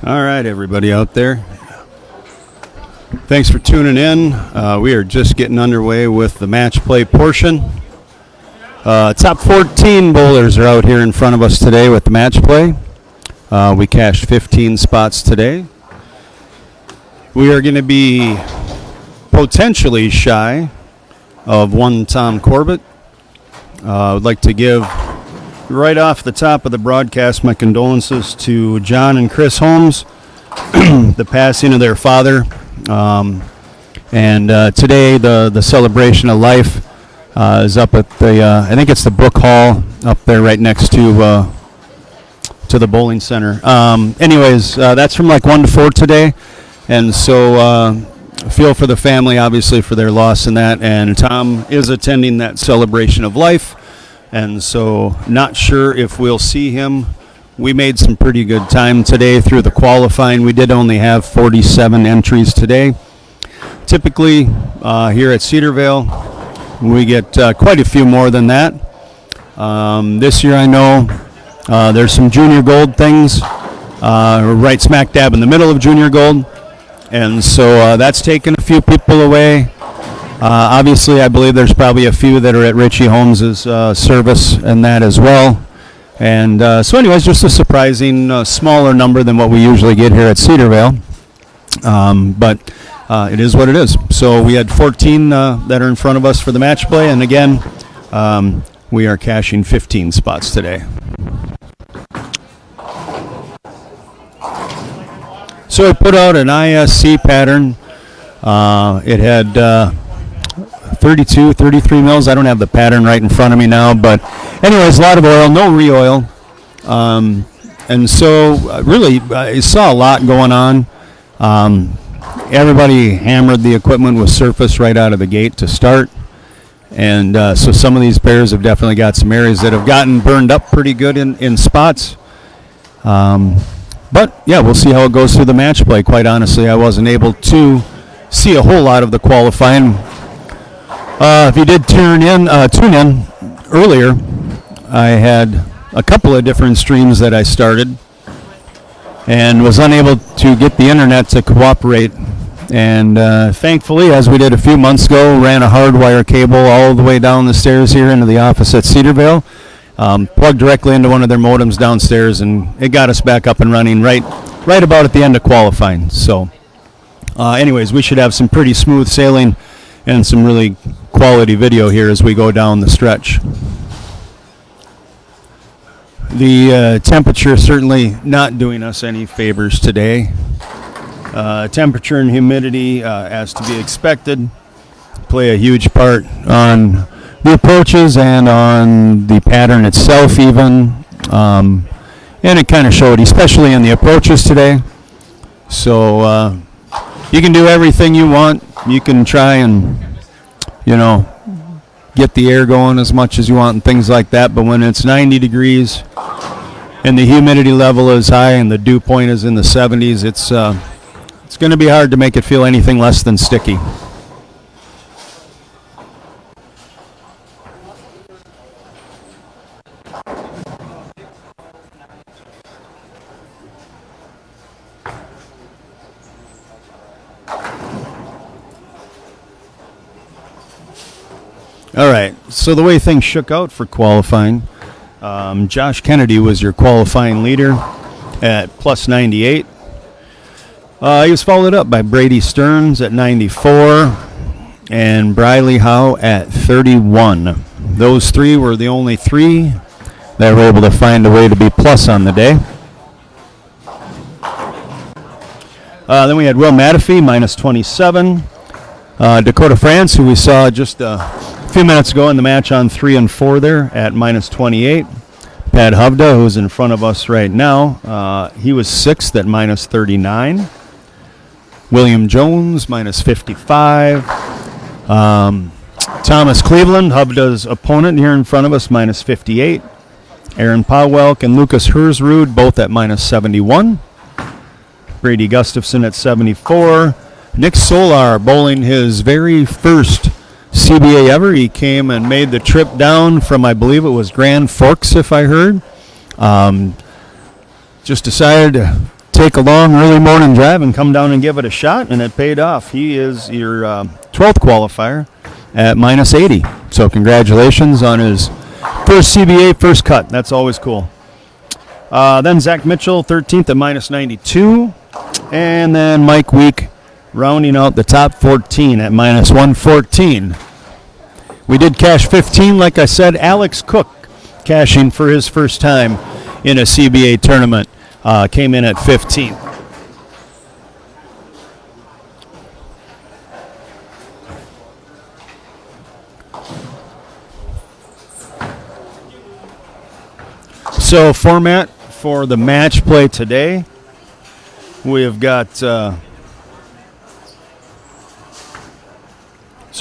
All right, everybody out there. Thanks for tuning in. We are just getting underway with the match play portion. Top 14 bowlers are out here in front of us today with the match play. We cashed 15 spots today. We are going to be potentially shy of one Tom Corbett. I would like to give, right off the top of the broadcast, my condolences to John and Chris Holmes, the passing of their father. And today the celebration of life is up at the, I think it's the Brook Hall up there right next to the bowling center. Anyways, that's from like 1 to 4 today. And so feel for the family, obviously, for their loss in that. And Tom is attending that celebration of life. And so not sure if we'll see him. We made some pretty good time today through the qualifying. We did only have 47 entries today. Typically, here at Cedarvale, we get quite a few more than that. This year, I know there's some junior gold things. We're right smack dab in the middle of junior gold. And so that's taken a few people away. Obviously, I believe there's probably a few that are at Richie Holmes' service and that as well. And so anyways, just a surprising smaller number than what we usually get here at Cedarvale. But it is what it is. So we had 14 that are in front of us for the match play. And again, we are cashing 15 spots today. So I put out an ISC pattern. It had 32, 33 mils. I don't have the pattern right in front of me now. But anyways, a lot of oil, no re-oil. And so really I saw a lot going on. Everybody hammered the equipment with surface right out of the gate to start. And so some of these pairs have definitely got some areas that have gotten burned up pretty good in spots. But, yeah, we'll see how it goes through the match play. Quite honestly, I wasn't able to see a whole lot of the qualifying. If you did tune in earlier, I had a couple of different streams that I started and was unable to get the internet to cooperate. And thankfully, as we did a few months ago, ran a hardwire cable all the way down the stairs here into the office at Cedarvale. Plugged directly into one of their modems downstairs, and it got us back up and running right about at the end of qualifying. So anyways, we should have some pretty smooth sailing and some really quality video here as we go down the stretch. The temperature certainly not doing us any favors today. Temperature and humidity, as to be expected, play a huge part on the approaches and on the pattern itself even. And it kind of showed, especially in the approaches today. So you can do everything you want. You can try and, get the air going as much as you want and things like that. But when it's 90 degrees and the humidity level is high and the dew point is in the 70s, it's going to be hard to make it feel anything less than sticky. All right, so the way things shook out for qualifying, Josh Kennedy was your qualifying leader at plus 98. He was followed up by Brady Stearns at 94 and Briley Howe at 31. Those three were the only three that were able to find a way to be plus on the day. Then we had Will Matafee, minus 27. Dakota France, who we saw just a few minutes ago in the match on 3 and 4 there at minus 28. Pat Hovda, who's in front of us right now, he was 6th at minus 39. William Jones, minus 55. Thomas Cleveland, Hovda's opponent here in front of us, minus 58. Aaron Pawelk and Lucas Hersrud, both at minus 71. Brady Gustafson at 74. Nick Solar bowling his very first CBA ever. He came and made the trip down from, I believe it was Grand Forks, if I heard. Just decided to take a long early morning drive and come down and give it a shot, and it paid off. He is your 12th qualifier at minus 80. So congratulations on his first CBA first cut. That's always cool. Then Zach Mitchell, 13th at minus 92. And then Mike Week rounding out the top 14 at minus 114. We did cash 15, like I said. Alex Cook cashing for his first time in a CBA tournament. Came in at 15. So format for the match play today, we have got, sorry,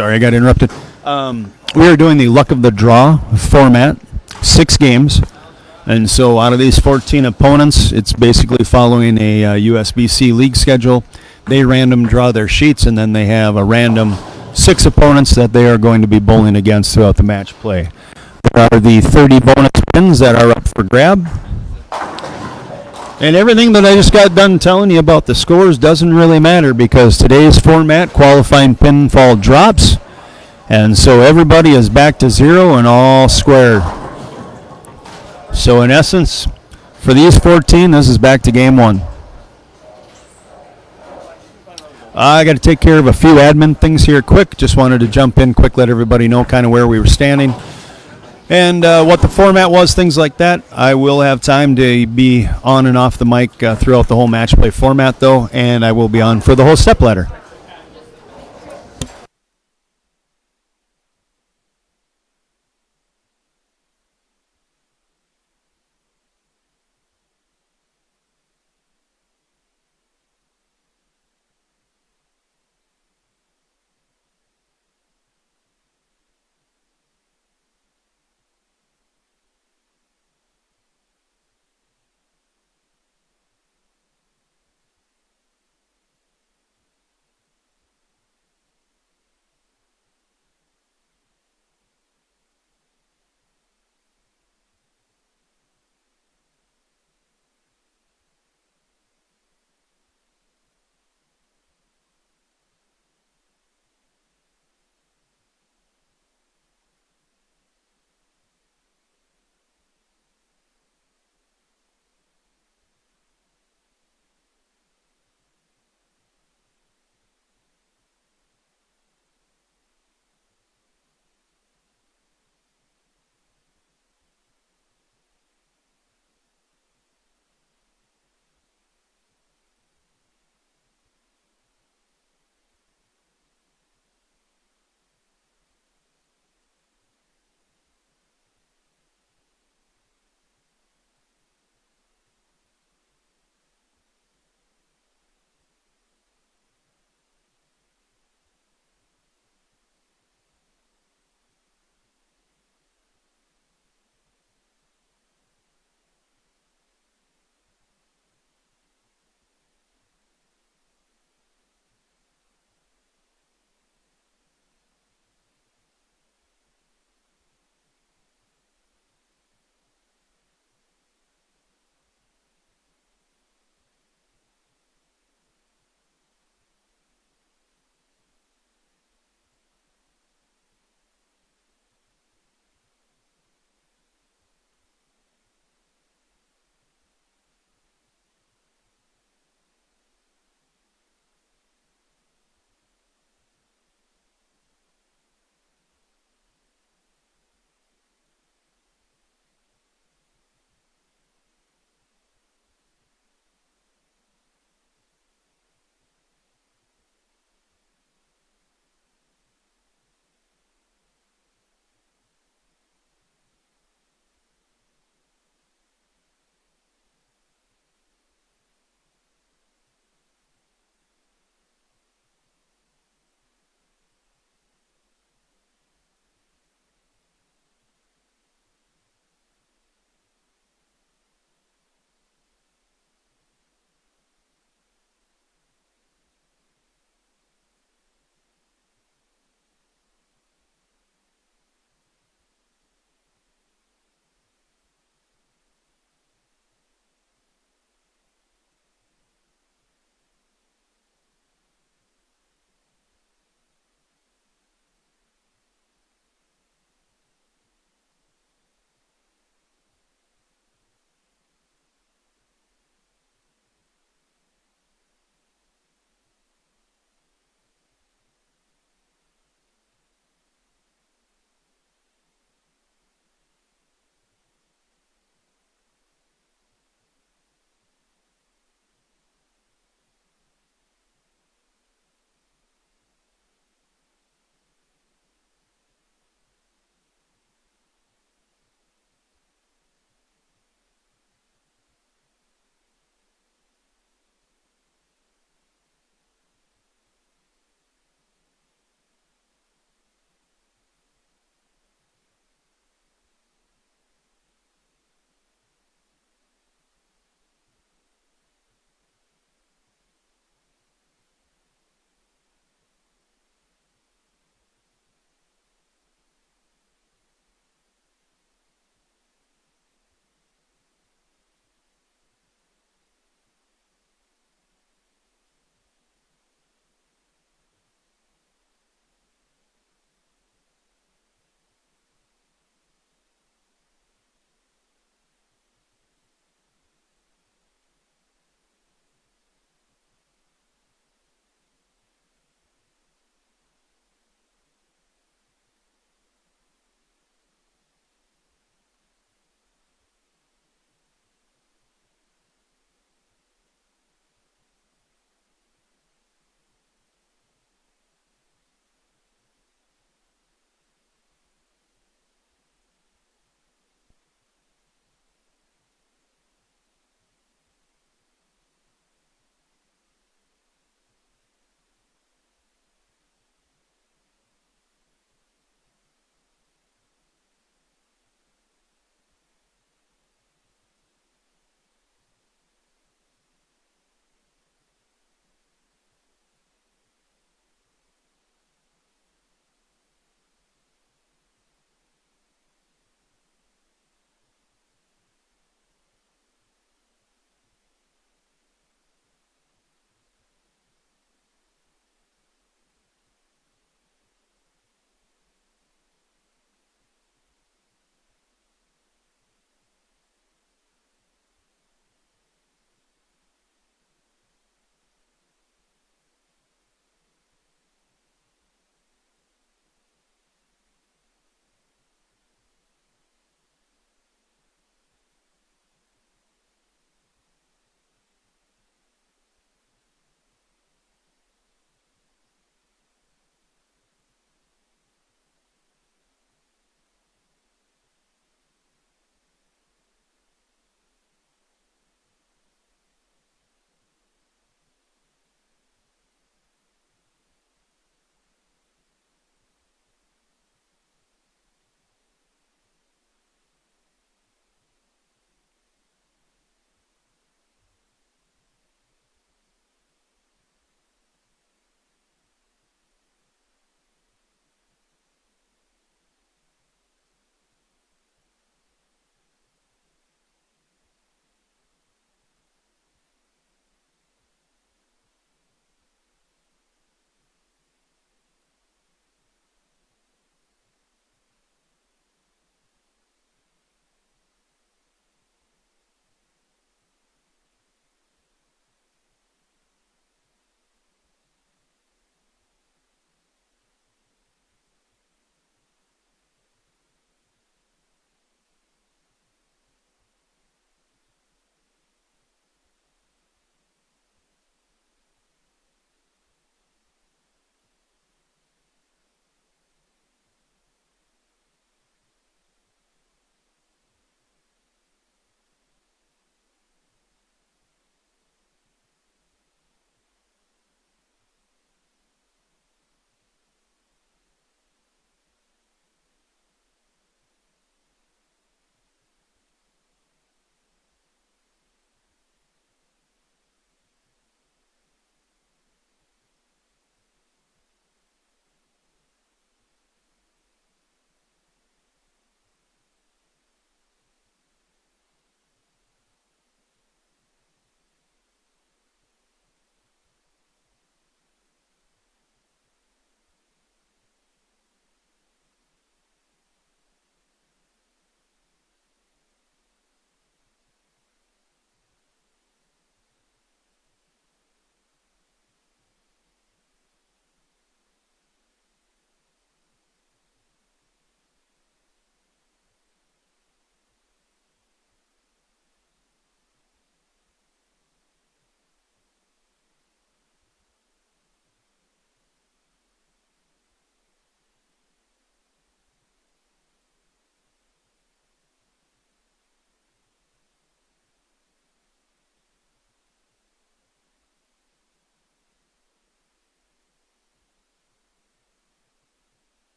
I got interrupted. We are doing the luck of the draw format, 6 games. And so out of these 14 opponents, it's basically following a USBC league schedule. They random draw their sheets, and then they have a random 6 opponents that they are going to be bowling against throughout the match play. There are the 30 bonus pins that are up for grab. And everything that I just got done telling you about the scores doesn't really matter, because today's format, qualifying pinfall drops. And so everybody is back to 0 and all square. So in essence, for these 14, this is back to game 1. I got to take care of a few admin things here quick. Just wanted to jump in quick, let everybody know kind of where we were standing and what the format was, things like that. I will have time to be on and off the mic throughout the whole match play format, though, and I will be on for the whole Stepladder.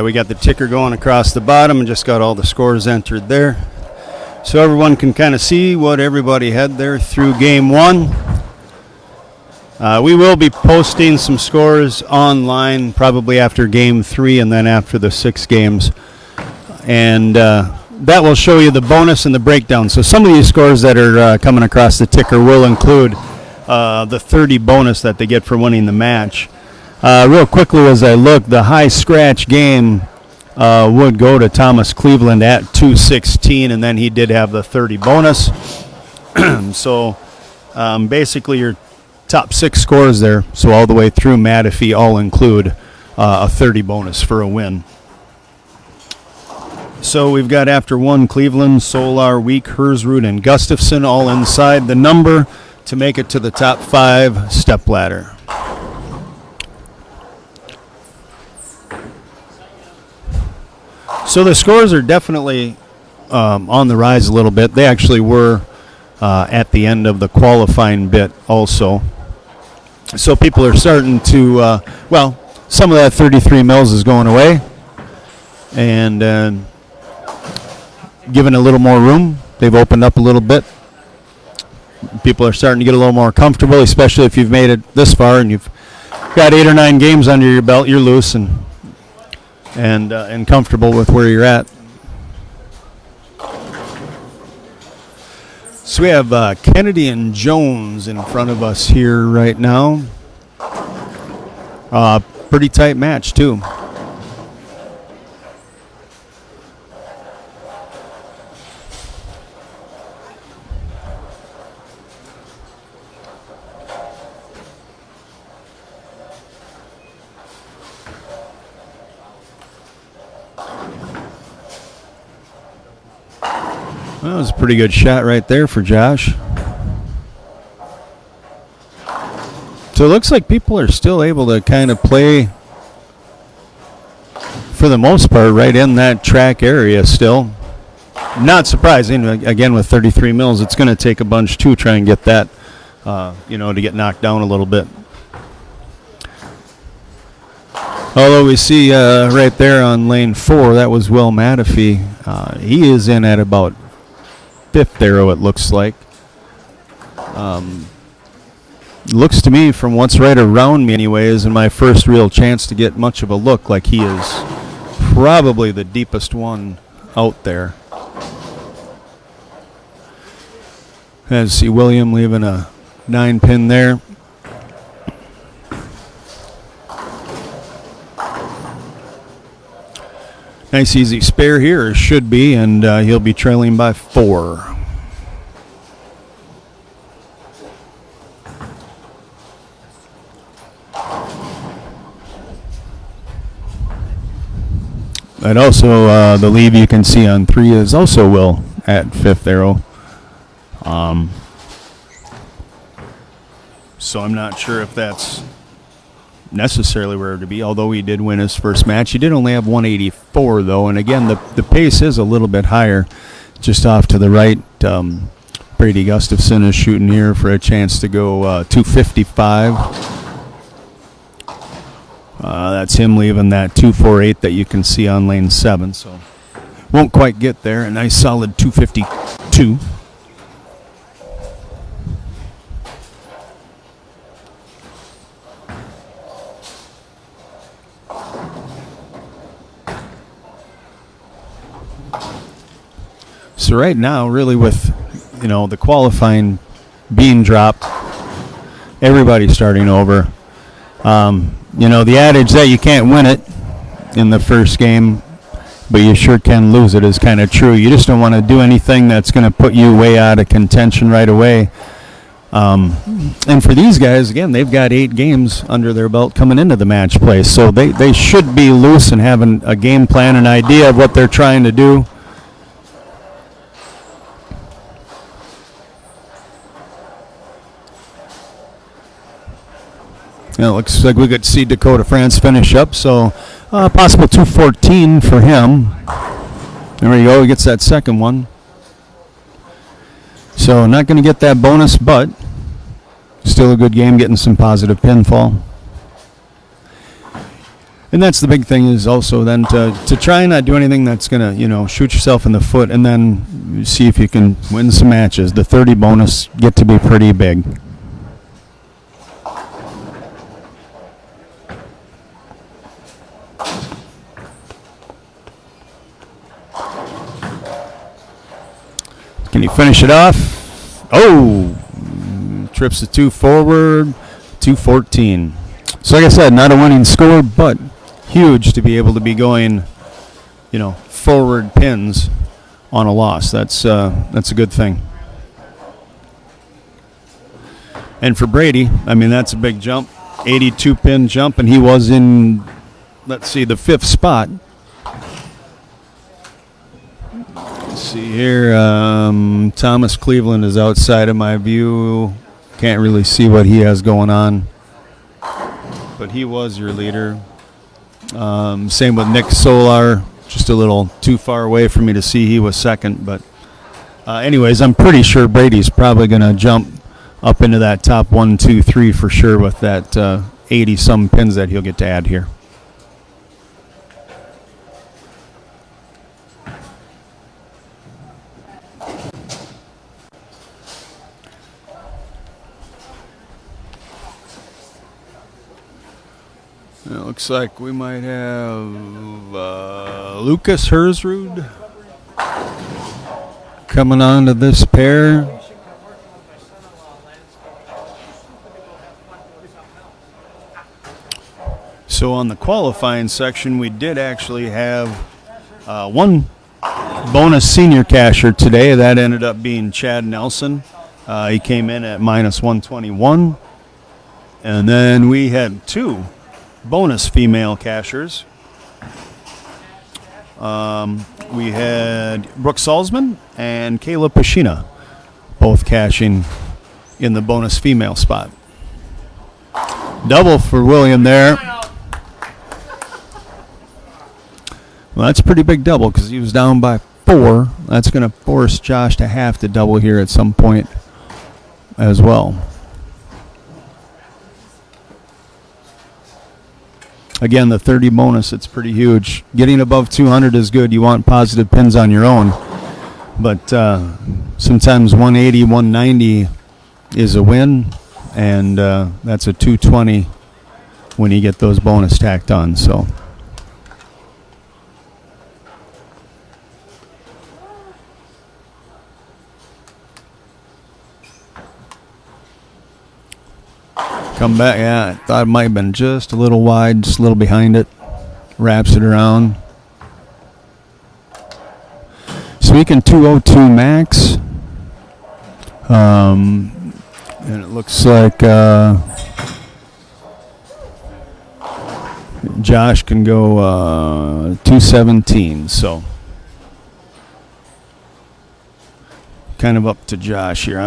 We got the ticker going across the bottom and just got all the scores entered there. So everyone can kind of see what everybody had there through game one. We will be posting some scores online probably after game 3 and then after the 6 games. And that will show you the bonus and the breakdown. So some of these scores that are coming across the ticker will include the 30 bonus that they get for winning the match. Real quickly as I look, the high scratch game would go to Thomas Cleveland at 216, and then he did have the 30 bonus. So basically your top 6 scores there, so all the way through Matafee all include a 30 bonus for a win. So we've got after 1 Cleveland, Solar, Week, Hersrud, and Gustafson all inside the number to make it to the top 5 Stepladder. So the scores are definitely on the rise a little bit. They actually were at the end of the qualifying bit also. So people are starting to, some of that 33 mils is going away and given a little more room. They've opened up a little bit. People are starting to get a little more comfortable, especially if you've made it this far and you've got 8 or 9 games under your belt. You're loose and comfortable with where you're at. So we have Kennedy and Jones in front of us here right now. Pretty tight match too. That was a pretty good shot right there for Josh. So it looks like people are still able to kind of play, for the most part, right in that track area still. Not surprising. Again, with 33 mils, it's going to take a bunch to try and get that, to get knocked down a little bit. Although we see right there on lane 4, that was Will Matafee. He is in at about 5th arrow, it looks like. Looks to me, from what's right around me anyways, and my first real chance to get much of a look, like he is probably the deepest one out there. As see William leaving a 9-pin there. Nice easy spare here, or should be, and he'll be trailing by 4. And also the lead you can see on 3 is also Will at 5th arrow. So I'm not sure if that's necessarily where to be, although he did win his first match. He did only have 184 though, and again the pace is a little bit higher. Just off to the right, Brady Gustafson is shooting here for a chance to go 255. That's him leaving that 248 that you can see on lane 7, so won't quite get there. A nice solid 252. So right now, really with, the qualifying being dropped, everybody's starting over. The adage that you can't win it in the first game, but you sure can lose it is kind of true. You just don't want to do anything that's going to put you way out of contention right away. And for these guys, again, they've got 8 games under their belt coming into the match play, so they should be loose and having a game plan, an idea of what they're trying to do. It looks like we could see Dakota France finish up, so possible 214 for him. There you go, he gets that second one. So not going to get that bonus, but still a good game, getting some positive pinfall. And that's the big thing is also then to try and not do anything that's going to, shoot yourself in the foot and then see if you can win some matches. The 30 bonus get to be pretty big. Can he finish it off? Oh! Trips the 2 forward, 214. So like I said, not a winning score, but huge to be able to be going, forward pins on a loss. That's a good thing. And for Brady, that's a big jump, 82 pin jump, and he was in, the 5th spot. Let's see here. Thomas Cleveland is outside of my view. Can't really see what he has going on, but he was your leader. Same with Nick Solar, just a little too far away for me to see he was second. But anyways, I'm pretty sure Brady's probably going to jump up into that top 1, 2, 3 for sure with that 80-some pins that he'll get to add here. It looks like we might have Lucas Hersrud coming on to this pair. So on the qualifying section, we did actually have one bonus senior casher today. That ended up being Chad Nelson. He came in at minus 121. And then we had 2 bonus female cashers. We had Brooke Salzman and Kayla Pashina both cashing in the bonus female spot. Double for William there. Well, that's a pretty big double because he was down by 4. That's going to force Josh to have to double here at some point as well. Again, the 30 bonus, it's pretty huge. Getting above 200 is good. You want positive pins on your own. But sometimes 180, 190 is a win, and that's a 220 when you get those bonus tacked on. So come back, yeah, I thought it might have been just a little wide, just a little behind it. Wraps it around. Speaking 202 max. And it looks like Josh can go 217, so kind of up to Josh here.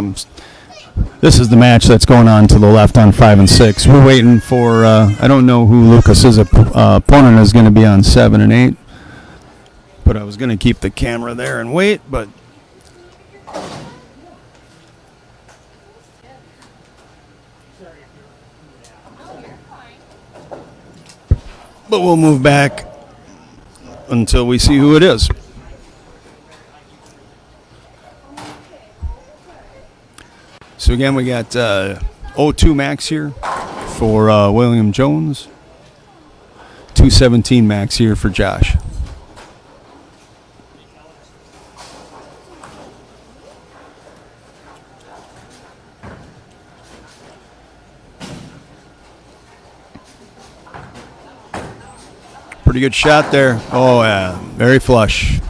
This is the match that's going on to the left on 5 and 6. We're waiting for, I don't know who Lucas's opponent is going to be on 7 and 8. But I was going to keep the camera there and wait, but we'll move back until we see who it is. So again, we got 02 max here for William Jones, 217 max here for Josh. Pretty good shot there. Oh, yeah. Very flush.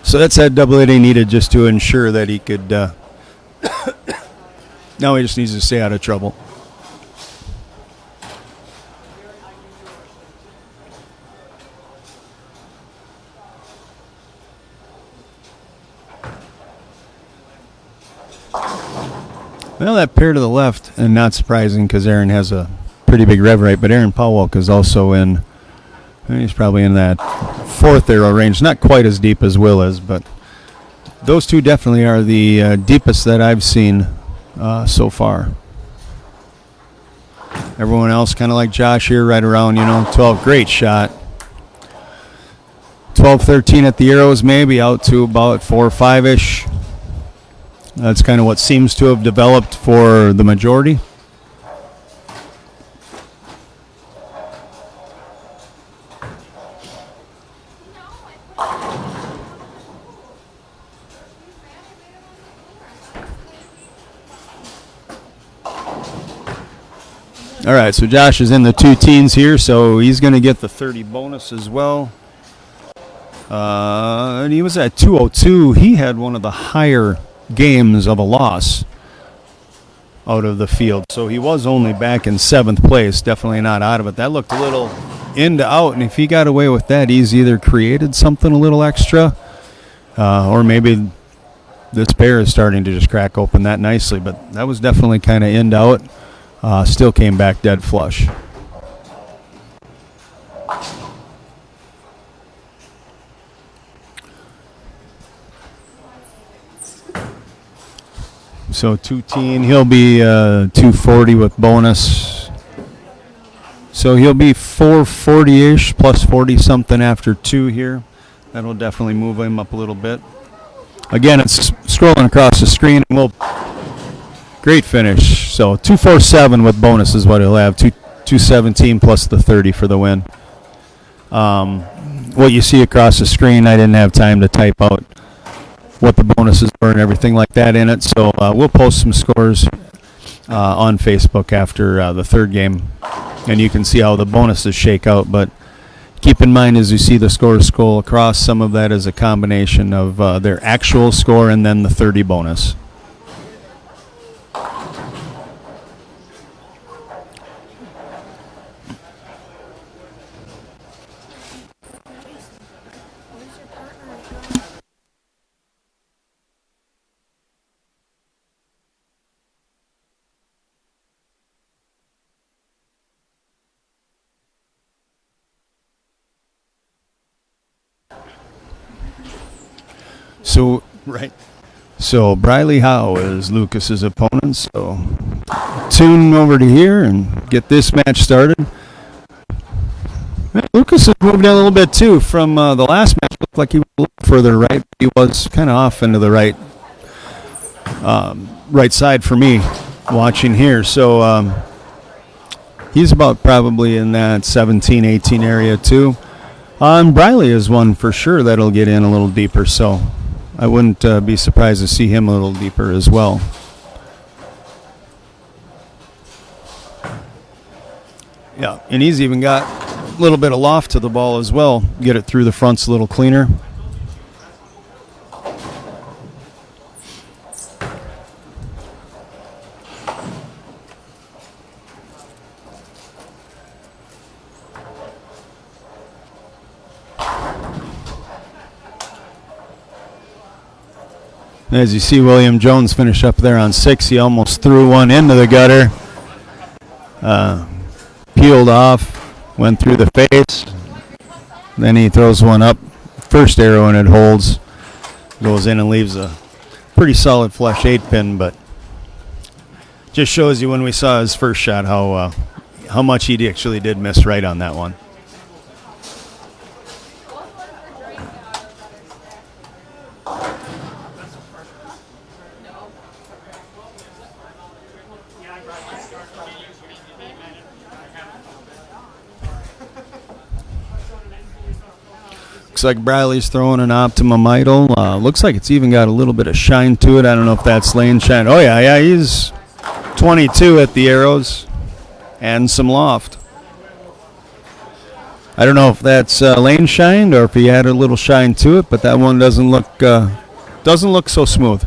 So that's that double hit he needed just to ensure that he could. Now he just needs to stay out of trouble. Well, that pair to the left, and not surprising because Arron has a pretty big rev rate, but Aaron Pawelk is also in. He's probably in that 4th arrow range, not quite as deep as Will is, but those two definitely are the deepest that I've seen so far. Everyone else kind of like Josh here, right around, 12. Great shot. 12, 13 at the arrows, maybe out to about 4 or 5-ish. That's kind of what seems to have developed for the majority. All right, so Josh is in the 2 teens here, so he's going to get the 30 bonus as well. And he was at 202. He had one of the higher games of a loss out of the field, so he was only back in 7th place, definitely not out of it. That looked a little in to out, and if he got away with that, he's either created something a little extra, or maybe this pair is starting to just crack open that nicely, but that was definitely kind of in to out. Still came back dead flush. So 2-teen, he'll be 240 with bonus. So he'll be 440-ish plus 40-something after 2 here. That'll definitely move him up a little bit. Again, it's scrolling across the screen. Great finish. So 247 with bonus is what he'll have. 217 plus the 30 for the win. What you see across the screen, I didn't have time to type out what the bonuses were and everything like that in it. So we'll post some scores on Facebook after the 3rd game, and you can see how the bonuses shake out. But keep in mind, as you see the scores scroll across, some of that is a combination of their actual score and then the 30 bonus. So Briley Howe is Lucas's opponent. So tune over to here and get this match started. Lucas has moved down a little bit too from the last match. Looked like he was a little further right. He was kind of off into the right side for me watching here. So he's about probably in that 17, 18 area too. And Briley is one for sure that'll get in a little deeper. So I wouldn't be surprised to see him a little deeper as well. Yeah, and he's even got a little bit of loft to the ball as well. Get it through the fronts a little cleaner. As you see William Jones finish up there on 6, he almost threw one into the gutter. Peeled off, went through the face. Then he throws one up. First arrow and it holds. Goes in and leaves a pretty solid flush 8-pin, but just shows you when we saw his first shot how much he actually did miss right on that one. Looks like Briley's throwing an Optimum Idol. Looks like it's even got a little bit of shine to it. I don't know if that's lane shine. Oh, yeah, he's 22 at the arrows and some loft. I don't know if that's lane shined or if he had a little shine to it, but that one doesn't look so smooth.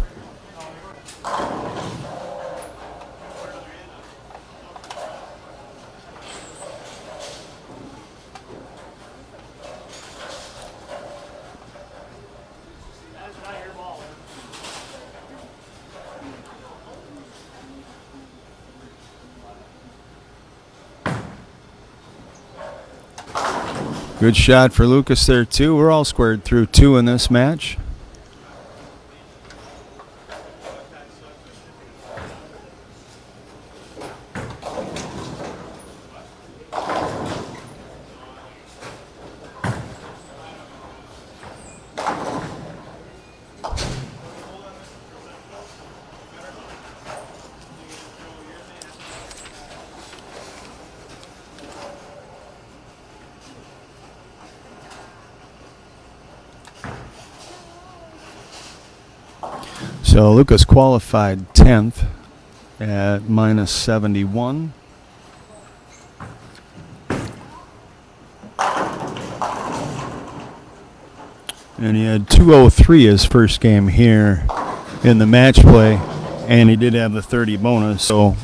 Good shot for Lucas there, too. We're all squared through 2 in this match. So Lucas qualified 10th at minus 71. And he had 203 his first game here in the match play, and he did have the 30 bonus. So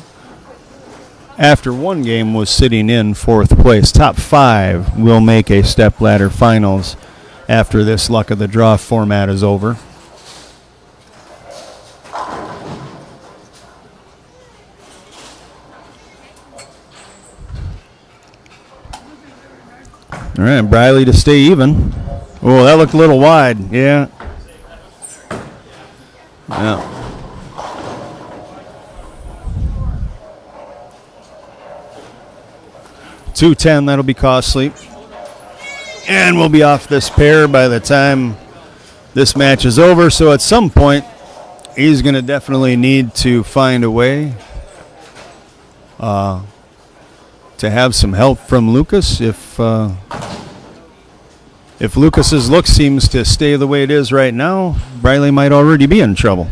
after one game was sitting in 4th place. Top 5 will make a Stepladder finals after this luck of the draw format is over. All right, Briley to stay even. Oh, that looked a little wide. Yeah. Yeah. $210, that'll be costly. And we'll be off this pair by the time this match is over. So at some point, he's going to definitely need to find a way to have some help from Lucas. If Lucas's look seems to stay the way it is right now, Briley might already be in trouble.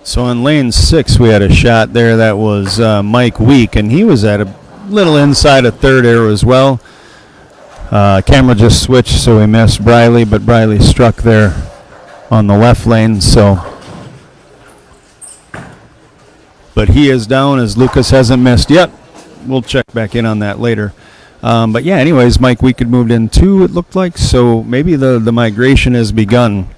So on lane 6, we had a shot there that was Mike Week, and he was at a little inside of third arrow as well. Camera just switched, so we missed Briley, but Briley struck there on the left lane. So, but he is down as Lucas hasn't missed yet. We'll check back in on that later. But yeah, anyways, Mike Week had moved in too, it looked like. So maybe the migration has begun.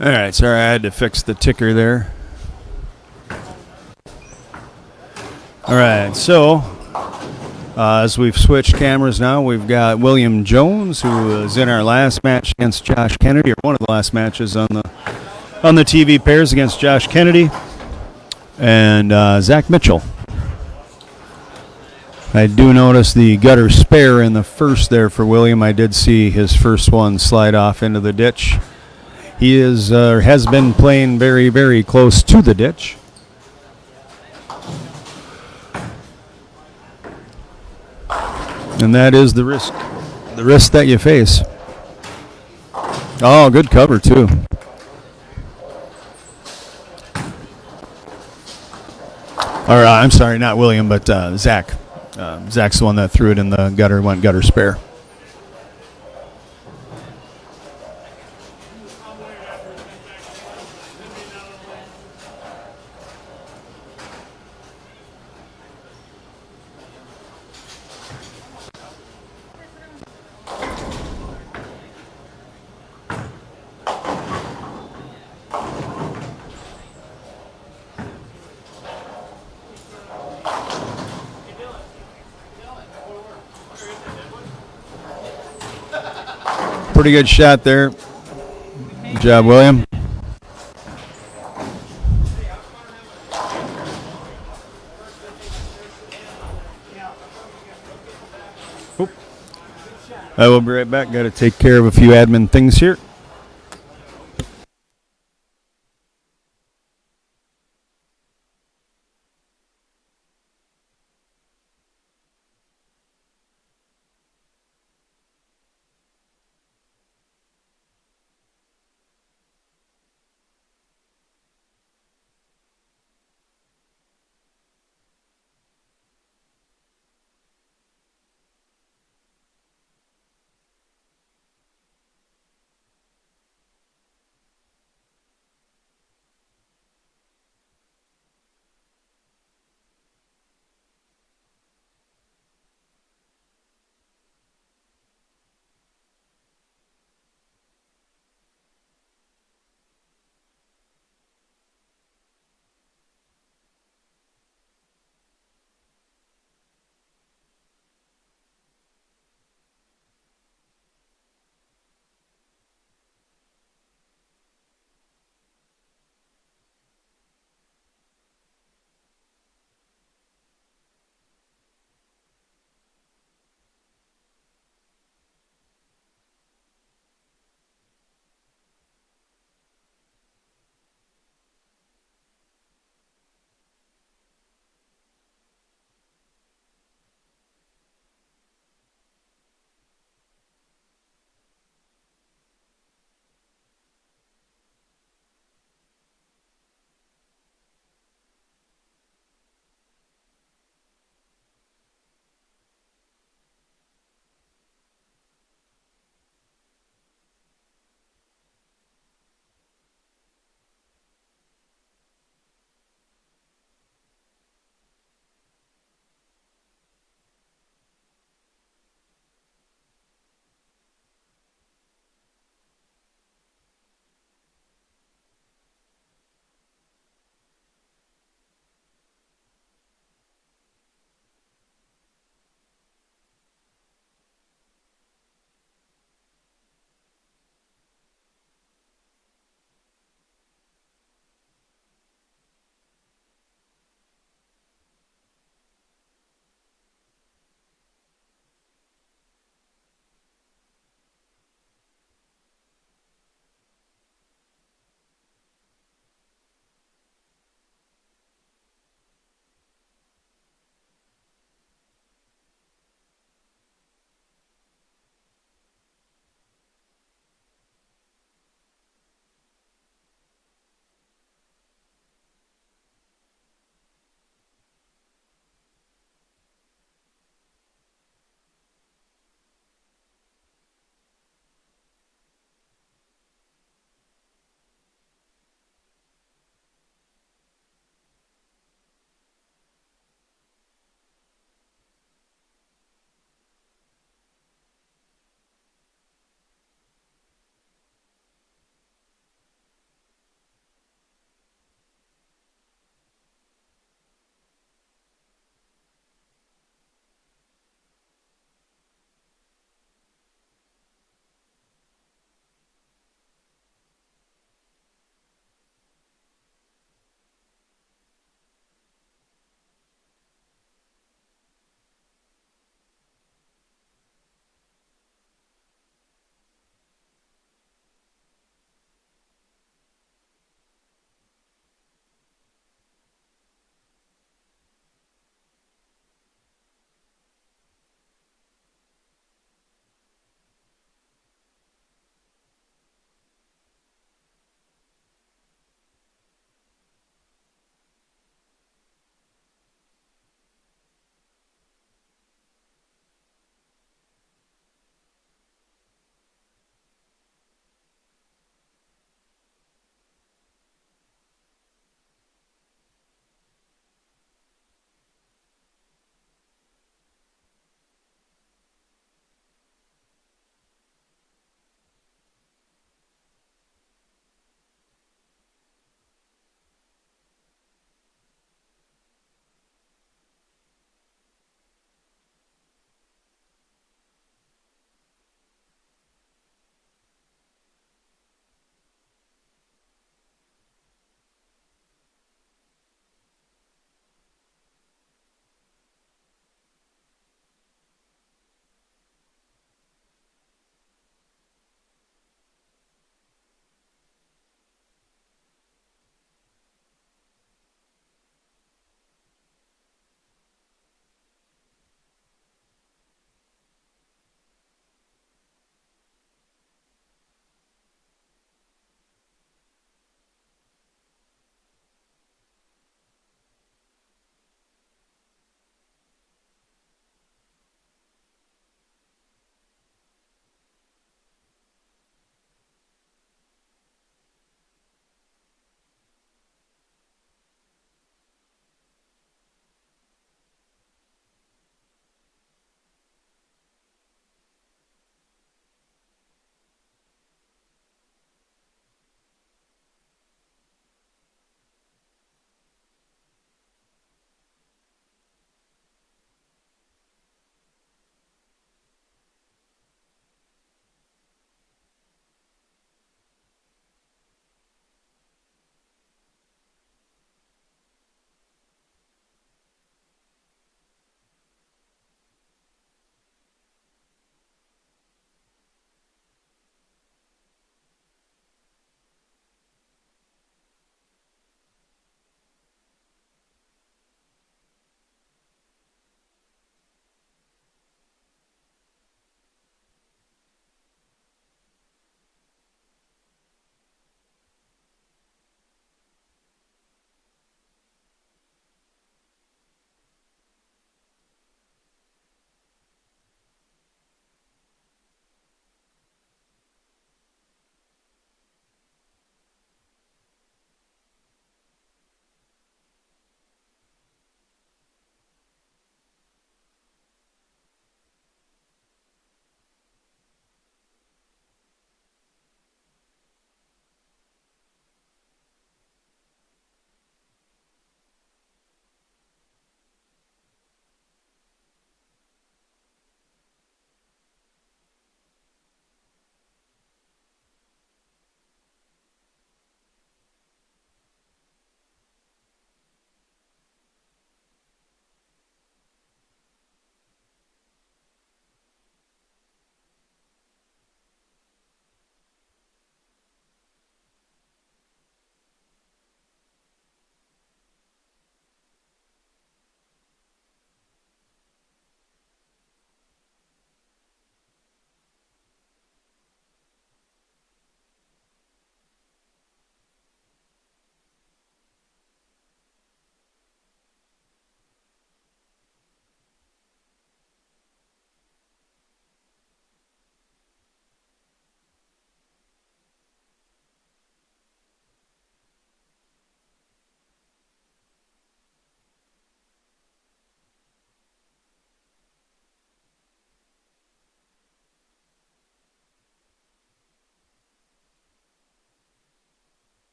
All right, sorry, I had to fix the ticker there. All right, so as we've switched cameras now, we've got William Jones, who was in our last match against Josh Kennedy, or one of the last matches on the TV pairs against Josh Kennedy, and Zach Mitchell. I do notice the gutter spare in the first there for William. I did see his first one slide off into the ditch. He is has been playing very, very close to the ditch. And that is the risk that you face. Oh, good cover, too. Or, I'm sorry, not William, but Zach. Zach's the one that threw it in the gutter, went gutter spare. Pretty good shot there. Good job, William. Oop. I will be right back. Got to take care of a few admin things here.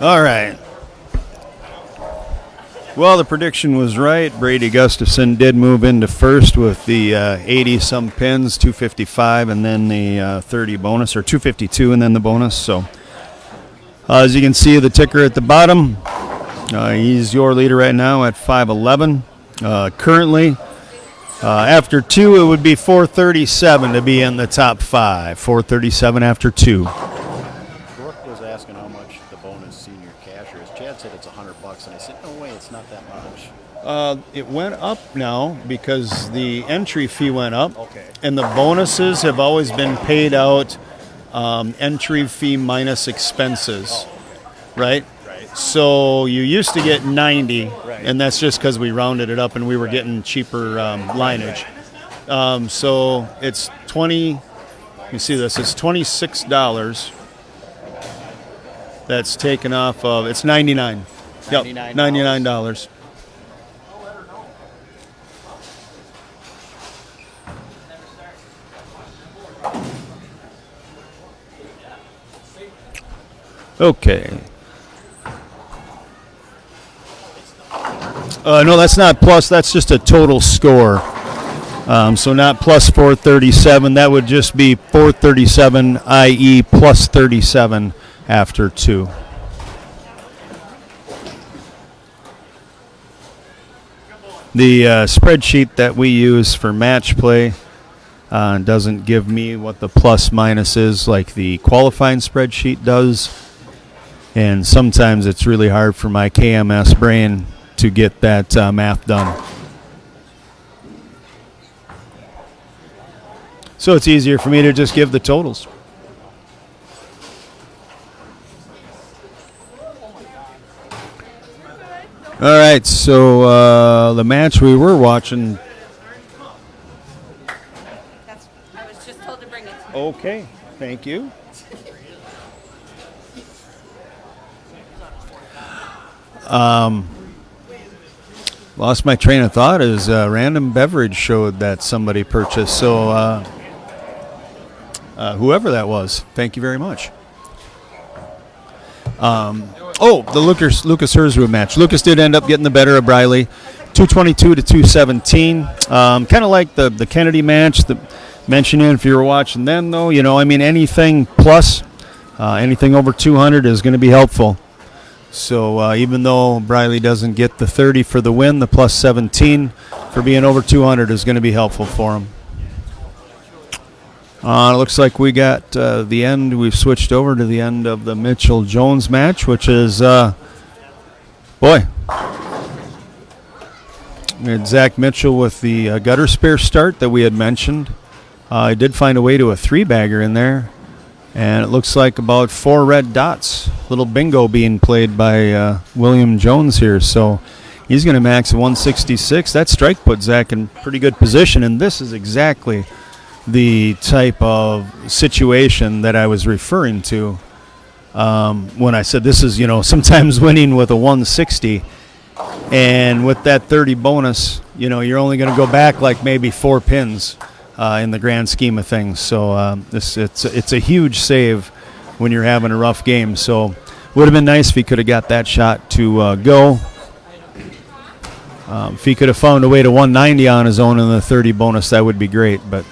All right. Well, the prediction was right. Brady Gustafson did move into first with the 80-some pins, 255, and then the 30 bonus, or 252 and then the bonus. So, as you can see, the ticker at the bottom, he's your leader right now at 511. Currently, after 2, it would be 437 to be in the top 5. 437 after 2. Brooke was asking how much the bonus senior cash is. Chad said it's $100, and I said, no way, it's not that much. It went up now because the entry fee went up. Okay. And the bonuses have always been paid out entry fee minus expenses, right? Right. So you used to get 90, Right. and that's just because we rounded it up and we were getting cheaper lineage. So it's 20. You see this? It's $26. That's taken off of. It's 99. Yep, $99. Okay. No, that's not plus. That's just a total score. So not plus 437. That would just be 437, i.e. plus 37 after 2. The spreadsheet that we use for Matchplay doesn't give me what the plus minus is like the qualifying spreadsheet does. And sometimes it's really hard for my KMS brain to get that math done. So it's easier for me to just give the totals. All right, so the match we were watching. I was just told to bring it. Okay, thank you. Lost my train of thought as random beverage showed that somebody purchased. So whoever that was, thank you very much. The Lucas Hersrud match. Lucas did end up getting the better of Briley, 222 to 217. Kind of like the Kennedy match. Mentioning if you were watching then, though, anything plus, anything over 200 is going to be helpful. So even though Briley doesn't get the 30 for the win, the plus 17 for being over 200 is going to be helpful for him. It looks like we got the end. We've switched over to the end of the Mitchell-Jones match, which is, we had Zach Mitchell with the gutter spare start that we had mentioned. He did find a way to a 3-bagger in there. And it looks like about 4 red dots. Little bingo being played by William Jones here. So he's going to max 166. That strike put Zach in pretty good position. And this is exactly the type of situation that I was referring to when I said this is, sometimes winning with a 160. And with that 30 bonus, you're only going to go back like maybe 4 pins. In the grand scheme of things. So it's a huge save when you're having a rough game. So would have been nice if he could have got that shot to go. If he could have found a way to 190 on his own in the 30 bonus, that would be great. But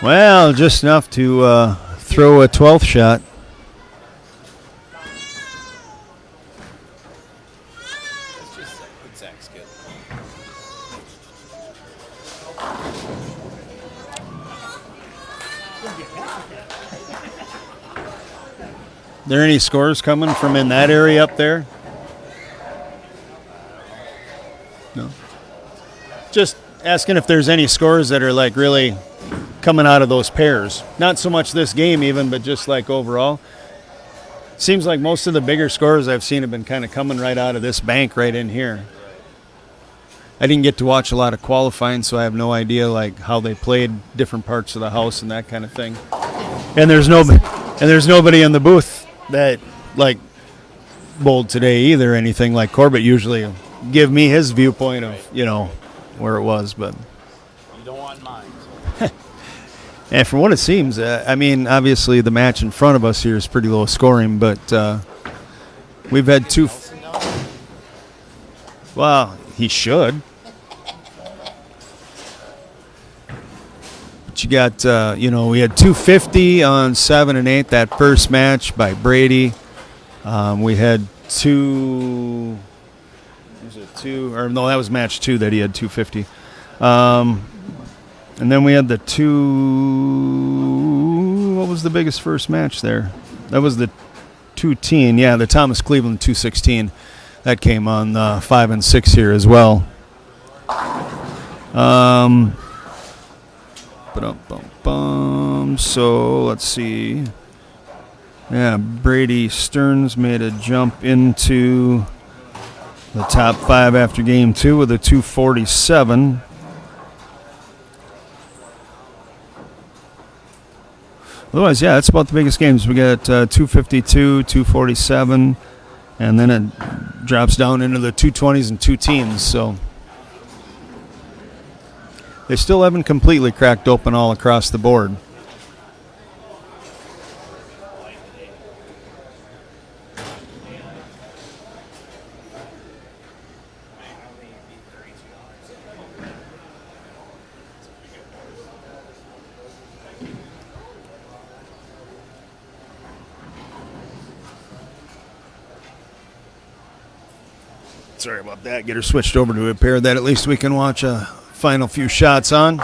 well, just enough to throw a 12th shot. There any scores coming from in that area up there? No. Just asking if there's any scores that are like really coming out of those pairs. Not so much this game even, but just like overall. Seems like most of the bigger scores I've seen have been kind of coming right out of this bank right in here. I didn't get to watch a lot of qualifying, so I have no idea like how they played different parts of the house and that kind of thing. And there's nobody in the booth that like bowled today either, anything like Corbett usually give me his viewpoint of where it was. But You don't want mine. And from what it seems, I mean, obviously the match in front of us here is pretty low scoring, but we've had two. Well, he should. But you got, we had 250 on 7 and 8 that first match by Brady. We had two. Was it two? Or no, that was match 2 that he had 250. And then we had the what was the biggest first match there? That was the 210. Yeah, the Thomas Cleveland 216. That came on 5 and 6 here as well. So let's see. Yeah, Brady Stearns made a jump into the top 5 after game 2 with a 247. Otherwise, yeah, that's about the biggest games. We got 252, 247, and then it drops down into the 220s and 210s. So they still haven't completely cracked open all across the board. Sorry about that. Get her switched over to a pair that at least we can watch a final few shots on.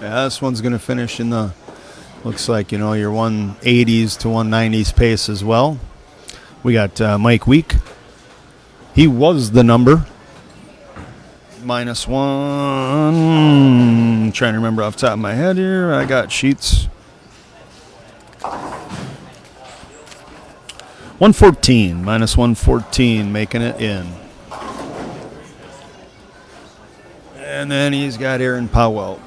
Yeah, this one's going to finish in the, looks like, your 180s to 190s pace as well. We got Mike Week. He was the number. -1. Trying to remember off the top of my head here. I got sheets. 114. -114, making it in. And then he's got Arron Pawelk.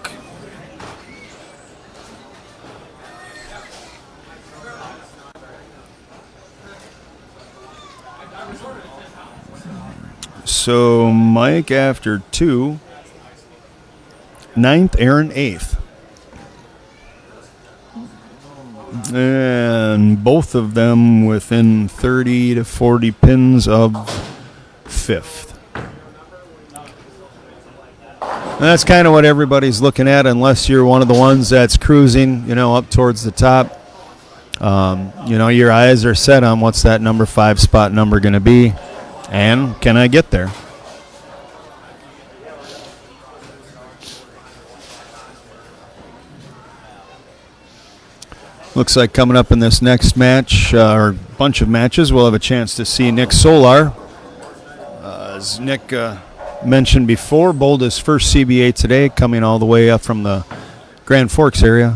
So Mike after 2, 9th, Arron 8th. And both of them within 30 to 40 pins of 5th. And that's kind of what everybody's looking at, unless you're one of the ones that's cruising, up towards the top. Your eyes are set on what's that number 5 spot number going to be. And can I get there? Looks like coming up in this next match, or bunch of matches, we'll have a chance to see Nick Solar. As Nick mentioned before, bowled his first CBA today, coming all the way up from the Grand Forks area.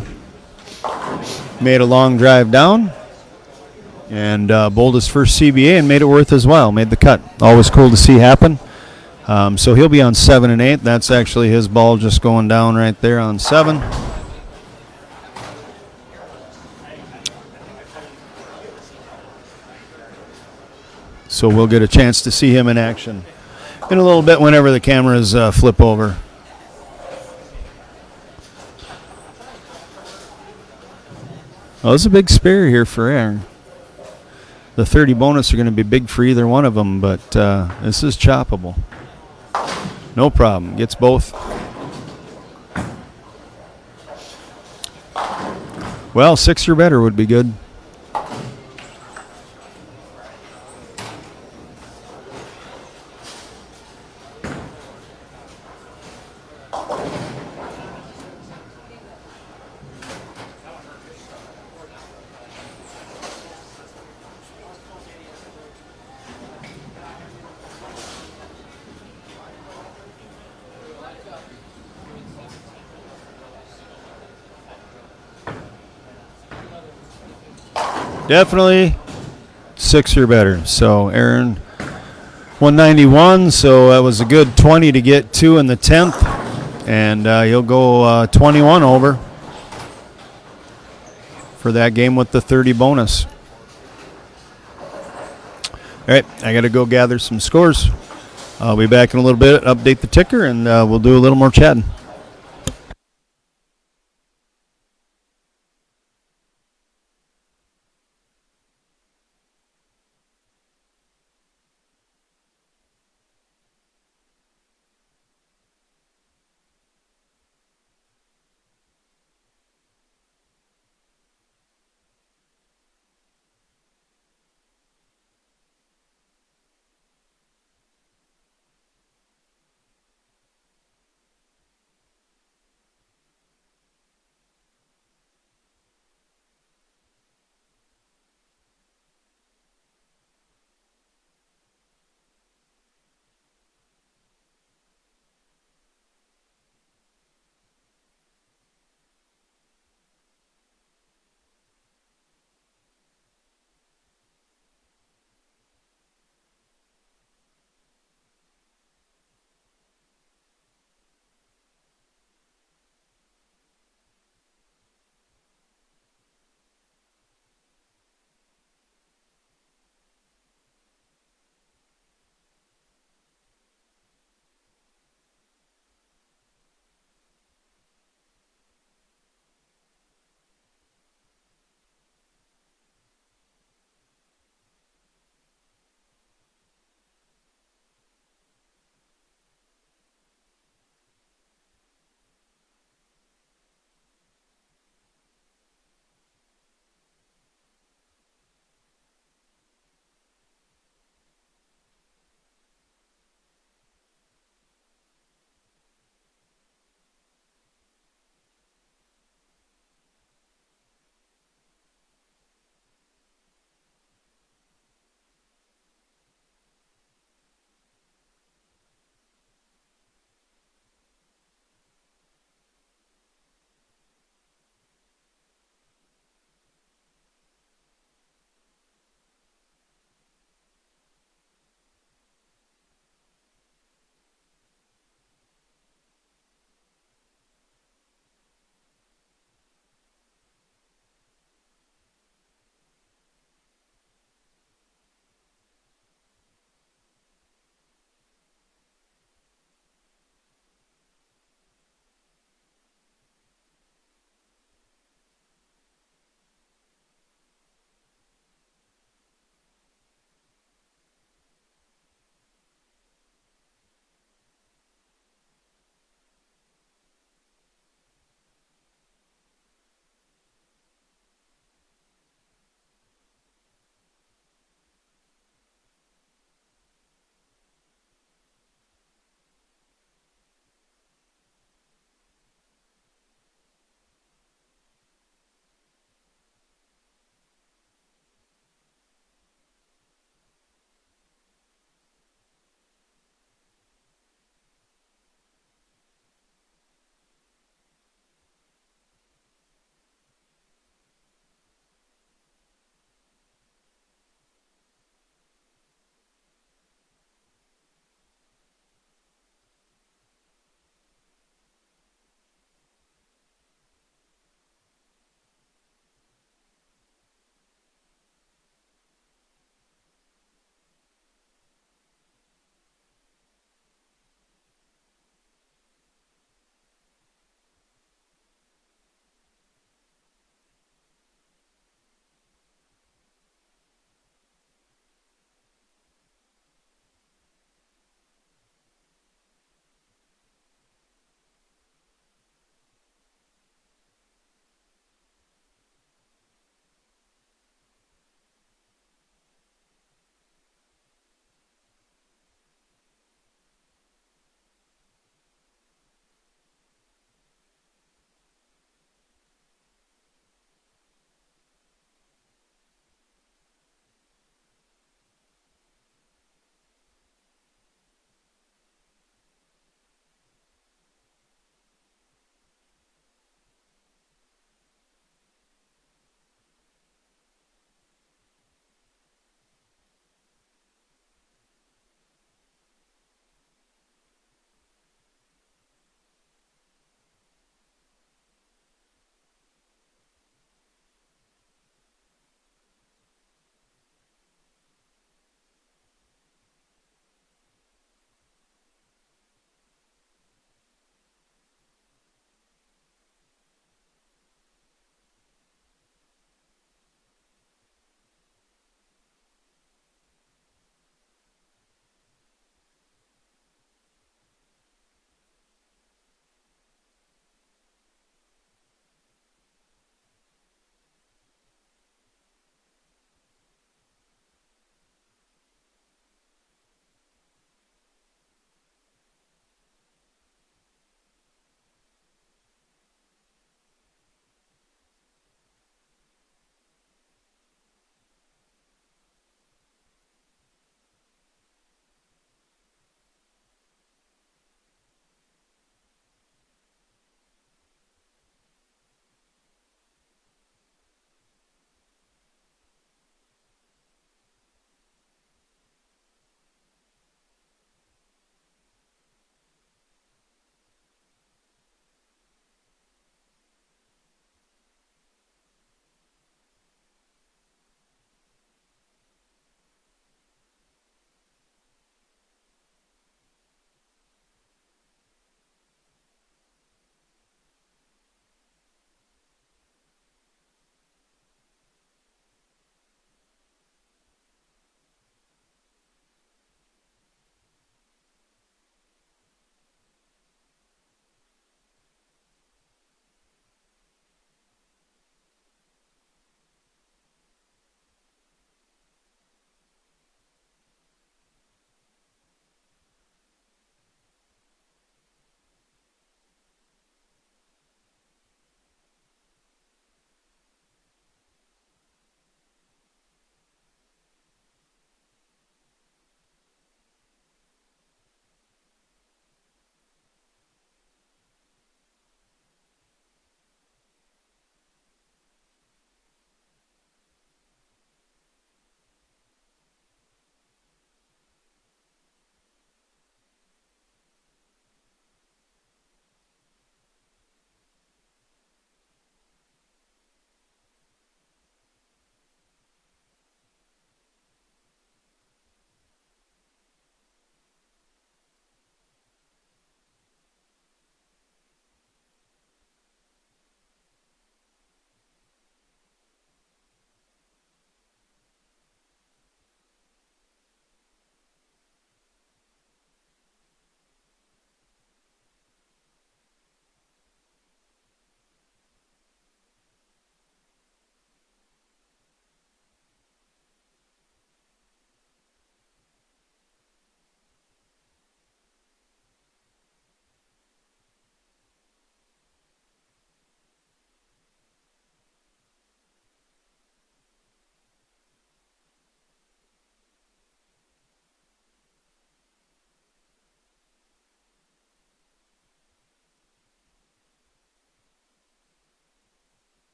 Made a long drive down. And bowled his first CBA and made it worth his while. Made the cut. Always cool to see happen. So he'll be on 7 and 8. That's actually his ball just going down right there on 7. So we'll get a chance to see him in action in a little bit whenever the cameras flip over. Oh, it's a big spare here for Arron. The 30 bonus are going to be big for either one of them, but this is choppable. No problem. Gets both. Well, 6 or better would be good. Definitely 6 or better. So Arron 191, so that was a good 20 to get 2 in the 10th, and he'll go 21 over. for that game with the 30 bonus. All right, I got to go gather some scores. I'll be back in a little bit, update the ticker, and we'll do a little more chatting.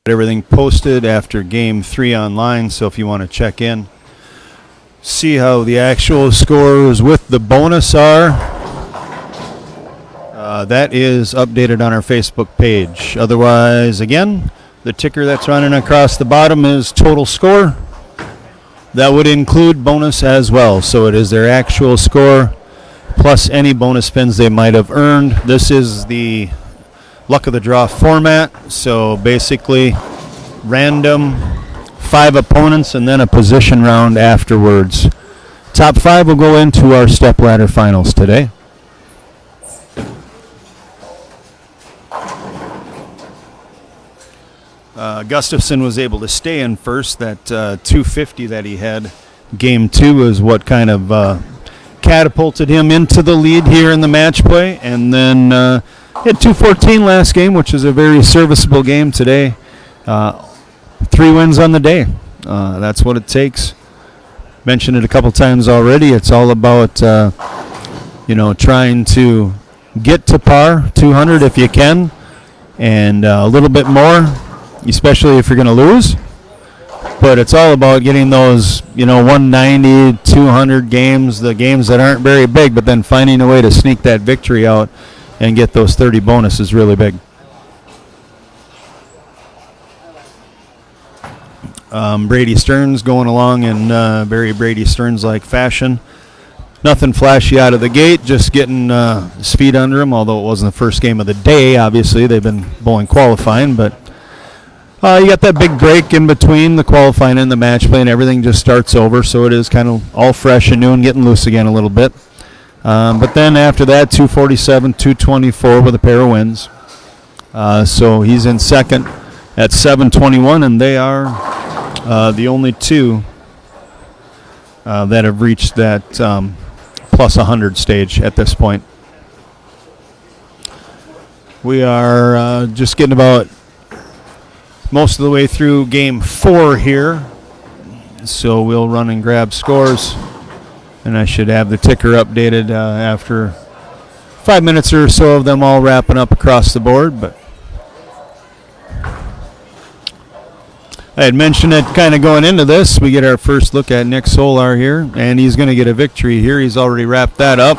Everything posted after game 3 online, so if you want to check in, see how the actual scores with the bonus are, that is updated on our Facebook page. Otherwise, again, the ticker that's running across the bottom is total score. That would include bonus as well, so it is their actual score plus any bonus spins they might have earned. This is the luck of the draw format, so basically random 5 opponents and then a position round afterwards. Top 5 will go into our stepladder finals today. Gustafson was able to stay in first. That 250 that he had game 2 is what kind of catapulted him into the lead here in the match play. And then he had 214 last game, which is a very serviceable game today. 3 wins on the day. That's what it takes. Mentioned it a couple times already. It's all about trying to get to par 200 if you can, and a little bit more, especially if you're going to lose. But it's all about getting those 190, 200 games, the games that aren't very big, but then finding a way to sneak that victory out and get those 30 bonuses really big. Brady Stearns going along in very Brady Stearns-like fashion. Nothing flashy out of the gate, just getting speed under him, although it wasn't the first game of the day, obviously. They've been bowling qualifying, but you got that big break in between the qualifying and the match play, and everything just starts over, so it is kind of all fresh and new and getting loose again a little bit. But then after that, 247, 224 with a pair of wins. So he's in second at 721, and they are the only 2 that have reached that plus 100 stage at this point. We are just getting about most of the way through game 4 here, so we'll run and grab scores, and I should have the ticker updated after 5 minutes or so of them all wrapping up across the board. But I had mentioned it kind of going into this. We get our first look at Nick Solar here, and he's going to get a victory here. He's already wrapped that up.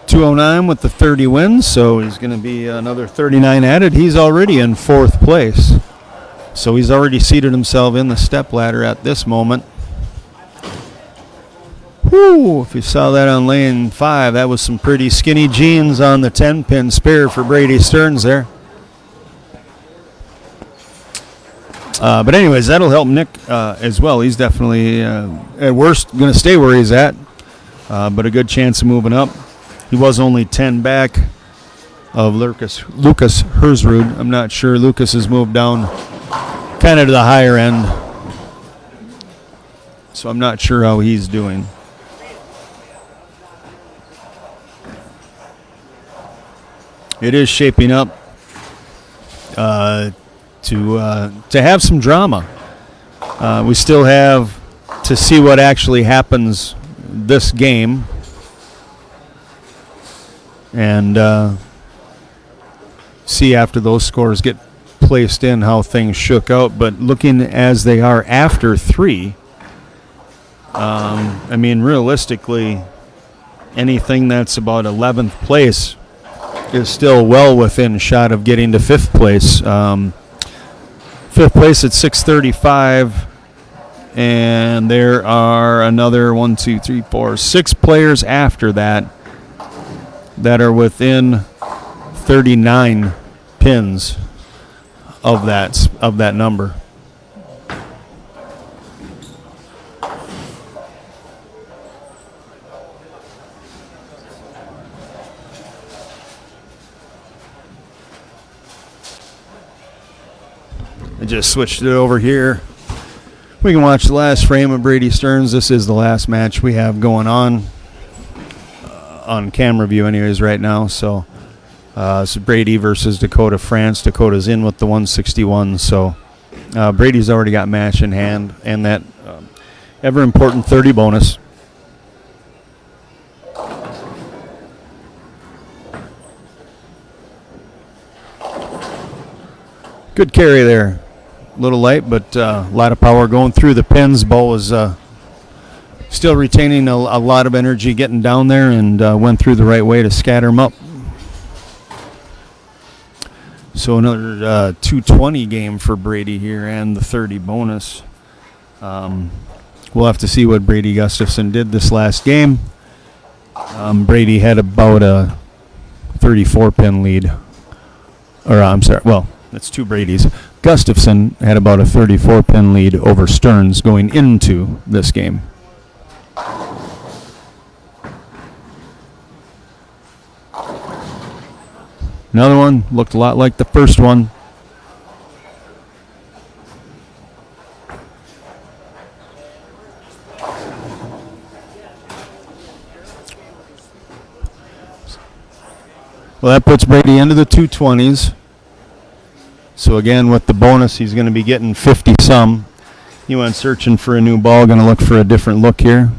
.209 with the 30 wins, so he's going to be another 39 added. He's already in 4th place, so he's already seated himself in the stepladder at this moment. Whew, if you saw that on lane 5, that was some pretty skinny jeans on the 10-pin spare for Brady Stearns there. But anyways, that'll help Nick as well. He's definitely, at worst, going to stay where he's at, but a good chance of moving up. He was only 10 back of Lucas Hersrud. I'm not sure. Lucas has moved down kind of to the higher end, so I'm not sure how he's doing. It is shaping up to have some drama. We still have to see what actually happens this game, and see after those scores get placed in how things shook out. But looking as they are after 3, I mean, realistically, anything that's about 11th place is still well within shot of getting to 5th place. 5th place at 635, and there are another 6 players after that are within 39 pins of that number. I just switched it over here. We can watch the last frame of Brady Stearns. This is the last match we have going on camera view anyways right now. So it's Brady versus Dakota France. Dakota's in with the 161. So Brady's already got match in hand and that ever important 30 bonus. Good carry there. A little light, but a lot of power going through the pins. Ball was still retaining a lot of energy getting down there, and went through the right way to scatter him up. So another 220 game for Brady here and the 30 bonus. We'll have to see what Brady Gustafson did this last game. Brady had about a 34-pin lead. Or I'm sorry, well, that's two Bradys. Gustafson had about a 34-pin lead over Stearns going into this game. Another one looked a lot like the first one. Well, that puts Brady into the 220s. So again, with the bonus, he's going to be getting 50-some. He went searching for a new ball, going to look for a different look here.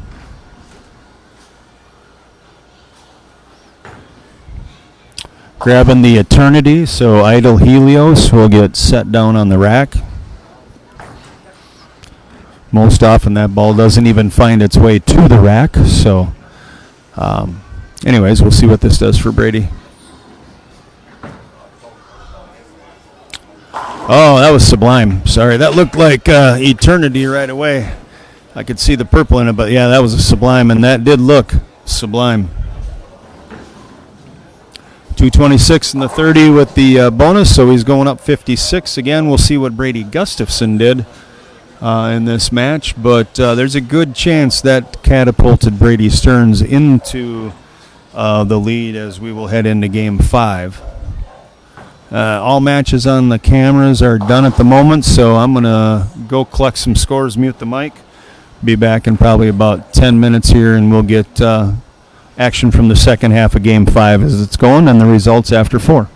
Grabbing the Eternity, so Idle Helios will get set down on the rack. Most often that ball doesn't even find its way to the rack, so anyways, we'll see what this does for Brady. Oh, that was sublime. Sorry, that looked like Eternity right away. I could see the purple in it, but yeah, that was a sublime, and that did look sublime. 226 in the 30 with the bonus, so he's going up 56. Again, we'll see what Brady Gustafson did in this match, but there's a good chance that catapulted Brady Stearns into the lead as we will head into Game 5. All matches on the cameras are done at the moment, so I'm going to go collect some scores, mute the mic. Be back in probably about 10 minutes here, and we'll get action from the second half of Game 5 as it's going, and the results after 4.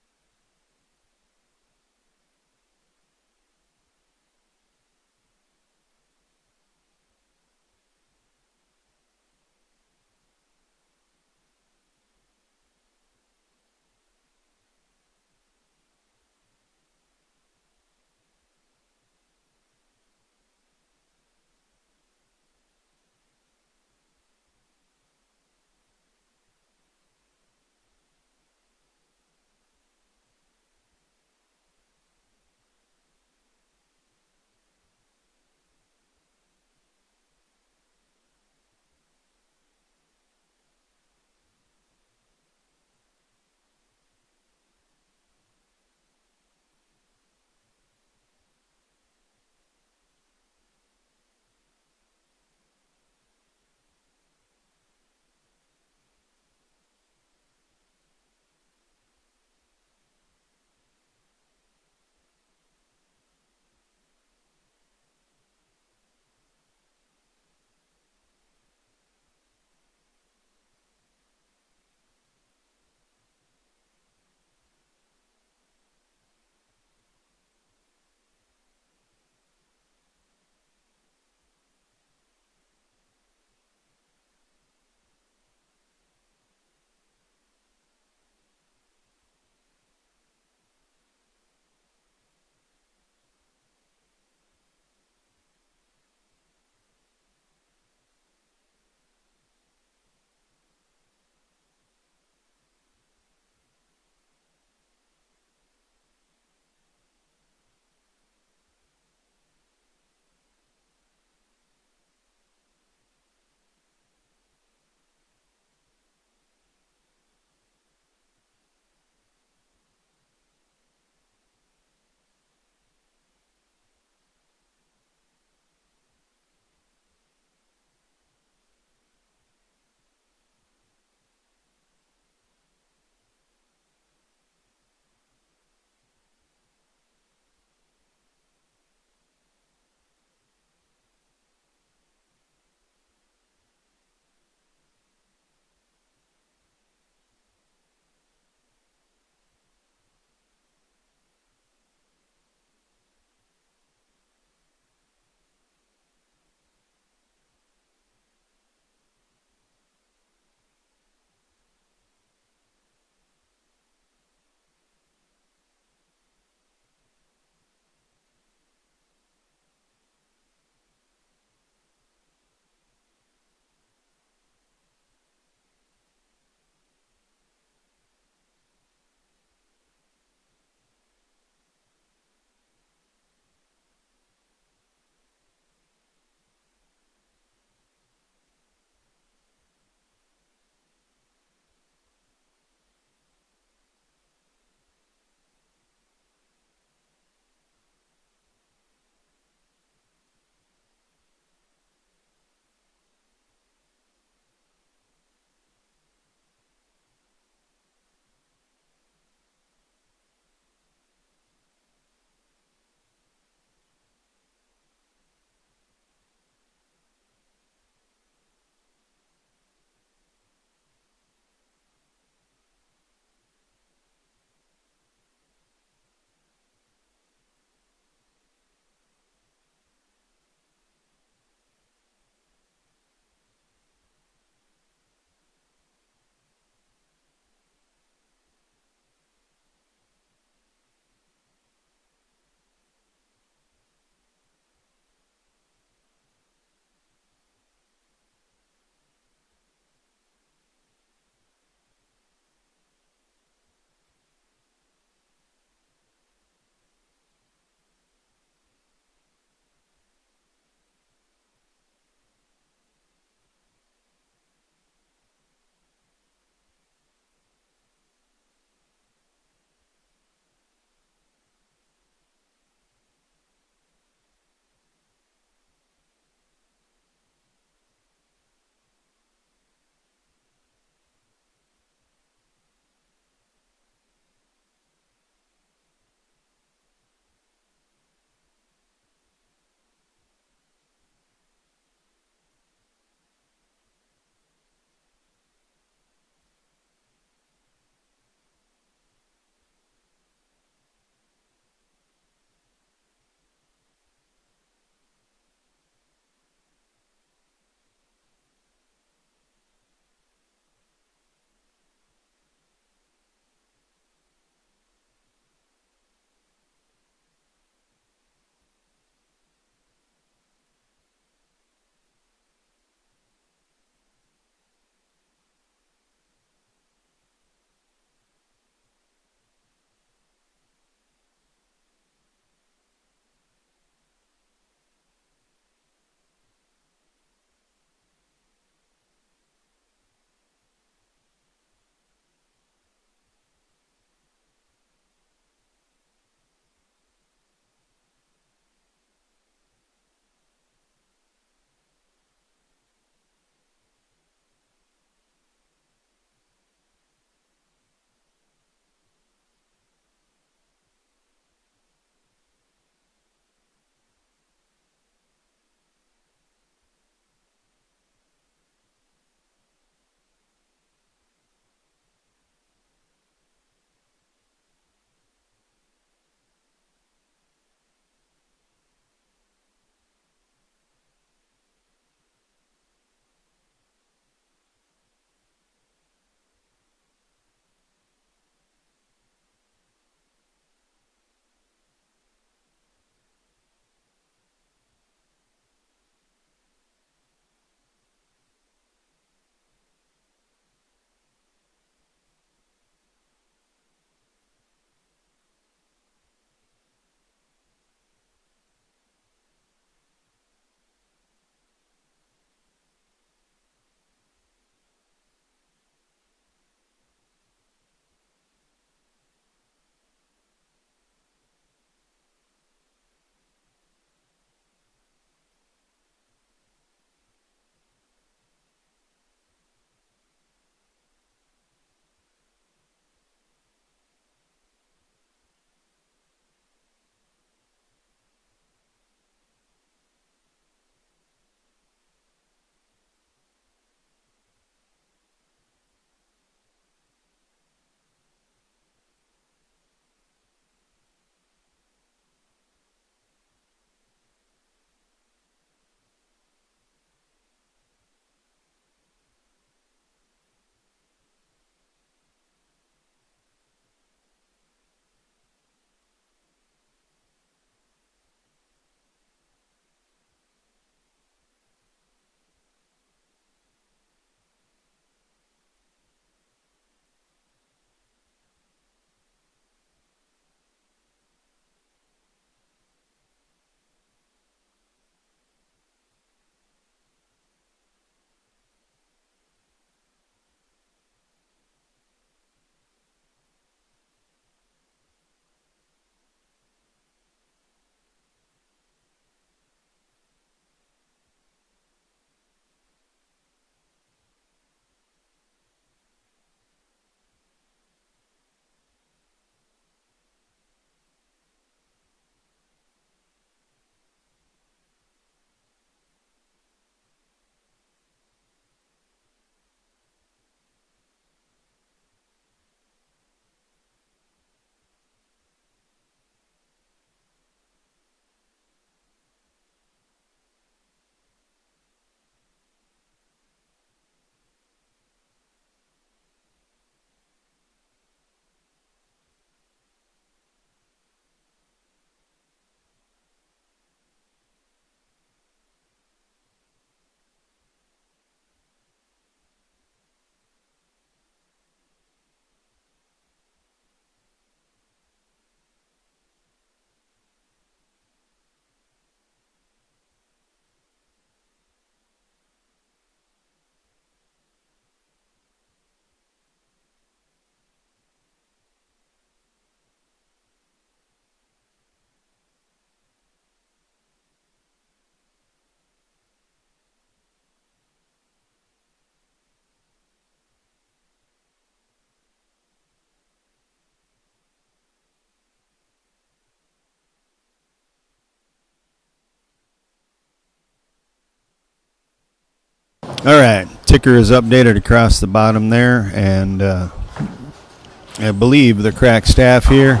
All right, ticker is updated across the bottom there, and I believe the crack staff here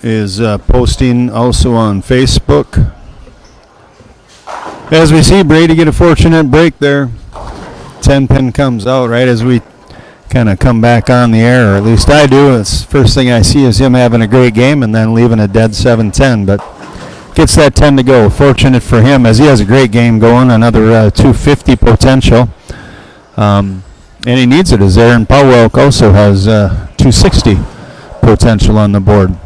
is posting also on Facebook. As we see Brady get a fortunate break there, 10-pin comes out right as we kind of come back on the air, or at least I do. It's first thing I see is him having a great game and then leaving a dead 7-10, but gets that 10 to go. Fortunate for him as he has a great game going, another 250 potential. And he needs it as Aaron Pawelk also has 260 potential on the board.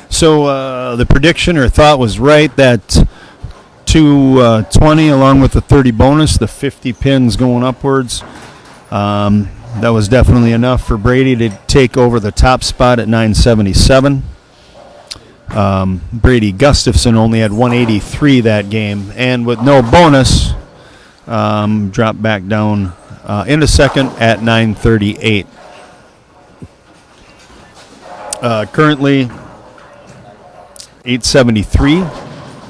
So the prediction or thought was right that 220 along with the 30 bonus, the 50 pins going upwards. That was definitely enough for Brady to take over the top spot at 977. Brady Gustafson only had 183 that game, and with no bonus, dropped back down into second at 938. Currently, 873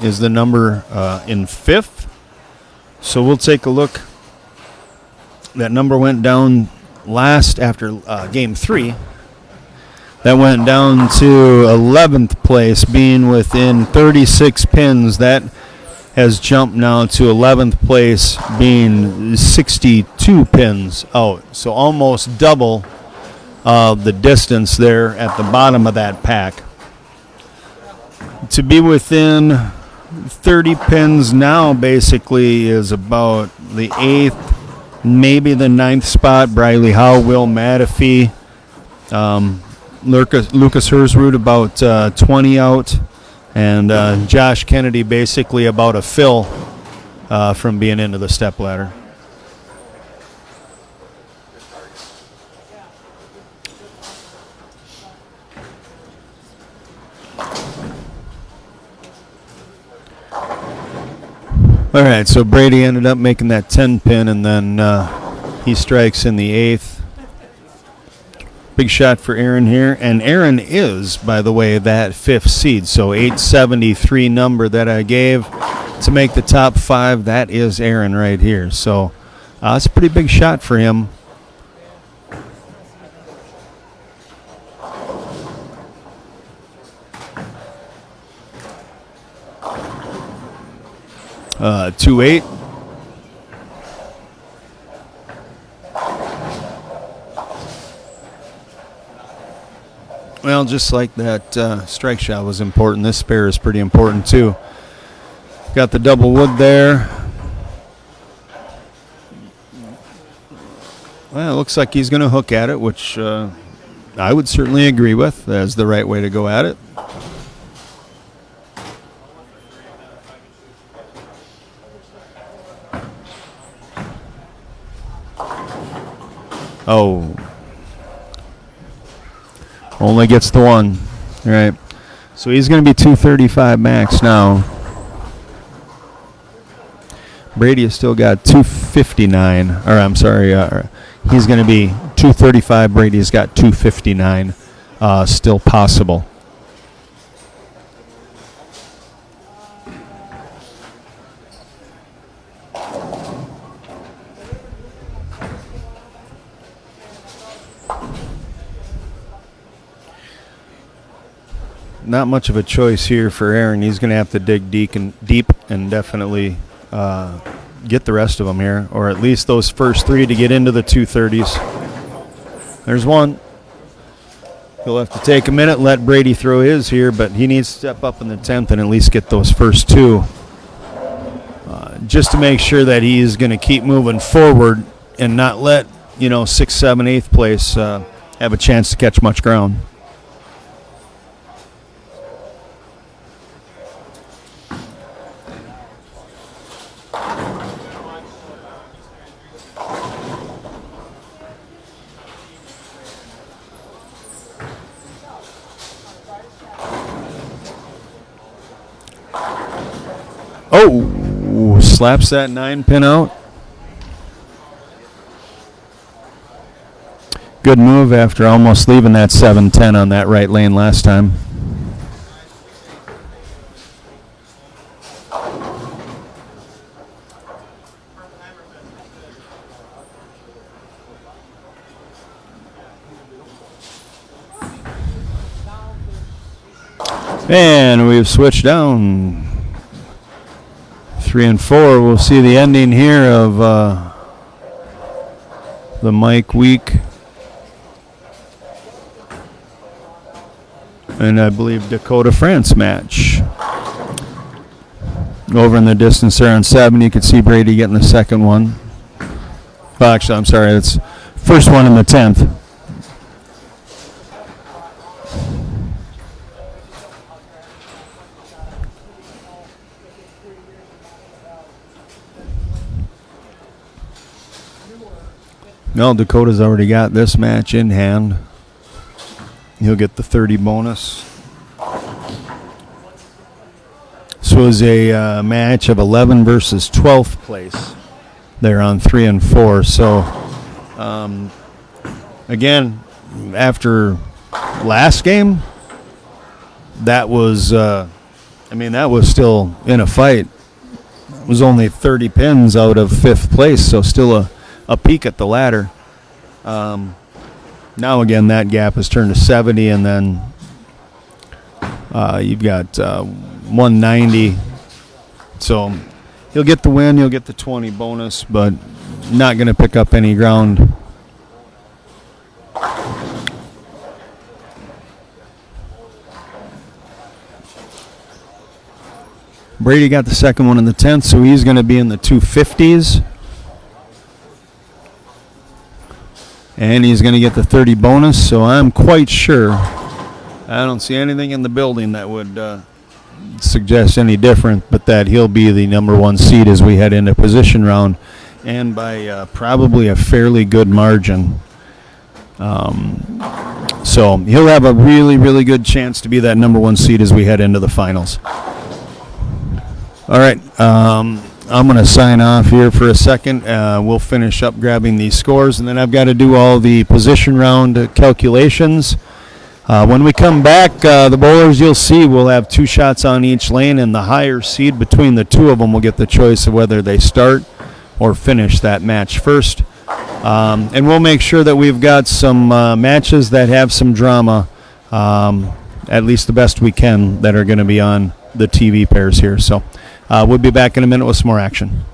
is the number in fifth. So we'll take a look. That number went down last after game 3. That went down to 11th place, being within 36 pins. That has jumped now to 11th place, being 62 pins out. So almost double the distance there at the bottom of that pack. To be within 30 pins now basically is about the 8th, maybe the 9th spot. Briley Howe, Will Matafee, Lucas Hersrud about 20 out, and Josh Kennedy basically about a fill from being into the stepladder. All right, so Brady ended up making that 10 pin, and then he strikes in the 8th. Big shot for Arron here, and Arron is, by the way, that 5th seed. So 873 number that I gave to make the top 5, that is Arron right here. So it's a pretty big shot for him. Uh, 2-8. Well, just like that strike shot was important, this pair is pretty important too. Got the double wood there. Well, it looks like he's going to hook at it, which I would certainly agree with as the right way to go at it. Oh. Only gets the one. All right. So he's going to be 235 max now. Brady has still got 259. Or I'm sorry. He's going to be 235. Brady's got 259 still possible. Not much of a choice here for Arron. He's going to have to dig deep and definitely get the rest of them here, or at least those first 3 to get into the 230s. There's one. He'll have to take a minute, let Brady throw his here, but he needs to step up in the 10th and at least get those first 2 just to make sure that he is going to keep moving forward and not let 6th, 7th, 8th place have a chance to catch much ground. Oh, slaps that 9 pin out. Good move after almost leaving that 7-10 on that right lane last time. And we've switched down. 3 and 4. We'll see the ending here of the Mike Week. And I believe Dakota France match. Over in the distance there on 7, you can see Brady getting the second one. Well, actually, I'm sorry, it's first one in the 10th. Well, Dakota's already got this match in hand. He'll get the 30 bonus. This was a match of 11 versus 12th place. They're on 3 and 4. So, again, after last game, that was, that was still in a fight. It was only 30 pins out of 5th place, so still a peak at the ladder. Now again, that gap has turned to 70, and then you've got 190. So he'll get the win, he'll get the 20 bonus, but not going to pick up any ground. Brady got the second one in the 10th, so he's going to be in the 250s. And he's going to get the 30 bonus, so I'm quite sure. I don't see anything in the building that would suggest any different, but that he'll be the number 1 seed as we head into position round, and by probably a fairly good margin. So he'll have a really, really good chance to be that number 1 seed as we head into the finals. All right, I'm going to sign off here for a second. We'll finish up grabbing these scores, and then I've got to do all the position round calculations. When we come back, the bowlers, you'll see, will have 2 shots on each lane, and the higher seed between the 2 of them will get the choice of whether they start or finish that match first. And we'll make sure that we've got some matches that have some drama, at least the best we can, that are going to be on the TV pairs here. So we'll be back in a minute with some more action.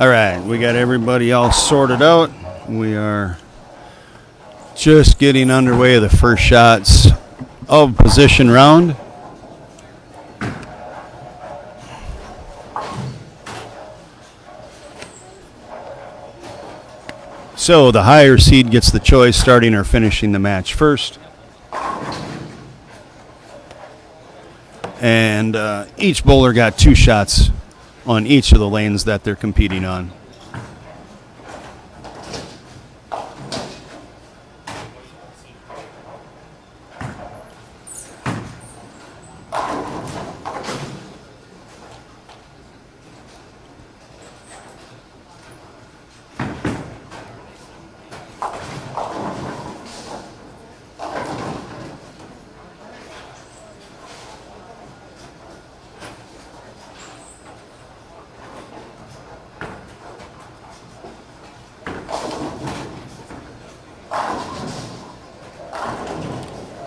All right, we got everybody all sorted out. We are just getting underway the first shots of position round. So the higher seed gets the choice, starting or finishing the match first. And each bowler got 2 shots on each of the lanes that they're competing on.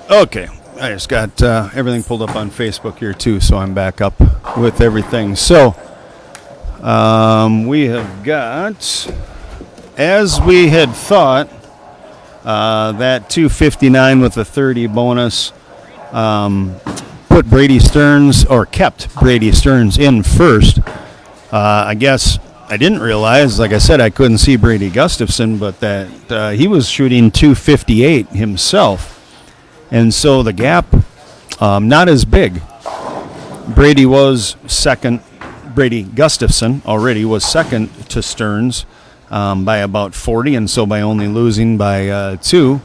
Okay, I just got everything pulled up on Facebook here too, so I'm back up with everything. So we have got, as we had thought, that 259 with a 30 bonus put Brady Stearns, or kept Brady Stearns in first. I guess I didn't realize, like I said, I couldn't see Brady Gustafson, but that he was shooting 258 himself. And so the gap, not as big. Brady Gustafson already was second to Stearns by about 40, and so by only losing by 2,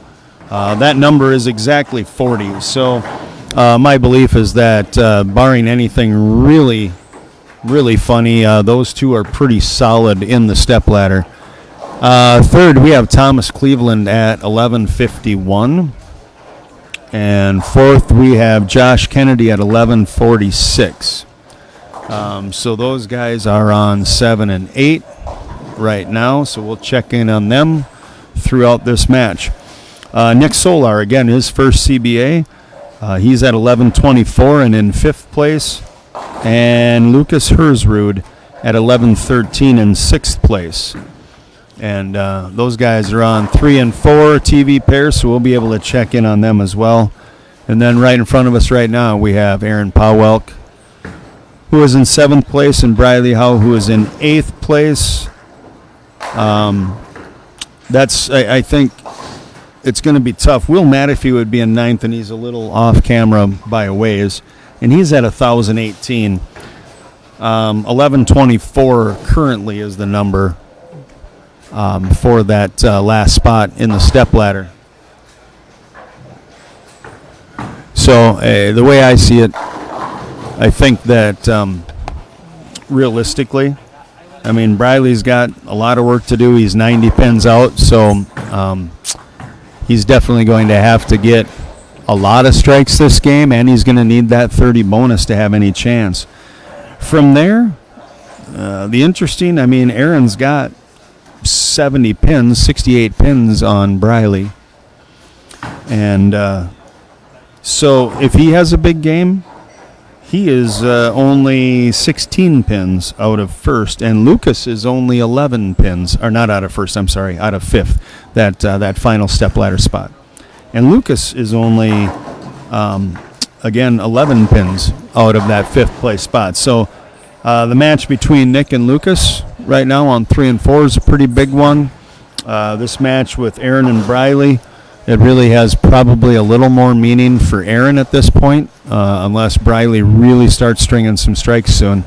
that number is exactly 40. So my belief is that barring anything really, really funny, those two are pretty solid in the stepladder. Third, we have Thomas Cleveland at 1151. And fourth, we have Josh Kennedy at 1146. So those guys are on 7 and 8 right now. So we'll check in on them throughout this match. Nick Solar, again, his first CBA. He's at 1124 and in 5th place. And Lucas Hersrud at 1113 in 6th place. And those guys are on 3 and 4 TV pairs, so we'll be able to check in on them as well. And then right in front of us right now, we have Aaron Pawelk, who is in 7th place, and Briley Howe, who is in 8th place. I think it's going to be tough. Will Matafee would be in 9th, and he's a little off camera by a ways, and he's at 1,018. 1124 currently is the number for that last spot in the stepladder. So the way I see it, I think that realistically, I mean, Briley's got a lot of work to do. He's 90 pins out, so he's definitely going to have to get a lot of strikes this game, and he's going to need that 30 bonus to have any chance. From there, Arron's got 70 pins, 68 pins on Briley. And so if he has a big game, he is only 16 pins out of first, and Lucas is only 11 pins, or not out of first, I'm sorry, out of 5th, that final stepladder spot. And Lucas is only, 11 pins out of that 5th place spot. So the match between Nick and Lucas right now on 3 and 4 is a pretty big one. This match with Arron and Briley, it really has probably a little more meaning for Arron at this point, unless Briley really starts stringing some strikes soon.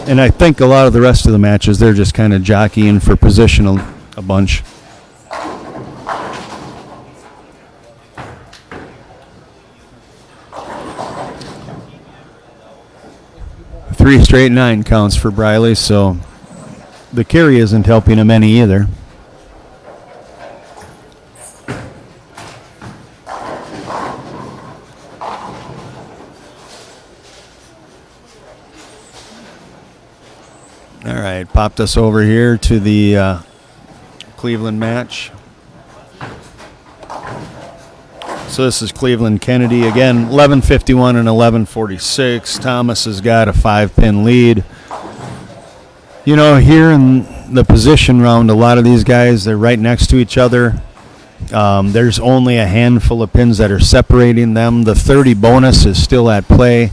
And I think a lot of the rest of the matches, they're just kind of jockeying for position a bunch. Three straight 9 counts for Briley, so the carry isn't helping him any either. All right, popped us over here to the Cleveland match. So this is Cleveland Kennedy again, 1151 and 1146. Thomas has got a 5-pin lead. You know, here in the position round, a lot of these guys, they're right next to each other. There's only a handful of pins that are separating them. The 30 bonus is still at play.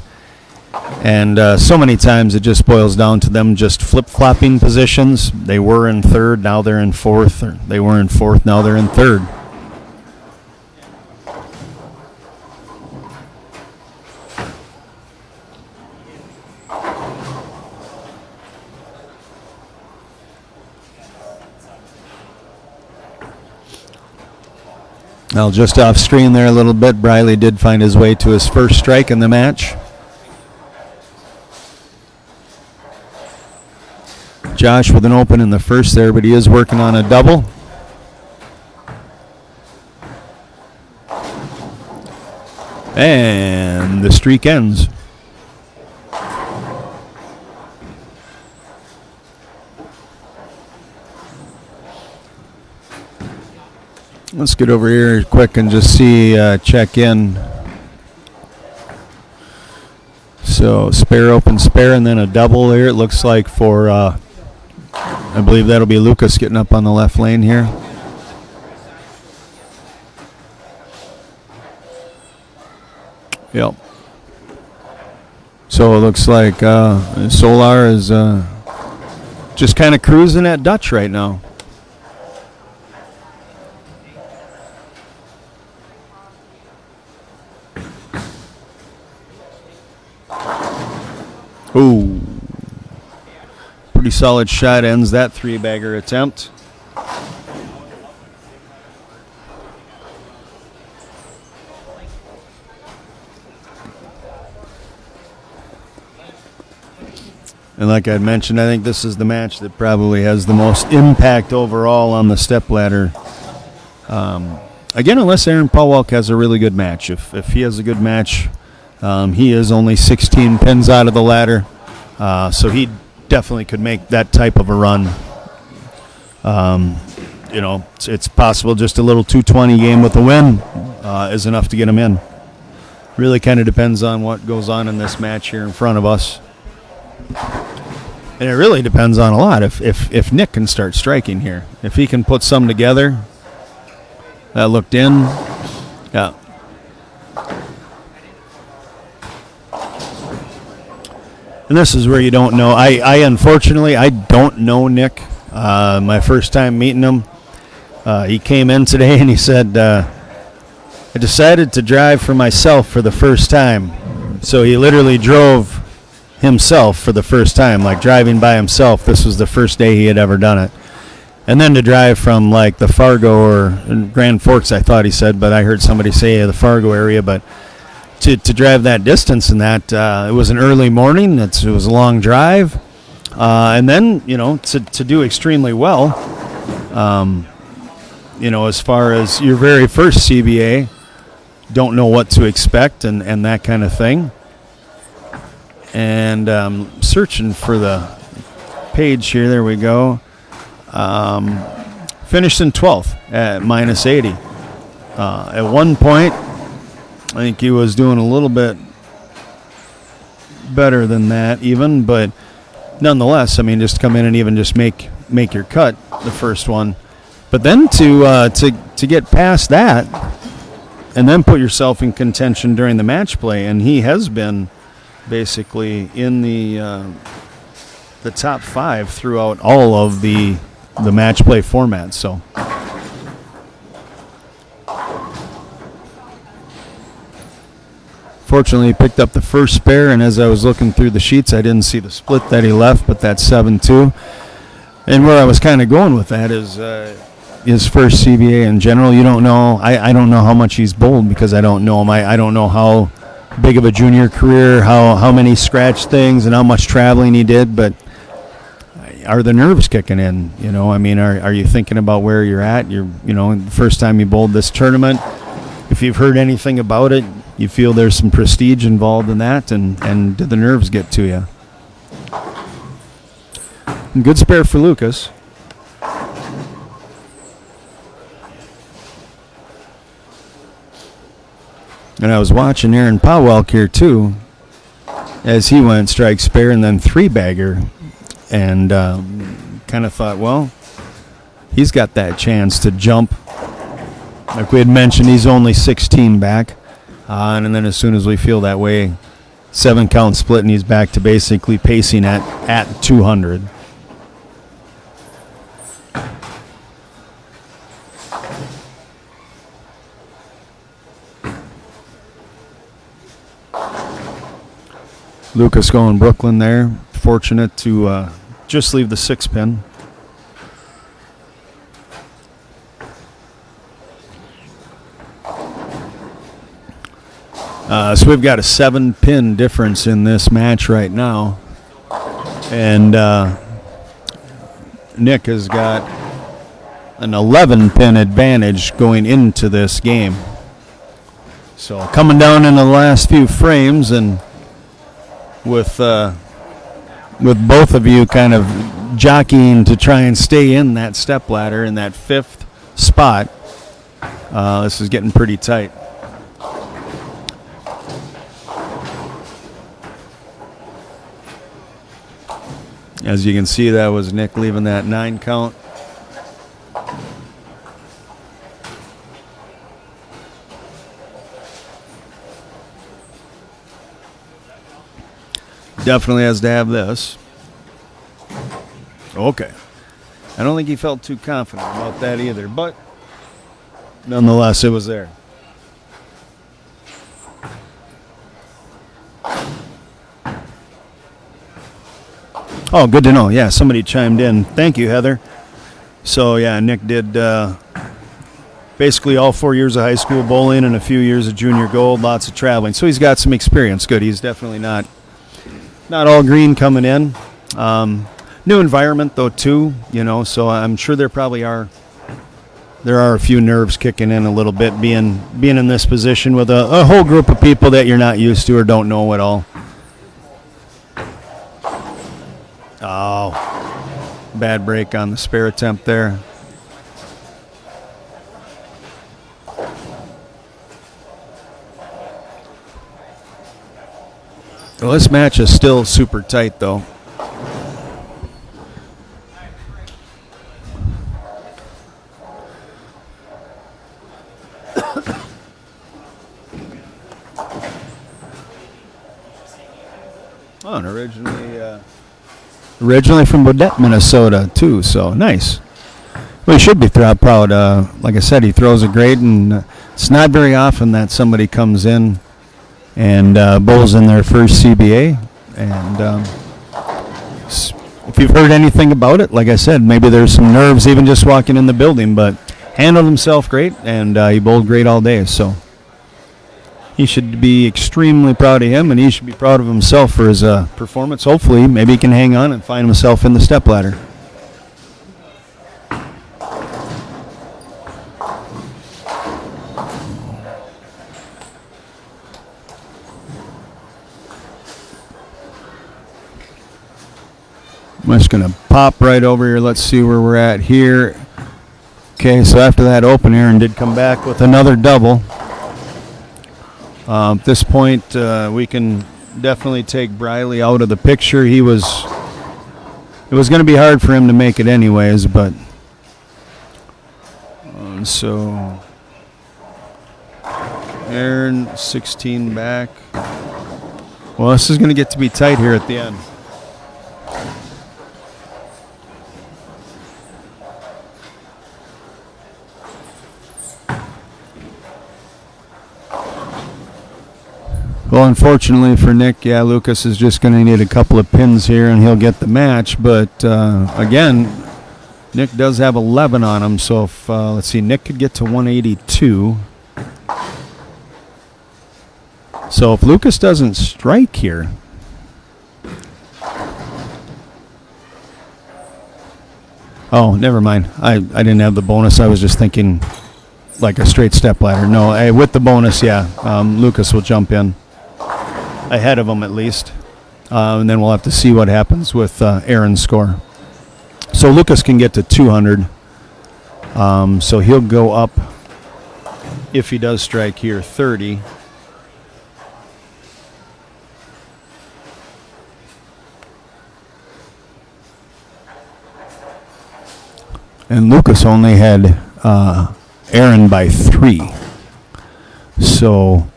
And so many times it just boils down to them just flip-flopping positions. They were in third, now they're in fourth. Or they were in fourth, now they're in third. Well, just off screen there a little bit, Briley did find his way to his first strike in the match. Josh with an open in the first there, but he is working on a double. And the streak ends. Let's get over here quick and just see, check in. So spare, open, spare, and then a double here. It looks like for, I believe that'll be Lucas getting up on the left lane here. Yep. So it looks like Solar is just kind of cruising at Dutch right now. Ooh. Pretty solid shot, ends that three-bagger attempt. And like I mentioned, I think this is the match that probably has the most impact overall on the stepladder. Again, unless Aaron Pawelk has a really good match. If he has a good match, he is only 16 pins out of the ladder, so he definitely could make that type of a run. You know, it's possible just a little 220 game with a win is enough to get him in. Really kind of depends on what goes on in this match here in front of us. And it really depends on a lot. If Nick can start striking here, if he can put some together, that looked in, yeah. And this is where you don't know. I unfortunately, I don't know Nick. My first time meeting him, he came in today and he said, I decided to drive for myself for the first time. So he literally drove himself for the first time, like driving by himself. This was the first day he had ever done it. And then to drive from like the Fargo or Grand Forks, I thought he said, but I heard somebody say the Fargo area, but to drive that distance and that, it was an early morning, it was a long drive, and then, you know, to do extremely well, you know, as far as your very first CBA, don't know what to expect and that kind of thing. And searching for the page here, there we go. Finished in 12th at minus 80. At one point, I think he was doing a little bit better than that even, but nonetheless, I mean, just come in and even just make your cut, the first one. But then to get past that and then put yourself in contention during the match play, and he has been basically in the top 5 throughout all of the match play formats. So fortunately, he picked up the first spare, and as I was looking through the sheets, I didn't see the split that he left, but that's 7-2. And where I was kind of going with that is his first CBA in general. You don't know. I don't know how much he's bowled because I don't know him. I don't know how big of a junior career, how many scratch things, and how much traveling he did, but are the nerves kicking in? You know, I mean, are you thinking about where you're at? You know, the first time you bowled this tournament, if you've heard anything about it, you feel there's some prestige involved in that, and do the nerves get to you? And good spare for Lucas. And I was watching Aaron Pawelk here too, as he went strike spare and then three-bagger. and kind of thought, well, he's got that chance to jump. Like we had mentioned, he's only 16 back. And then as soon as we feel that way, 7 count split, and he's back to basically pacing at 200. Lucas going Brooklyn there. Fortunate to just leave the 6 pin. So we've got a 7 pin difference in this match right now. And Nick has got an 11 pin advantage going into this game. So coming down in the last few frames, and with both of you kind of jockeying to try and stay in that stepladder in that 5th spot, this is getting pretty tight. As you can see, that was Nick leaving that 9 count. Definitely has to have this. Okay. I don't think he felt too confident about that either, but nonetheless, it was there. Oh, good to know. Yeah, somebody chimed in. Thank you, Heather. So, yeah, Nick did basically all 4 years of high school bowling and a few years of junior gold, lots of traveling. So he's got some experience. Good. He's definitely not all green coming in. New environment, though, too, so I'm sure there are a few nerves kicking in a little bit being in this position with a whole group of people that you're not used to or don't know at all. Oh, bad break on the spare attempt there. Well, this match is still super tight, though. Oh, and originally from Bodette, Minnesota, too, so nice. Well, he should be proud. Like I said, he throws it great, and it's not very often that somebody comes in and bowls in their first CBA. And if you've heard anything about it, like I said, maybe there's some nerves even just walking in the building, but handled himself great, and he bowled great all day. So he should be extremely proud of him, and he should be proud of himself for his performance. Hopefully, maybe he can hang on and find himself in the stepladder. I'm just going to pop right over here. Let's see where we're at here. Okay, so after that open, Arron did come back with another double. At this point, we can definitely take Briley out of the picture. It was going to be hard for him to make it anyways, but so Arron 16 back. Well, this is going to get to be tight here at the end. Well, unfortunately for Nick, Lucas is just going to need a couple of pins here and he'll get the match. But, again, Nick does have 11 on him. So, if, let's see, Nick could get to 182. So, if Lucas doesn't strike here. Oh, never mind. I didn't have the bonus. I was just thinking like a straight step ladder. No, with the bonus, Lucas will jump in. Ahead of him at least, and then we'll have to see what happens with Arron's score. So Lucas can get to 200, so he'll go up, if he does strike here, 30. And Lucas only had Arron by 3. So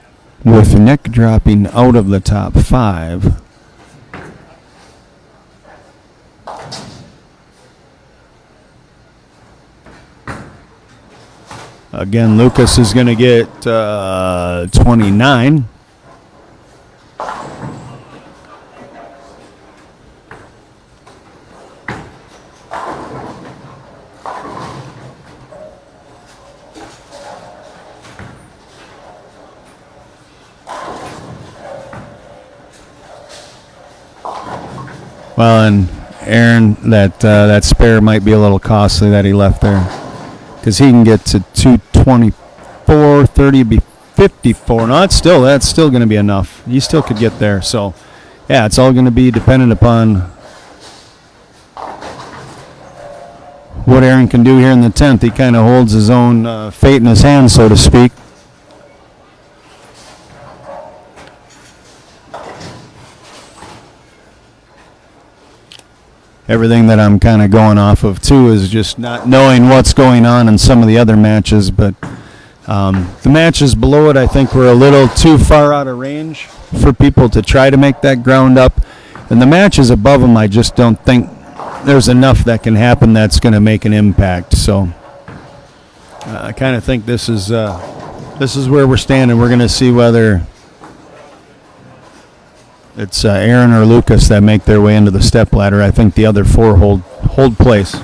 with Nick dropping out of the top 5, again, Lucas is going to get 29. Well, and Arron, that spare might be a little costly that he left there, because he can get to 224, 30 be 54. No, that's still going to be enough. He still could get there. So, yeah, it's all going to be dependent upon what Arron can do here in the 10th. He kind of holds his own fate in his hands, so to speak. Everything that I'm kind of going off of, too, is just not knowing what's going on in some of the other matches. But the matches below it, I think, were a little too far out of range for people to try to make that ground up. And the matches above them, I just don't think there's enough that can happen that's going to make an impact. So I kind of think this is where we're standing. We're going to see whether it's Arron or Lucas that make their way into the stepladder. I think the other 4 hold place.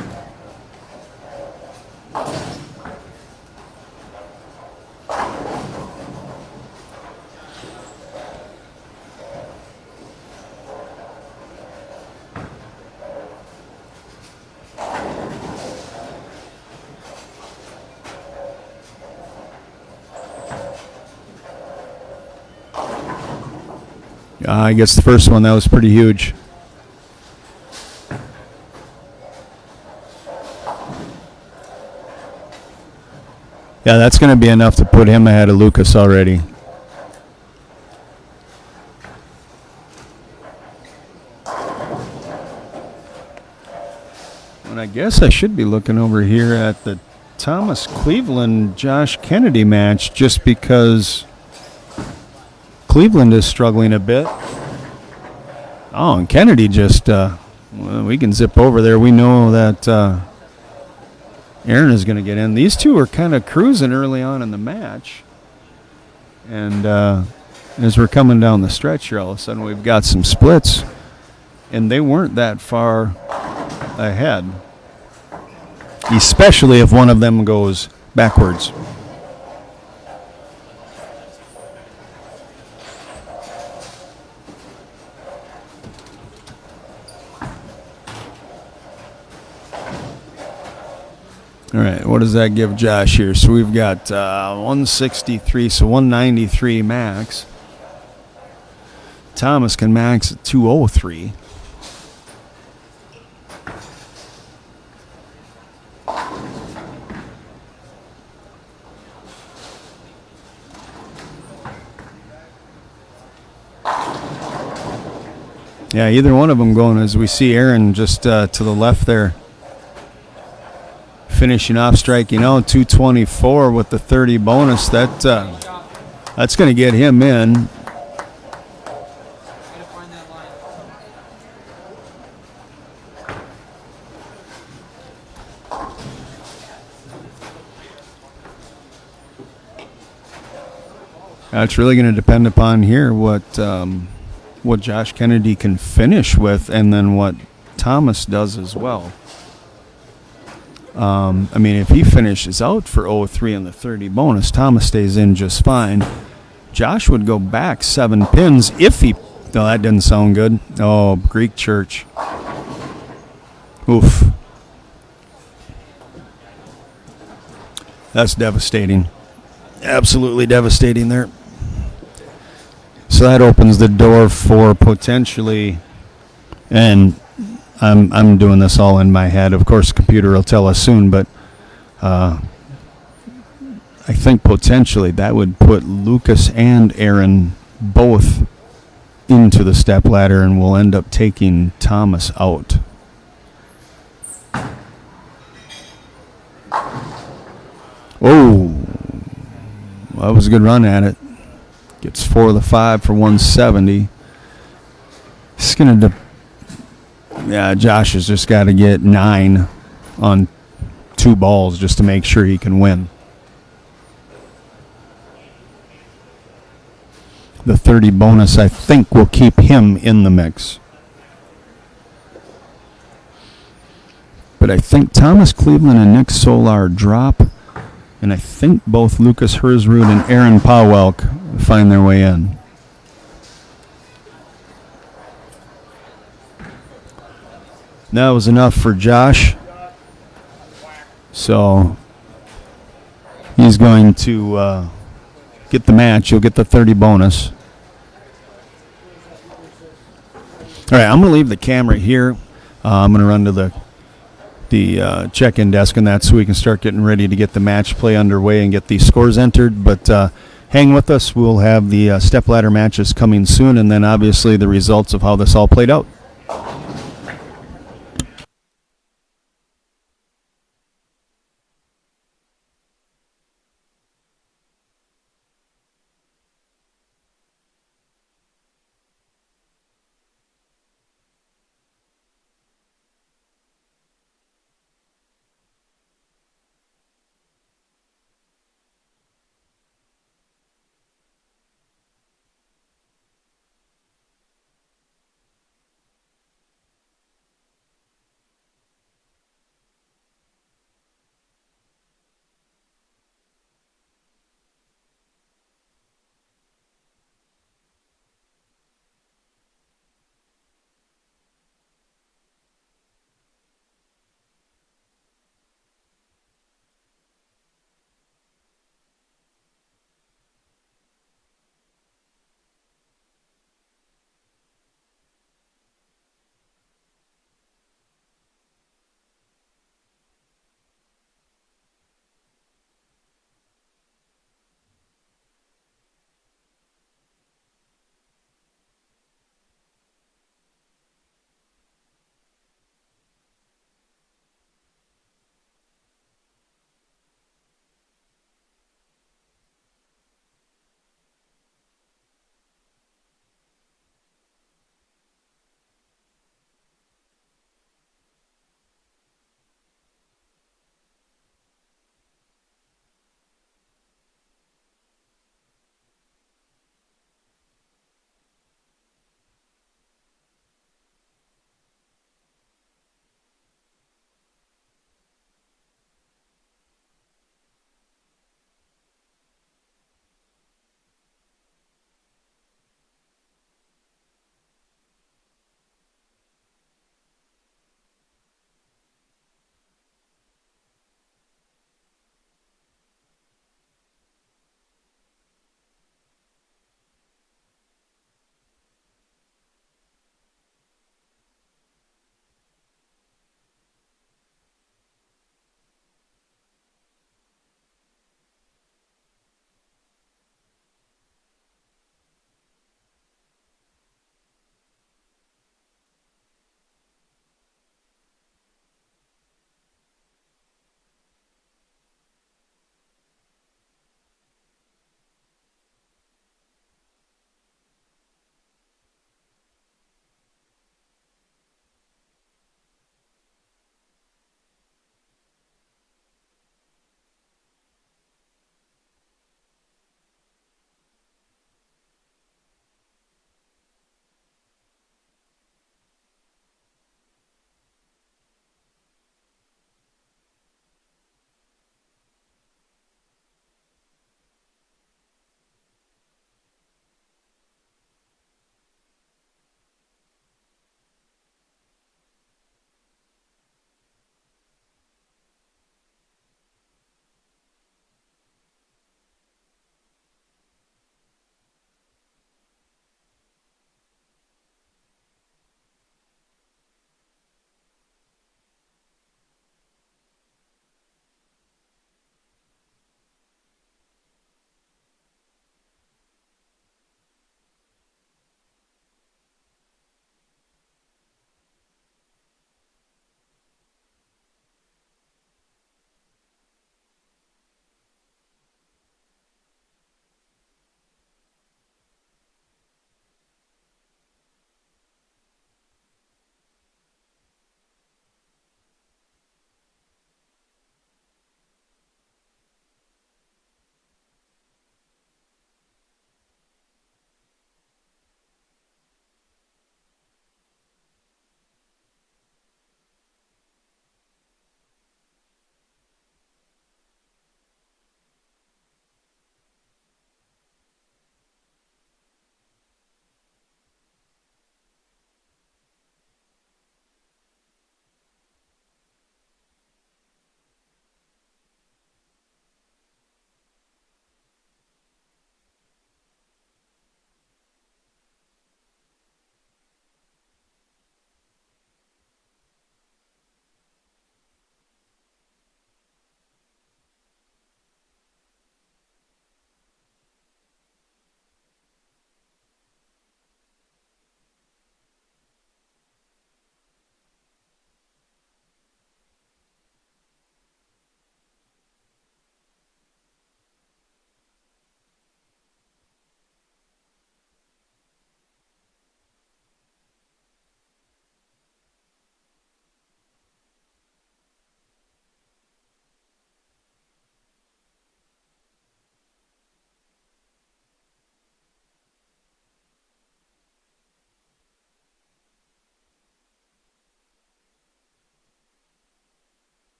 I guess the first one, that was pretty huge. Yeah, that's going to be enough to put him ahead of Lucas already. And I guess I should be looking over here at the Thomas Cleveland-Josh Kennedy match, just because Cleveland is struggling a bit. Oh, and Kennedy just, well, we can zip over there. We know that Arron is going to get in. These two are kind of cruising early on in the match. And as we're coming down the stretch here, all of a sudden we've got some splits. And they weren't that far ahead, especially if one of them goes backwards. All right, what does that give Josh here? So we've got 163, so 193 max. Thomas can max at 203. Yeah, either one of them going, as we see Arron just to the left there. Finishing off, striking out, 224 with the 30 bonus. That's going to get him in. It's really going to depend upon here what Josh Kennedy can finish with, and then what Thomas does as well. I mean, if he finishes out for 03 in the 30 bonus, Thomas stays in just fine. Josh would go back 7 pins if he... No, that didn't sound good. Oh, Greek Church. Oof. That's devastating. Absolutely devastating there. So that opens the door for potentially... And... I'm doing this all in my head. Of course, the computer will tell us soon, but I think potentially that would put Lucas and Arron both into the stepladder, and we'll end up taking Thomas out. Oh, that was a good run at it. Gets 4 of the 5 for 170. It's going to, yeah, Josh has just got to get 9 on 2 balls just to make sure he can win. The 30 bonus, I think, will keep him in the mix. But I think Thomas Cleveland and Nick Solar drop, and I think both Lucas Hersrud and Arron Pawelk find their way in. That was enough for Josh. So he's going to get the match. He'll get the 30 bonus. All right, I'm going to leave the camera here. I'm going to run to the check-in desk and that so we can start getting ready to get the match play underway and get these scores entered. But hang with us. We'll have the stepladder matches coming soon, and then obviously the results of how this all played out.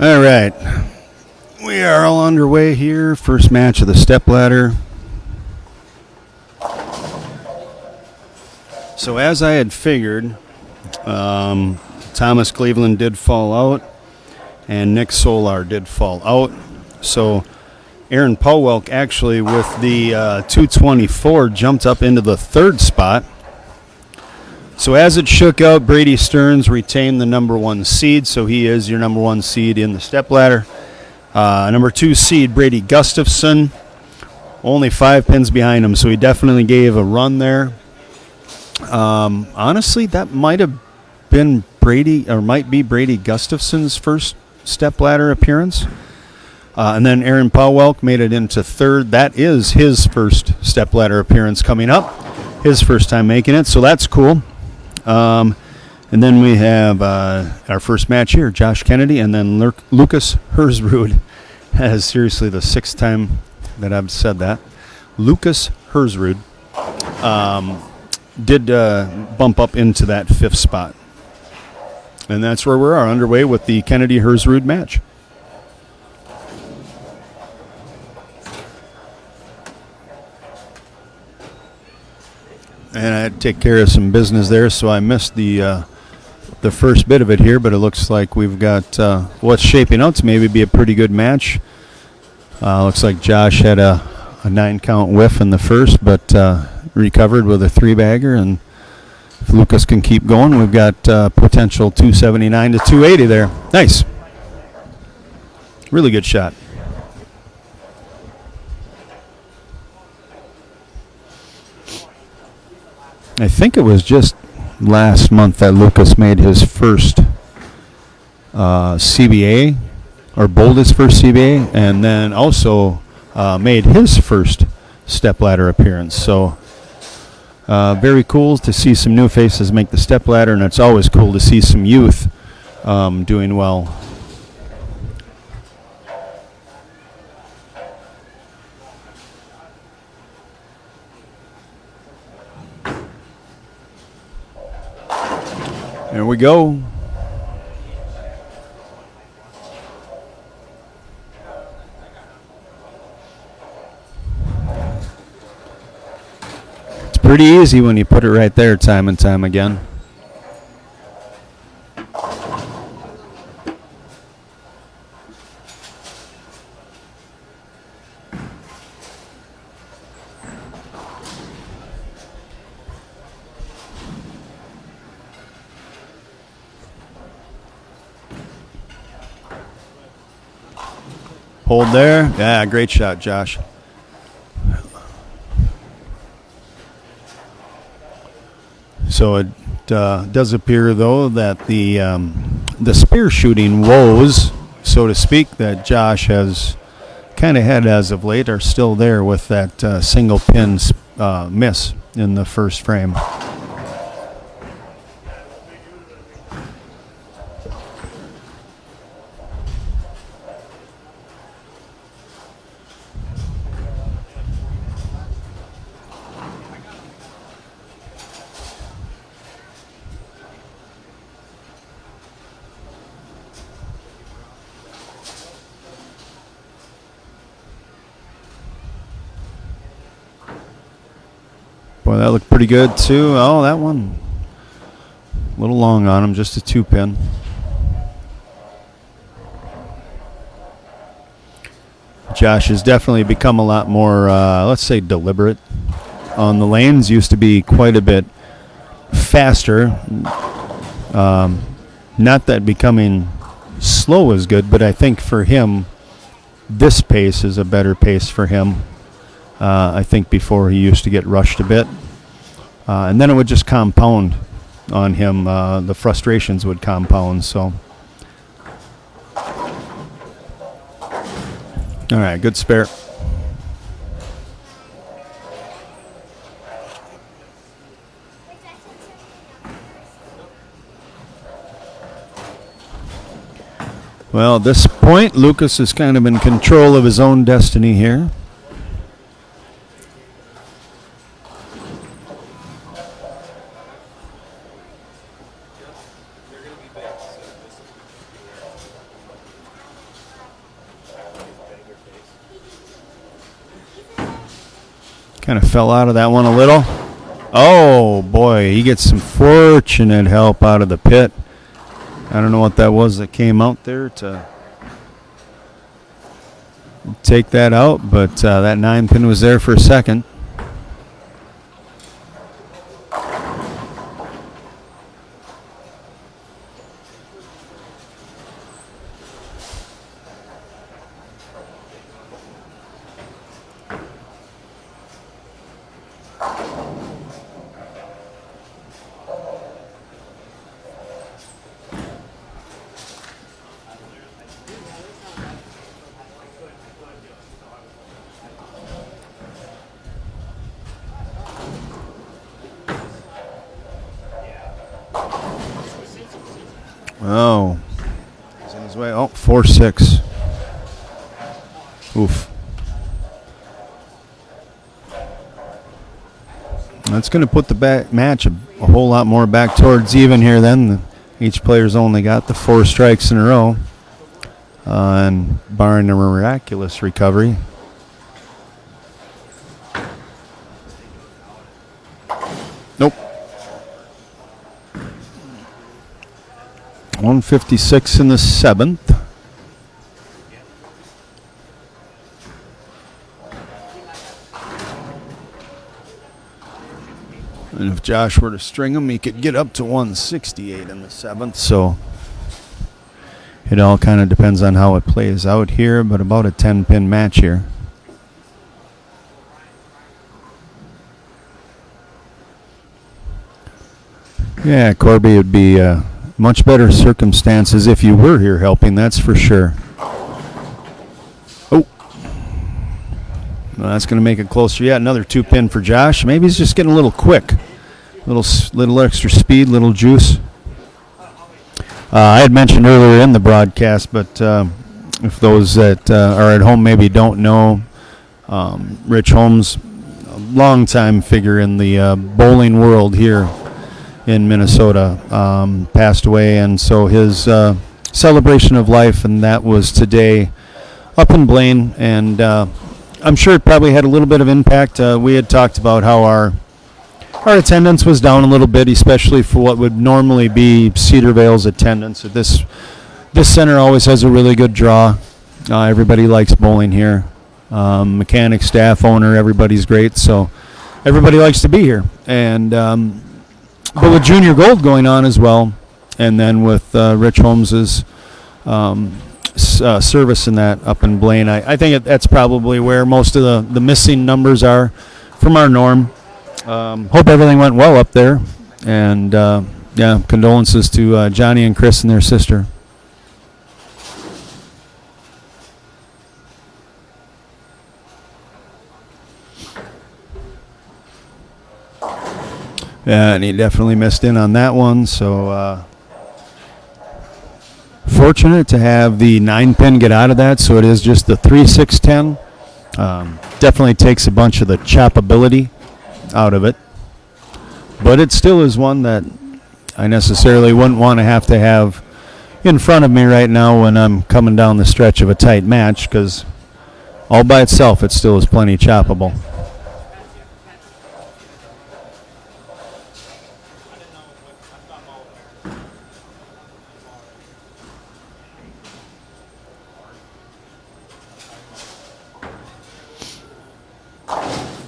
All right. We are all underway here. First match of the Stepladder. So as I had figured, Thomas Cleveland did fall out, and Nick Solar did fall out. So Aaron Pawelk actually with the 224 jumped up into the third spot. So as it shook out, Brady Stearns retained the number 1 seed, so he is your number 1 seed in the Stepladder. Number 2 seed, Brady Gustafson, only 5 pins behind him, so he definitely gave a run there. Honestly, that might have been Brady, or might be Brady Gustafson's first Stepladder appearance. And then Aaron Pawelk made it into third. That is his first Stepladder appearance coming up, his first time making it, so that's cool. And then we have our first match here, Josh Kennedy, and then Lucas Hersrud. That is seriously the 6th time that I've said that. Lucas Hersrud did bump up into that 5th spot. And that's where we are, underway with the Kennedy-Hersrud match. And I had to take care of some business there, so I missed the first bit of it here, but it looks like we've got what's shaping out to maybe be a pretty good match. Looks like Josh had a 9-count whiff in the first, but recovered with a 3-bagger, and if Lucas can keep going, we've got potential 279 to 280 there. Nice. Really good shot. I think it was just last month that Lucas made his first CBA, or bowled his first CBA, and then also made his first Stepladder appearance. So very cool to see some new faces make the Stepladder, and it's always cool to see some youth doing well. There we go. It's pretty easy when you put it right there time and time again. Hold there. Yeah, great shot, Josh. So it does appear, though, that the spear shooting woes, so to speak, that Josh has kind of had as of late are still there with that single pin miss in the first frame. Boy, that looked pretty good, too. Oh, that one a little long on him, just a 2-pin. Josh has definitely become a lot more, let's say, deliberate on the lanes. Used to be quite a bit faster. Not that becoming slow is good, but I think for him, this pace is a better pace for him. I think before he used to get rushed a bit. And then it would just compound on him. The frustrations would compound. So, all right, good spare. Well, at this point, Lucas is kind of in control of his own destiny here. Kind of fell out of that one a little. Oh, boy, he gets some fortunate help out of the pit. I don't know what that was that came out there to take that out, but that 9-pin was there for a second. Oh, he's in his way. Oh, 4-6. Oof. That's going to put the match a whole lot more back towards even here then. Each player's only got the 4 strikes in a row. And barring a miraculous recovery. Nope. 156 in the 7th. And if Josh were to string him, he could get up to 168 in the 7th. So it all kind of depends on how it plays out here, but about a 10-pin match here. Yeah, Corby, would be much better circumstances if you were here helping, that's for sure. Oh. Well, that's going to make it closer. Yeah, another 2-pin for Josh. Maybe he's just getting a little quick. Little extra speed, little juice. I had mentioned earlier in the broadcast, but if those that are at home maybe don't know, Rich Holmes, a longtime figure in the bowling world here in Minnesota, passed away, and so his celebration of life, and that was today up in Blaine, and I'm sure it probably had a little bit of impact. We had talked about how our attendance was down a little bit, especially for what would normally be Cedarvale's attendance. This center always has a really good draw. Everybody likes bowling here. Mechanic, staff, owner, everybody's great, so everybody likes to be here. And but with Junior Gold going on as well, and then with Rich Holmes's service in that up in Blaine, I think that's probably where most of the missing numbers are from our norm. Hope everything went well up there, and yeah, condolences to Johnny and Chris and their sister. Yeah, and he definitely missed in on that one, so fortunate to have the 9-pin get out of that, so it is just the 3-6-10. Definitely takes a bunch of the choppability out of it, but it still is one that I necessarily wouldn't want to have in front of me right now when I'm coming down the stretch of a tight match, because all by itself it still is plenty choppable.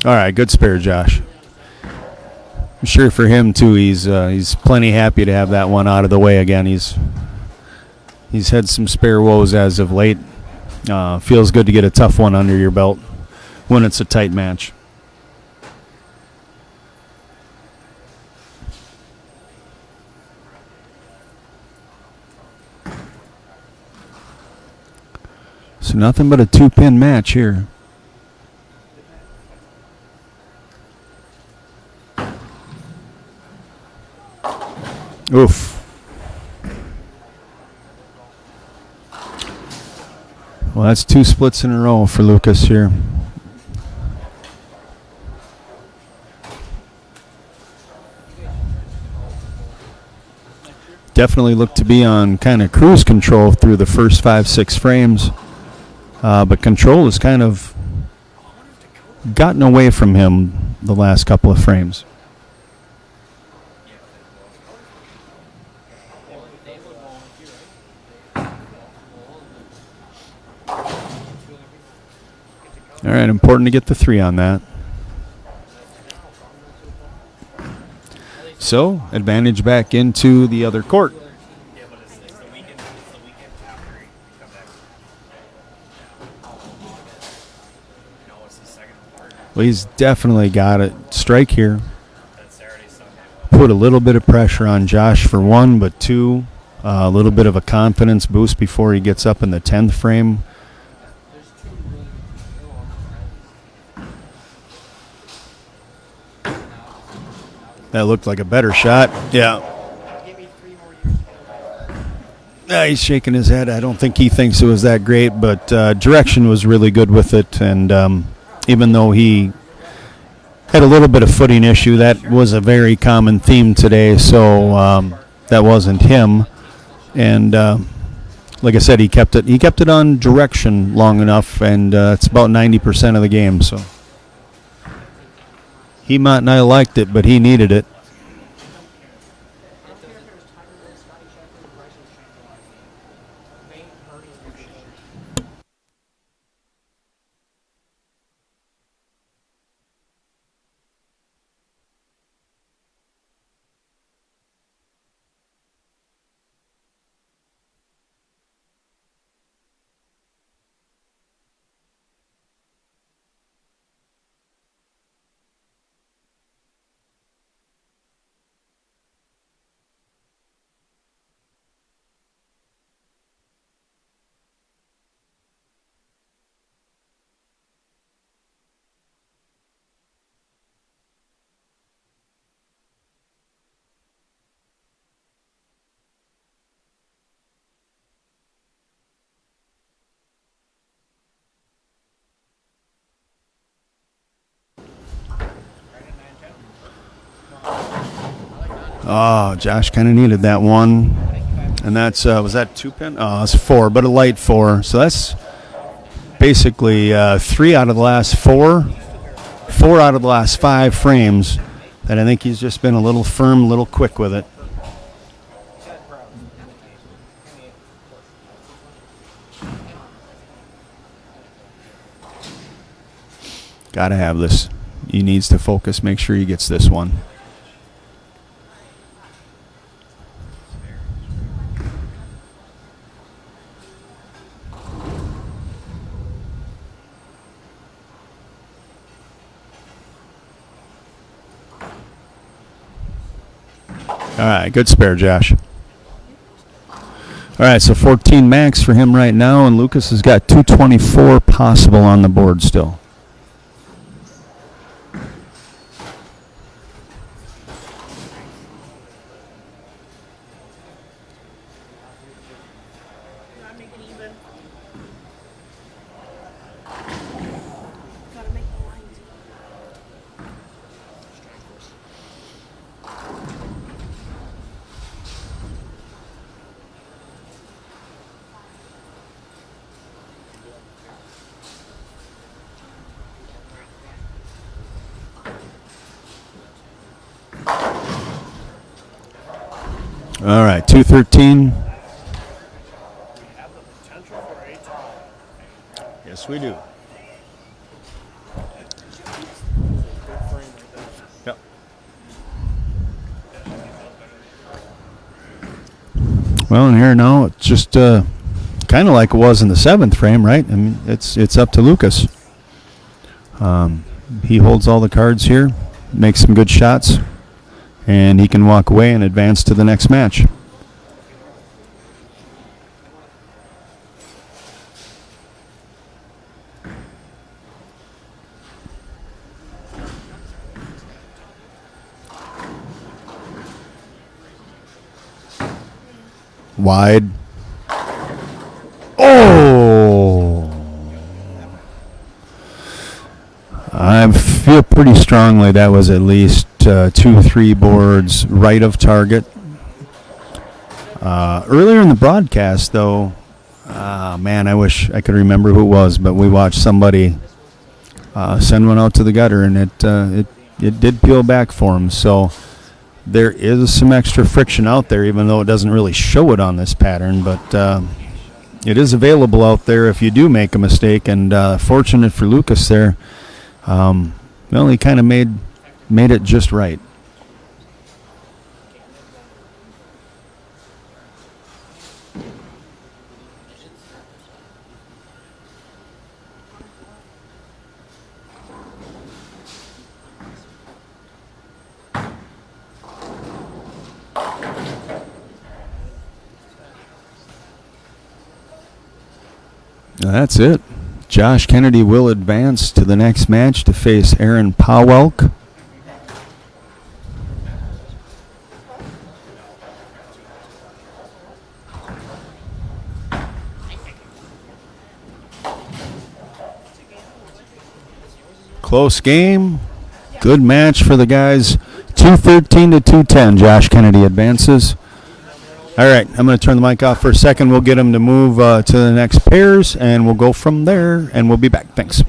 All right, good spare, Josh. I'm sure for him too, he's plenty happy to have that one out of the way again. He's had some spare woes as of late. Feels good to get a tough one under your belt when it's a tight match. So nothing but a 2-pin match here. Oof. Well, that's 2 splits in a row for Lucas here. Definitely looked to be on kind of cruise control through the first 5-6 frames. But control is kind of gotten away from him the last couple of frames. All right, important to get the 3 on that. So, advantage back into the other court. Well, he's definitely got a strike here. Put a little bit of pressure on Josh for 1, but 2, a little bit of a confidence boost before he gets up in the 10th frame. That looked like a better shot. Yeah. He's shaking his head. I don't think he thinks it was that great, but direction was really good with it. And even though he had a little bit of footing issue, that was a very common theme today. So that wasn't him. And like I said, he kept it on direction long enough, and it's about 90% of the game. So. He might not have liked it, but he needed it. Oh, Josh kind of needed that one. And that's, was that 2 pin? Oh, it's 4, but a light 4. So that's basically 3 out of the last 4. 4 out of the last 5 frames that I think he's just been a little firm, a little quick with it. Got to have this. He needs to focus, make sure he gets this one. All right, good spare, Josh. All right, so 14 max for him right now, and Lucas has got 224 possible on the board still. All right, 213. Yes, we do. Yep. Well, and here now, it's just kind of like it was in the 7th frame, right? I mean, it's up to Lucas. He holds all the cards here, makes some good shots, and he can walk away and advance to the next match. Wide. Oh! I feel pretty strongly that was at least 2-3 boards right of target. Earlier in the broadcast, though, man, I wish I could remember who it was, but we watched somebody send one out to the gutter, and it did peel back for him. So there is some extra friction out there, even though it doesn't really show it on this pattern. But it is available out there if you do make a mistake. And fortunate for Lucas there, well, he kind of made it just right. That's it. Josh Kennedy will advance to the next match to face Arron Pawelk. Close game. Good match for the guys. 213 to 210. Josh Kennedy advances. All right, I'm going to turn the mic off for a second. We'll get them to move to the next pairs, and we'll go from there, and we'll be back. Thanks.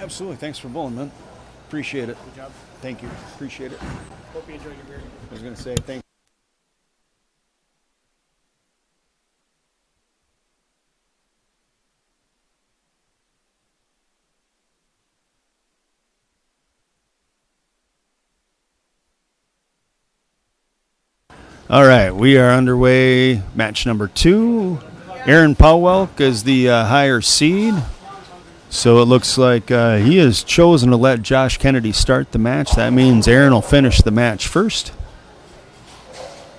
Absolutely. Thanks for bowling, man. Appreciate it. Good job. Thank you. Appreciate it. Hope you enjoyed your beer. I was going to say thank. All right, we are underway. Match number 2. Aaron Pawelk is the higher seed. So it looks like he has chosen to let Josh Kennedy start the match. That means Arron will finish the match first.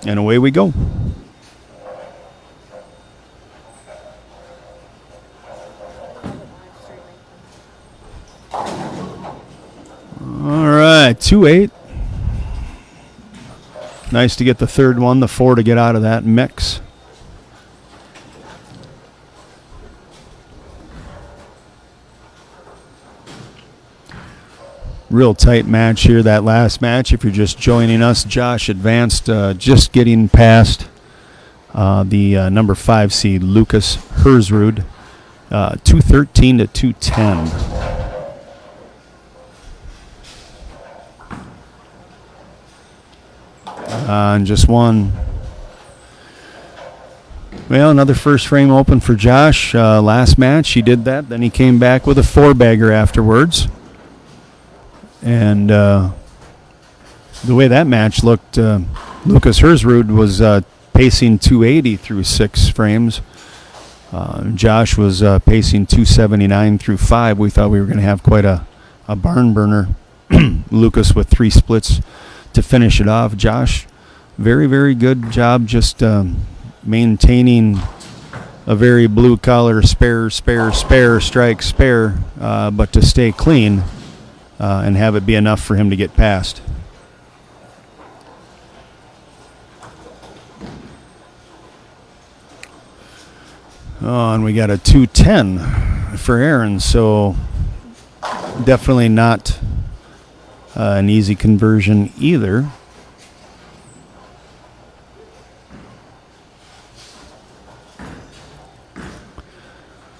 And away we go. All right, 2-8. Nice to get the third one, the 4 to get out of that mix. Real tight match here, that last match. If you're just joining us, Josh advanced just getting past the number 5 seed, Lucas Hersrud, 213 to 210. And just one. Well, another first frame open for Josh. Last match, he did that. Then he came back with a 4-bagger afterwards. And the way that match looked, Lucas Hersrud was pacing 280 through 6 frames. Josh was pacing 279 through 5. We thought we were going to have quite a barn burner. Lucas with 3 splits to finish it off. Josh, very, very good job just maintaining a very blue-collar spare, strike, spare, but to stay clean and have it be enough for him to get past. Oh, and we got a 210 for Arron, so definitely not an easy conversion either.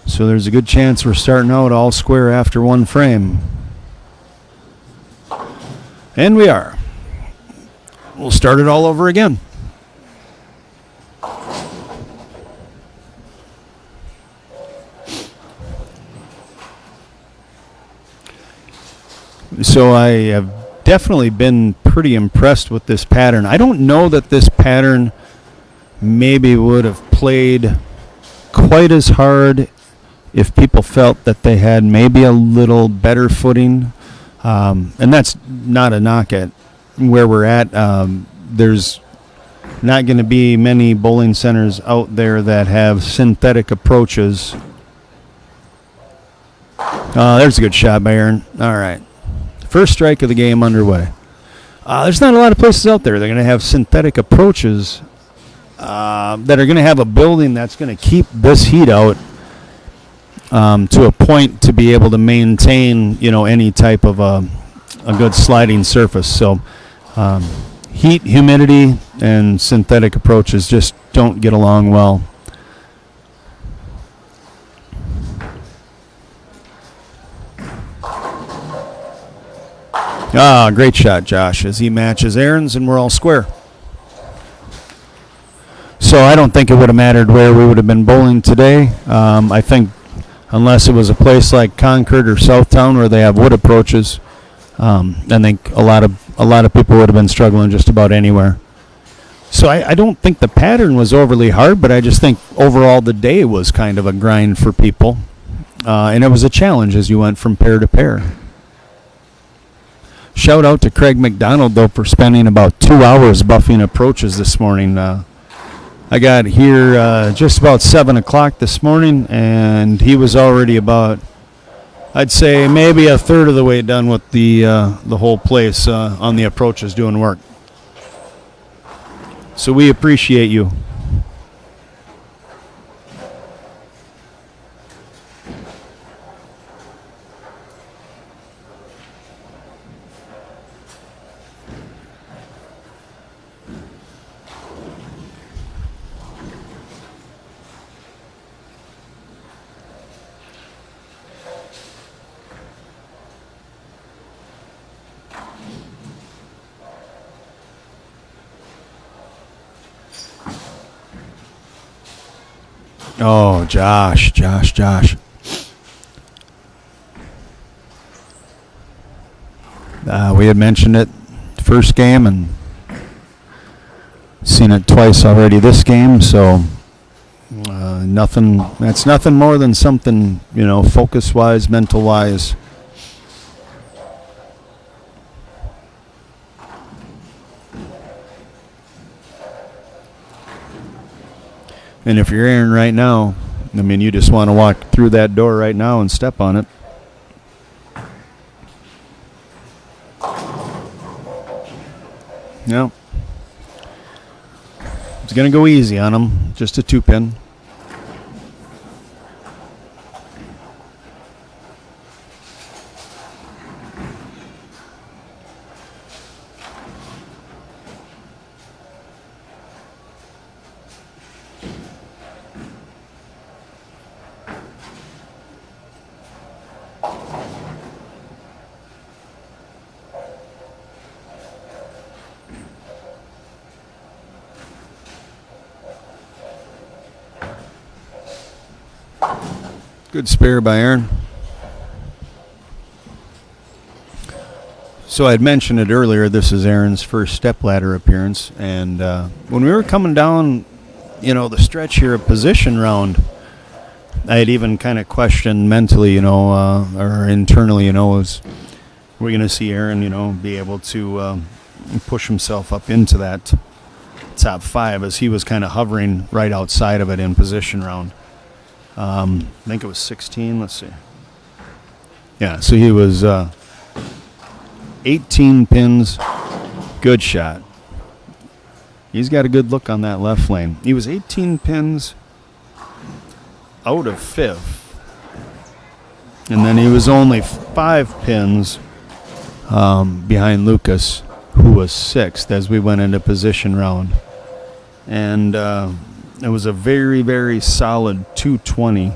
So there's a good chance we're starting out all square after 1 frame. And we are. We'll start it all over again. So I have definitely been pretty impressed with this pattern. I don't know that this pattern maybe would have played quite as hard if people felt that they had maybe a little better footing. And that's not a knock at where we're at. There's not going to be many bowling centers out there that have synthetic approaches. There's a good shot by Arron. All right. First strike of the game underway. There's not a lot of places out there that are going to have synthetic approaches that are going to have a building that's going to keep this heat out to a point to be able to maintain, any type of a good sliding surface. So heat, humidity, and synthetic approaches just don't get along well. Great shot, Josh, as he matches Aaron's, and we're all square. So I don't think it would have mattered where we would have been bowling today. I think unless it was a place like Concord or Southtown where they have wood approaches, I think a lot of people would have been struggling just about anywhere. So I don't think the pattern was overly hard, but I just think overall the day was kind of a grind for people. And it was a challenge as you went from pair to pair. Shout out to Craig McDonald, though, for spending about 2 hours buffing approaches this morning. I got here just about 7 o'clock this morning, and he was already about, I'd say, maybe a third of the way done with the whole place on the approaches doing work. So we appreciate you. Oh, Josh. We had mentioned it first game and seen it twice already this game, so nothing. That's nothing more than something, focus-wise, mental-wise. And if you're Arron right now, you just want to walk through that door right now and step on it. No. It's going to go easy on him. Just a 2-pin. Good spare by Arron. So I had mentioned it earlier. This is Arron's first stepladder appearance, and when we were coming down, the stretch here of position round, I had even kind of questioned mentally, or internally, is we're going to see Arron, be able to push himself up into that top 5, as he was kind of hovering right outside of it in position round. I think it was 16. Let's see. Yeah, so he was 18 pins. Good shot. He's got a good look on that left lane. He was 18 pins out of 5th. And then he was only 5 pins behind Lucas, who was 6th as we went into position round. And it was a very, very solid 220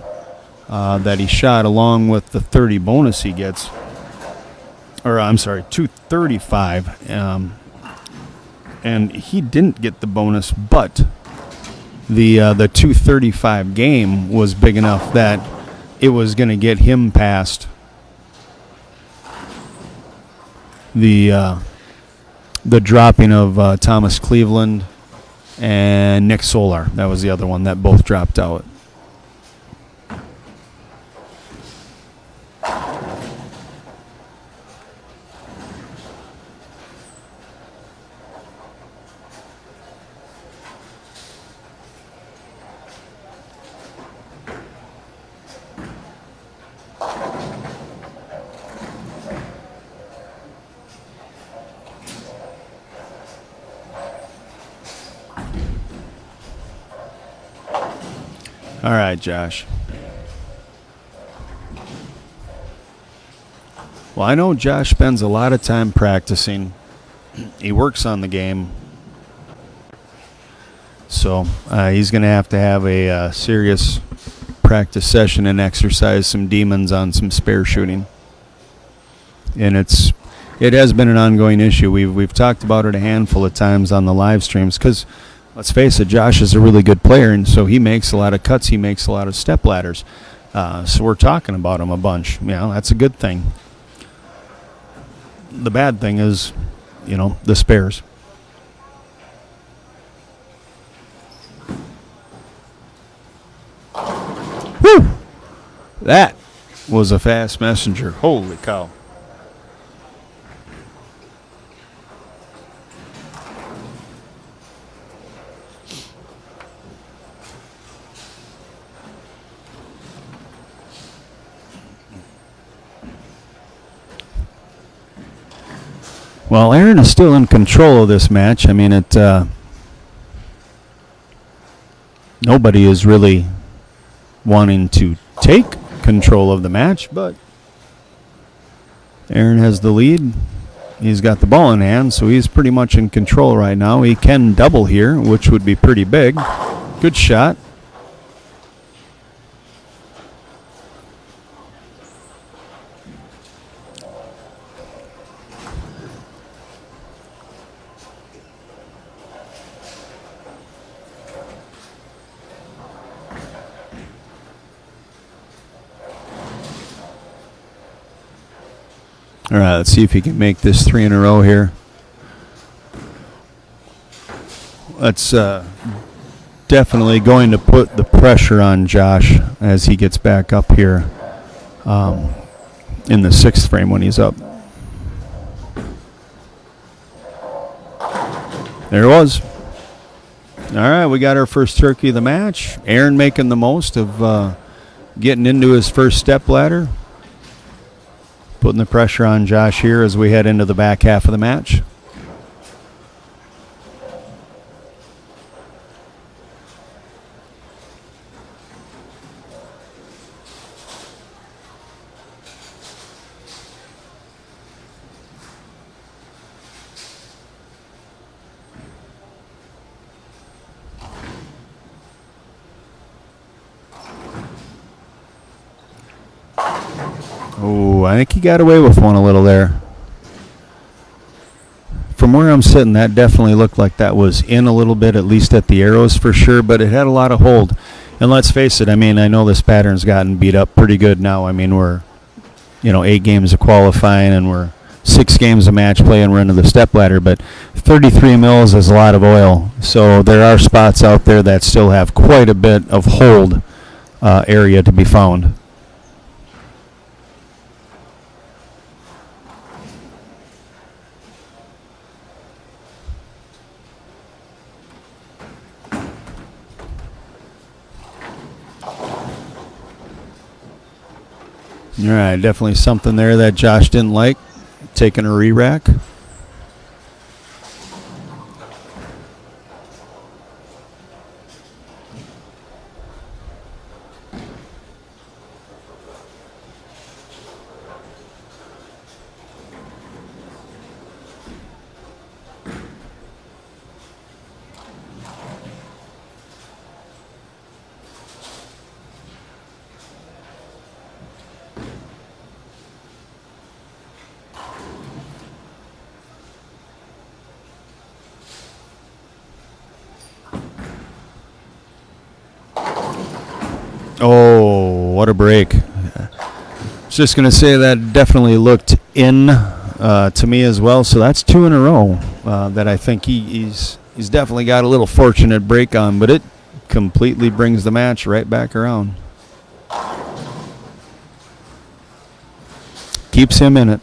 that he shot, along with the 30 bonus he gets. Or, I'm sorry, 235. And he didn't get the bonus, but the 235 game was big enough that it was going to get him past the dropping of Thomas Cleveland and Nick Solar. That was the other one that both dropped out. All right, Josh. Well, I know Josh spends a lot of time practicing. He works on the game. So he's going to have a serious practice session and exercise some demons on some spare shooting. And it has been an ongoing issue. We've talked about it a handful of times on the live streams because, let's face it, Josh is a really good player, and so he makes a lot of cuts. He makes a lot of step ladders. So we're talking about him a bunch. That's a good thing. The bad thing is, the spares. Whew! That was a fast messenger. Holy cow. Well, Arron is still in control of this match. Nobody is really wanting to take control of the match, but Arron has the lead. He's got the ball in hand, so he's pretty much in control right now. He can double here, which would be pretty big. Good shot. All right, let's see if he can make this 3 in a row here. That's definitely going to put the pressure on Josh as he gets back up here in the 6th frame when he's up. There it was. All right, we got our first turkey of the match. Arron making the most of getting into his first step ladder. Putting the pressure on Josh here as we head into the back half of the match. Oh, I think he got away with one a little there. From where I'm sitting, that definitely looked like that was in a little bit, at least at the arrows for sure, but it had a lot of hold. And let's face it, I mean, I know this pattern's gotten beat up pretty good now. I mean, we're, 8 games of qualifying and we're 6 games of match play and we're into the step ladder, but 33 mils is a lot of oil. So there are spots out there that still have quite a bit of hold area to be found. All right, definitely something there that Josh didn't like, taking a re-rack. Oh, what a break. I was just going to say that definitely looked in to me as well. So that's 2 in a row that I think he's definitely got a little fortunate break on, but it completely brings the match right back around. Keeps him in it.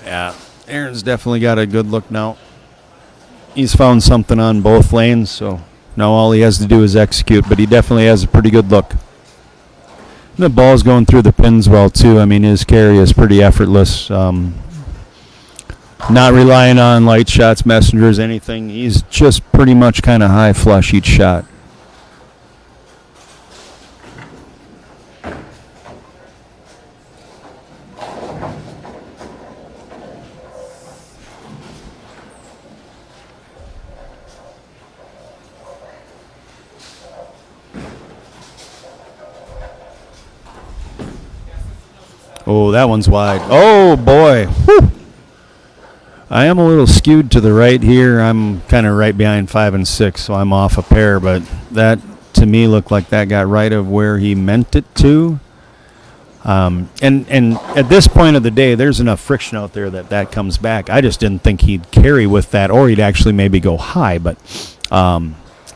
Yeah, Arron's definitely got a good look now. He's found something on both lanes, so now all he has to do is execute, but he definitely has a pretty good look. And the ball's going through the pins well, too. I mean, his carry is pretty effortless. Not relying on light shots, messengers, anything. He's just pretty much kind of high flush each shot. Oh, that one's wide. Oh, boy. Whew. I am a little skewed to the right here. I'm kind of right behind 5 and 6, so I'm off a pair. But that, to me, looked like that got right of where he meant it to. And at this point of the day, there's enough friction out there that comes back. I just didn't think he'd carry with that, or he'd actually maybe go high. But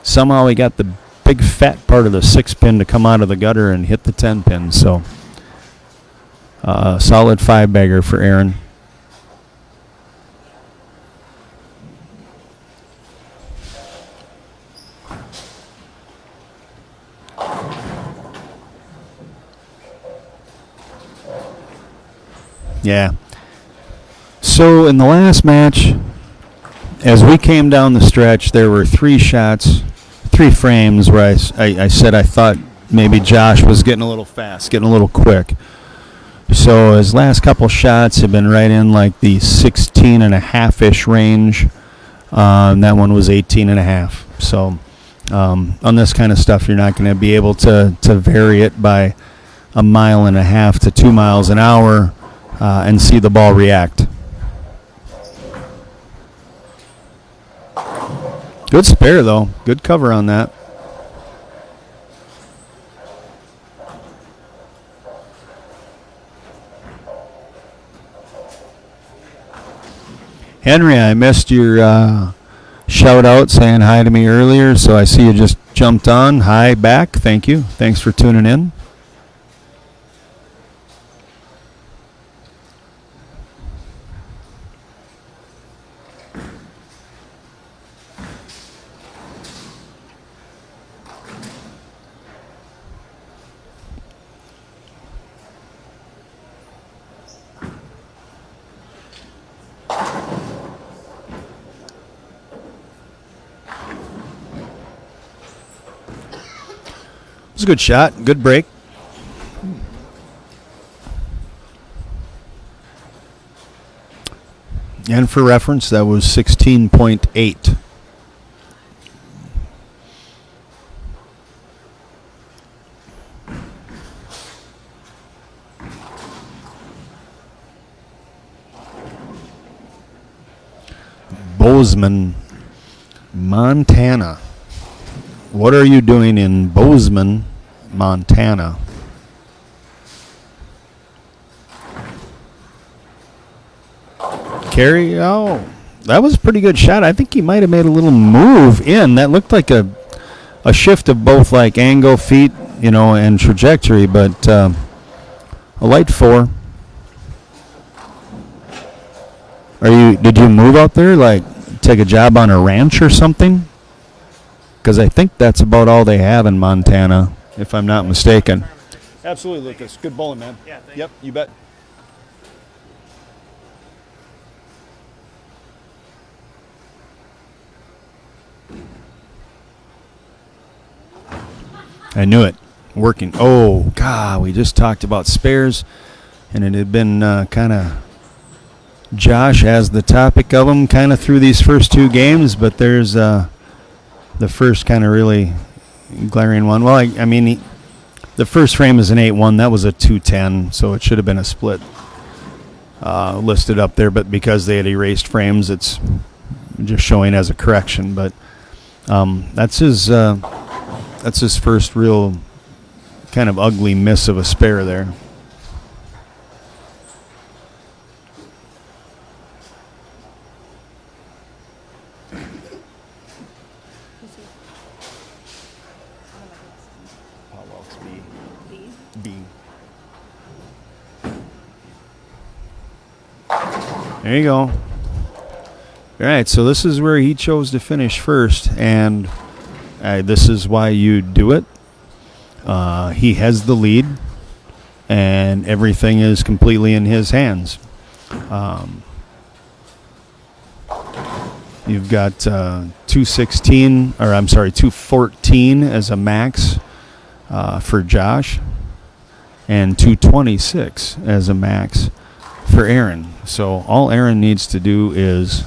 somehow he got the big fat part of the 6-pin to come out of the gutter and hit the 10-pin. So solid 5-bagger for Arron. Yeah. So in the last match, as we came down the stretch, there were 3 shots, 3 frames where I said I thought maybe Josh was getting a little fast, getting a little quick. So his last couple shots have been right in like the 16.5-ish range. And that one was 18.5. So on this kind of stuff, you're not going to be able to vary it by 1.5 miles to 2 miles an hour and see the ball react. Good spare, though. Good cover on that. Henry, I missed your shout out saying hi to me earlier, so I see you just jumped on. Hi back. Thank you. Thanks for tuning in. It was a good shot, good break. And for reference, that was 16.8. Bozeman, Montana. What are you doing in Bozeman, Montana? Carry, oh, that was a pretty good shot. I think he might have made a little move in. That looked like a shift of both like angle, feet, and trajectory, but a light 4. Did you move out there, like take a job on a ranch or something? Because I think that's about all they have in Montana, if I'm not mistaken. Absolutely, Lucas. Good bowling, man. Yeah, thanks. Yep, you bet. I knew it. Working. Oh, God, we just talked about spares, and it had been kind of Josh as the topic of them kind of through these first 2 games, but there's the first kind of really glaring one. Well, I mean, the first frame is an 8-1. That was a 2-10, so it should have been a split listed up there, but because they had erased frames, it's just showing as a correction. But that's his first real kind of ugly miss of a spare there. Pawelk's B. There you go. All right, so this is where he chose to finish first, and this is why you do it. He has the lead, and everything is completely in his hands. You've got 214 as a max for Josh, and 226 as a max for Arron. So all Arron needs to do is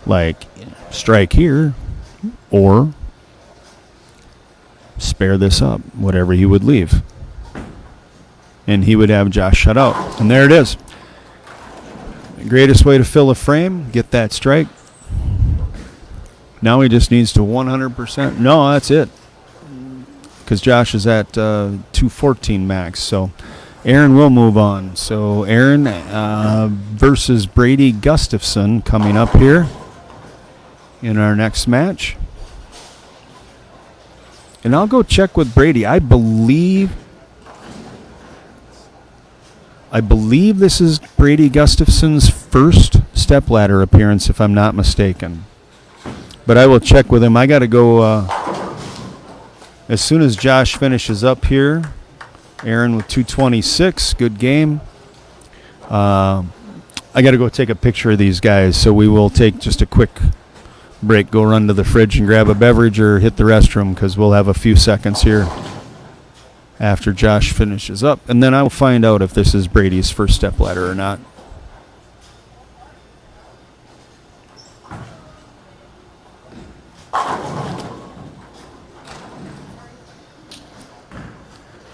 like strike here or spare this up, whatever he would leave. And he would have Josh shut out. And there it is. The greatest way to fill a frame, get that strike. Now he just needs to 100%. No, that's it. Because Josh is at 214 max. So Arron will move on. So Arron versus Brady Gustafson coming up here in our next match. And I'll go check with Brady. I believe this is Brady Gustafson's first stepladder appearance, if I'm not mistaken. But I will check with him. I got to go as soon as Josh finishes up here. Arron with 226. Good game. I got to go take a picture of these guys, so we will take just a quick break, go run to the fridge and grab a beverage or hit the restroom, because we'll have a few seconds here after Josh finishes up. And then I will find out if this is Brady's first stepladder or not.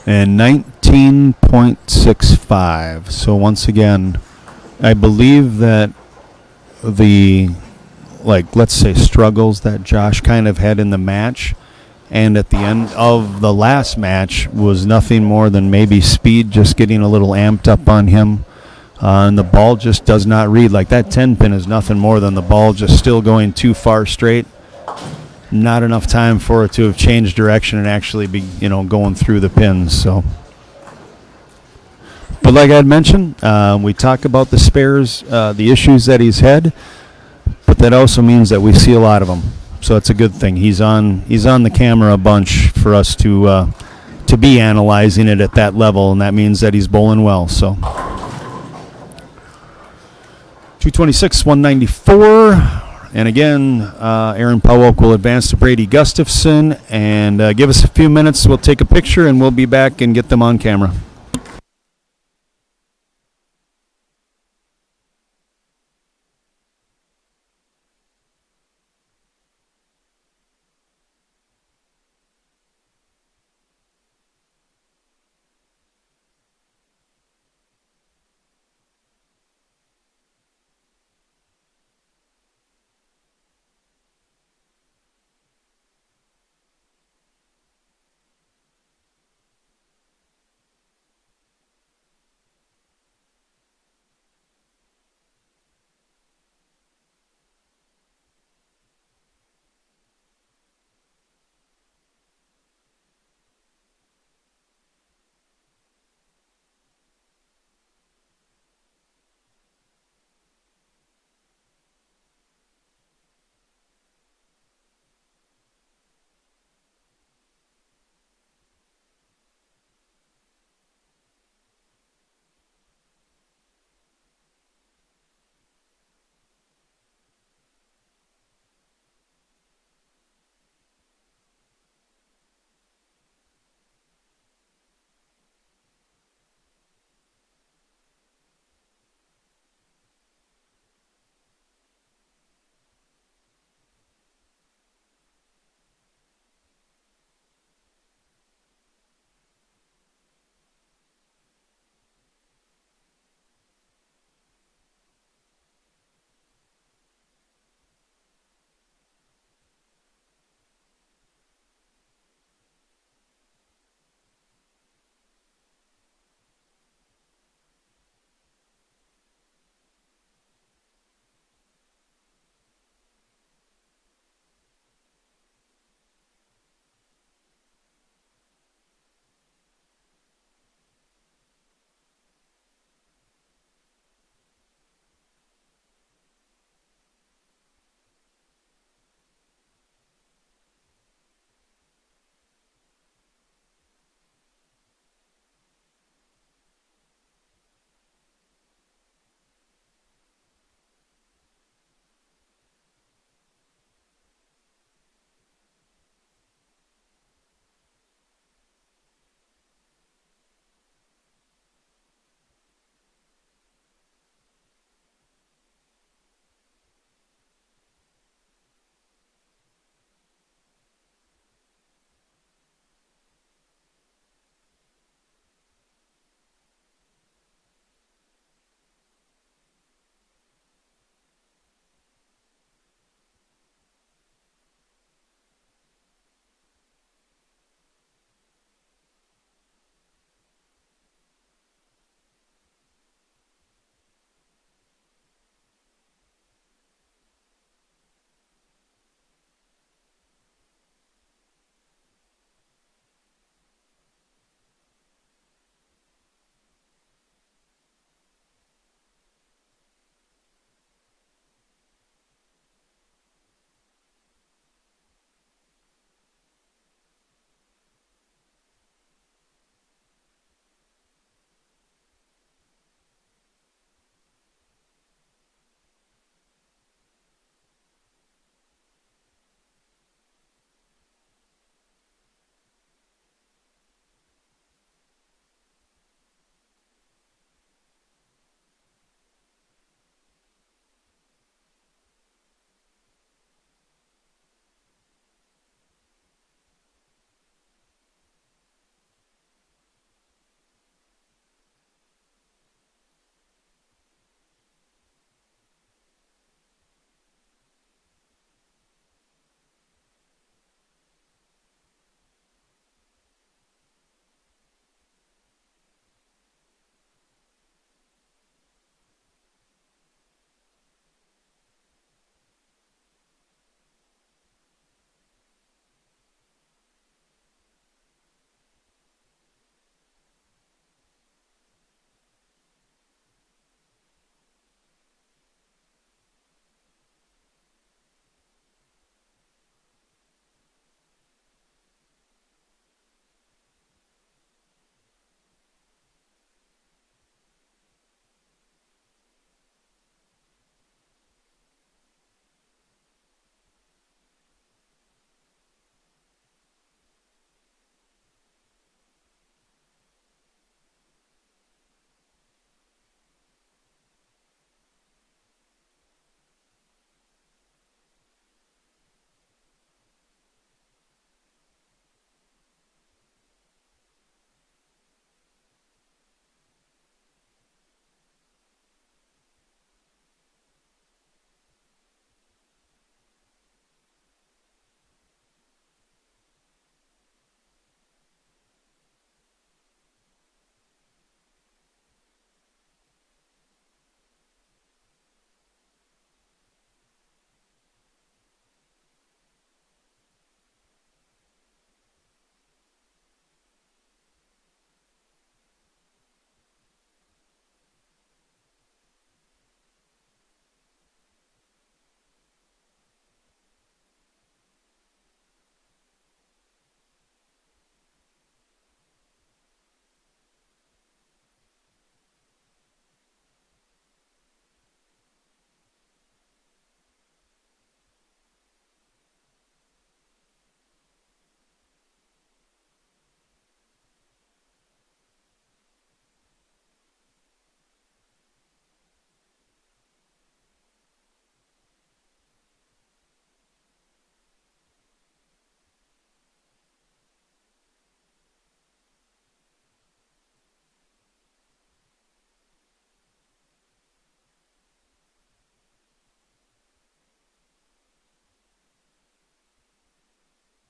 And 19.65. So once again, I believe that the, like, let's say struggles that Josh kind of had in the match and at the end of the last match was nothing more than maybe speed just getting a little amped up on him. And the ball just does not read. Like, that 10 pin is nothing more than the ball just still going too far straight. Not enough time for it to have changed direction and actually be, going through the pins. So, but like I had mentioned, we talk about the spares, the issues that he's had, but that also means that we see a lot of them. So it's a good thing. He's on the camera a bunch for us to be analyzing it at that level, and that means that he's bowling well. So 226, 194. And again, Aaron Pawelk will advance to Brady Gustafson and give us a few minutes. We'll take a picture and we'll be back and get them on camera.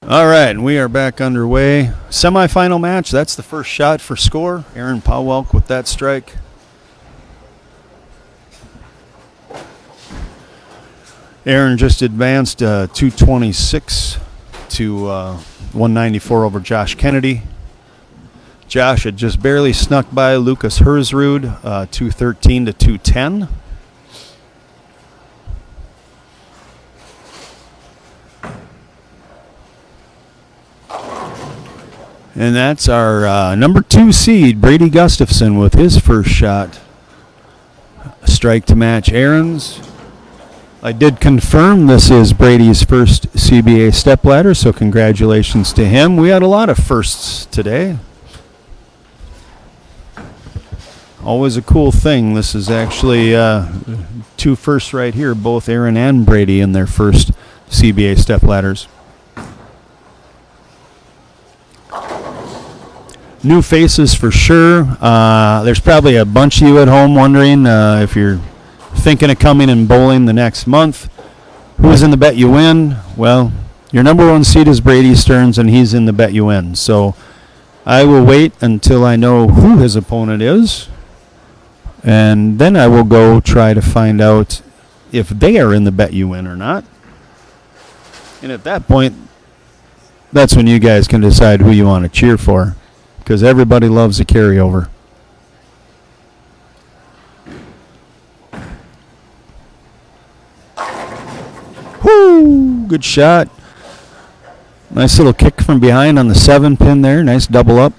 All right, and we are back underway. Semifinal match. That's the first shot for score. Arron Pawelk with that strike. Arron just advanced 226 to 194 over Josh Kennedy. Josh had just barely snuck by Lucas Hersrud, 213 to 210. And that's our number 2 seed, Brady Gustafson, with his first shot. A strike to match Arron's. I did confirm this is Brady's first CBA stepladder, so congratulations to him. We had a lot of firsts today. Always a cool thing. This is actually 2 firsts right here, both Arron and Brady in their first CBA stepladders. New faces for sure. There's probably a bunch of you at home wondering if you're thinking of coming and bowling the next month. Who's in the Bet You Win? Well, your number 1 seed is Brady Stearns, and he's in the Bet You Win. So I will wait until I know who his opponent is, and then I will go try to find out if they are in the Bet You Win or not. And at that point, that's when you guys can decide who you want to cheer for, because everybody loves a carryover. Whoo! Good shot. Nice little kick from behind on the 7 pin there. Nice double up.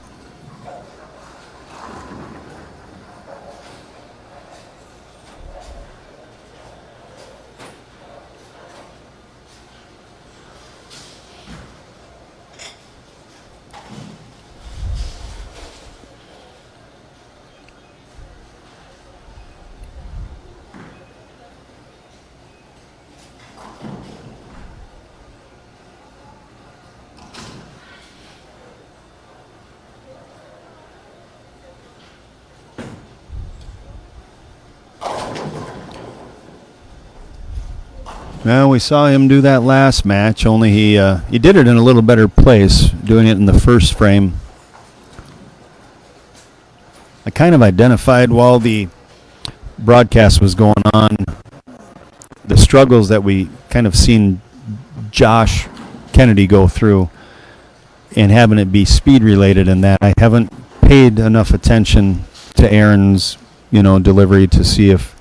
Well, we saw him do that last match, only he did it in a little better place, doing it in the first frame. I kind of identified while the broadcast was going on the struggles that we kind of seen Josh Kennedy go through, and having it be speed related in that. I haven't paid enough attention to Arron's, delivery to see if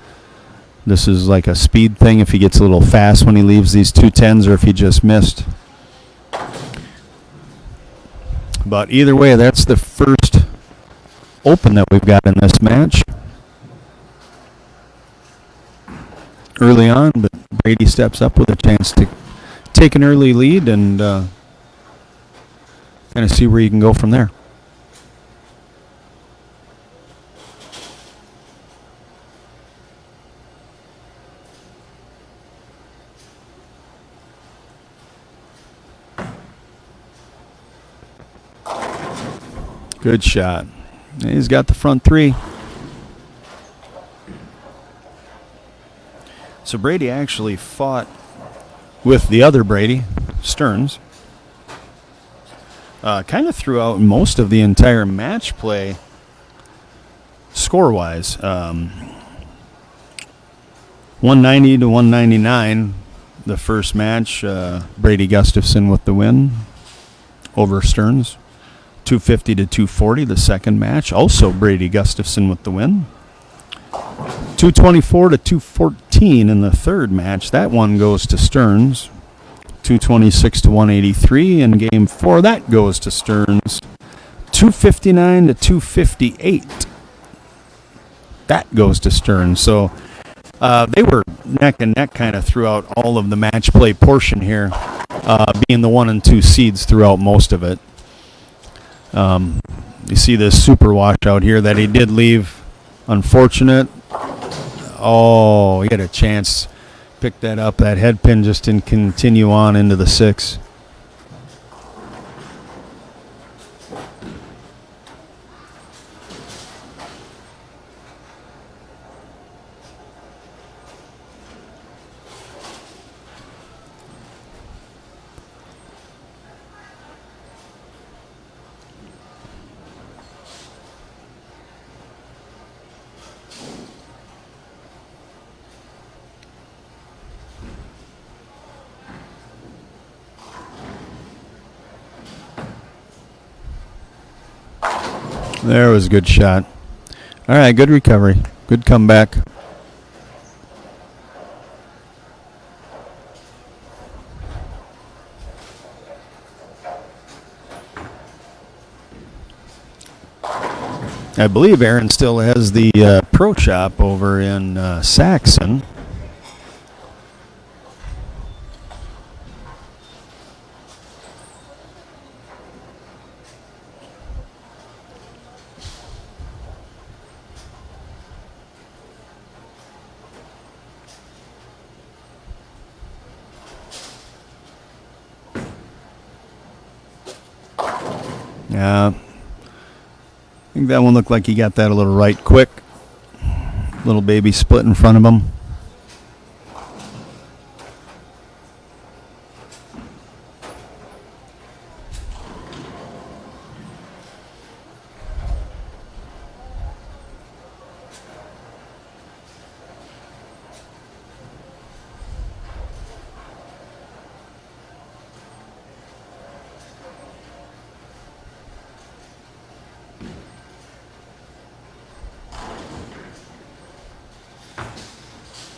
this is like a speed thing, if he gets a little fast when he leaves these 210s, or if he just missed. But either way, that's the first open that we've got in this match. Early on, but Brady steps up with a chance to take an early lead and kind of see where you can go from there. Good shot. He's got the front 3. So Brady actually fought with the other Brady, Stearns. Kind of threw out most of the entire match play score-wise. 190 to 199, the first match. Brady Gustafson with the win over Stearns. 250 to 240, the second match. Also Brady Gustafson with the win. 224 to 214 in the third match. That one goes to Stearns. 226 to 183 in game 4. That goes to Stearns. 259 to 258. That goes to Stearns. So they were neck and neck kind of throughout all of the match play portion here, being the 1 and 2 seeds throughout most of it. You see this super washout here that he did leave. Unfortunate. Oh, he had a chance. Pick that up. That head pin just didn't continue on into the 6. There was a good shot. All right, good recovery. Good comeback. I believe Arron still has the pro shop over in Saxon. Yeah. I think that one looked like he got that a little right quick. Little baby split in front of him.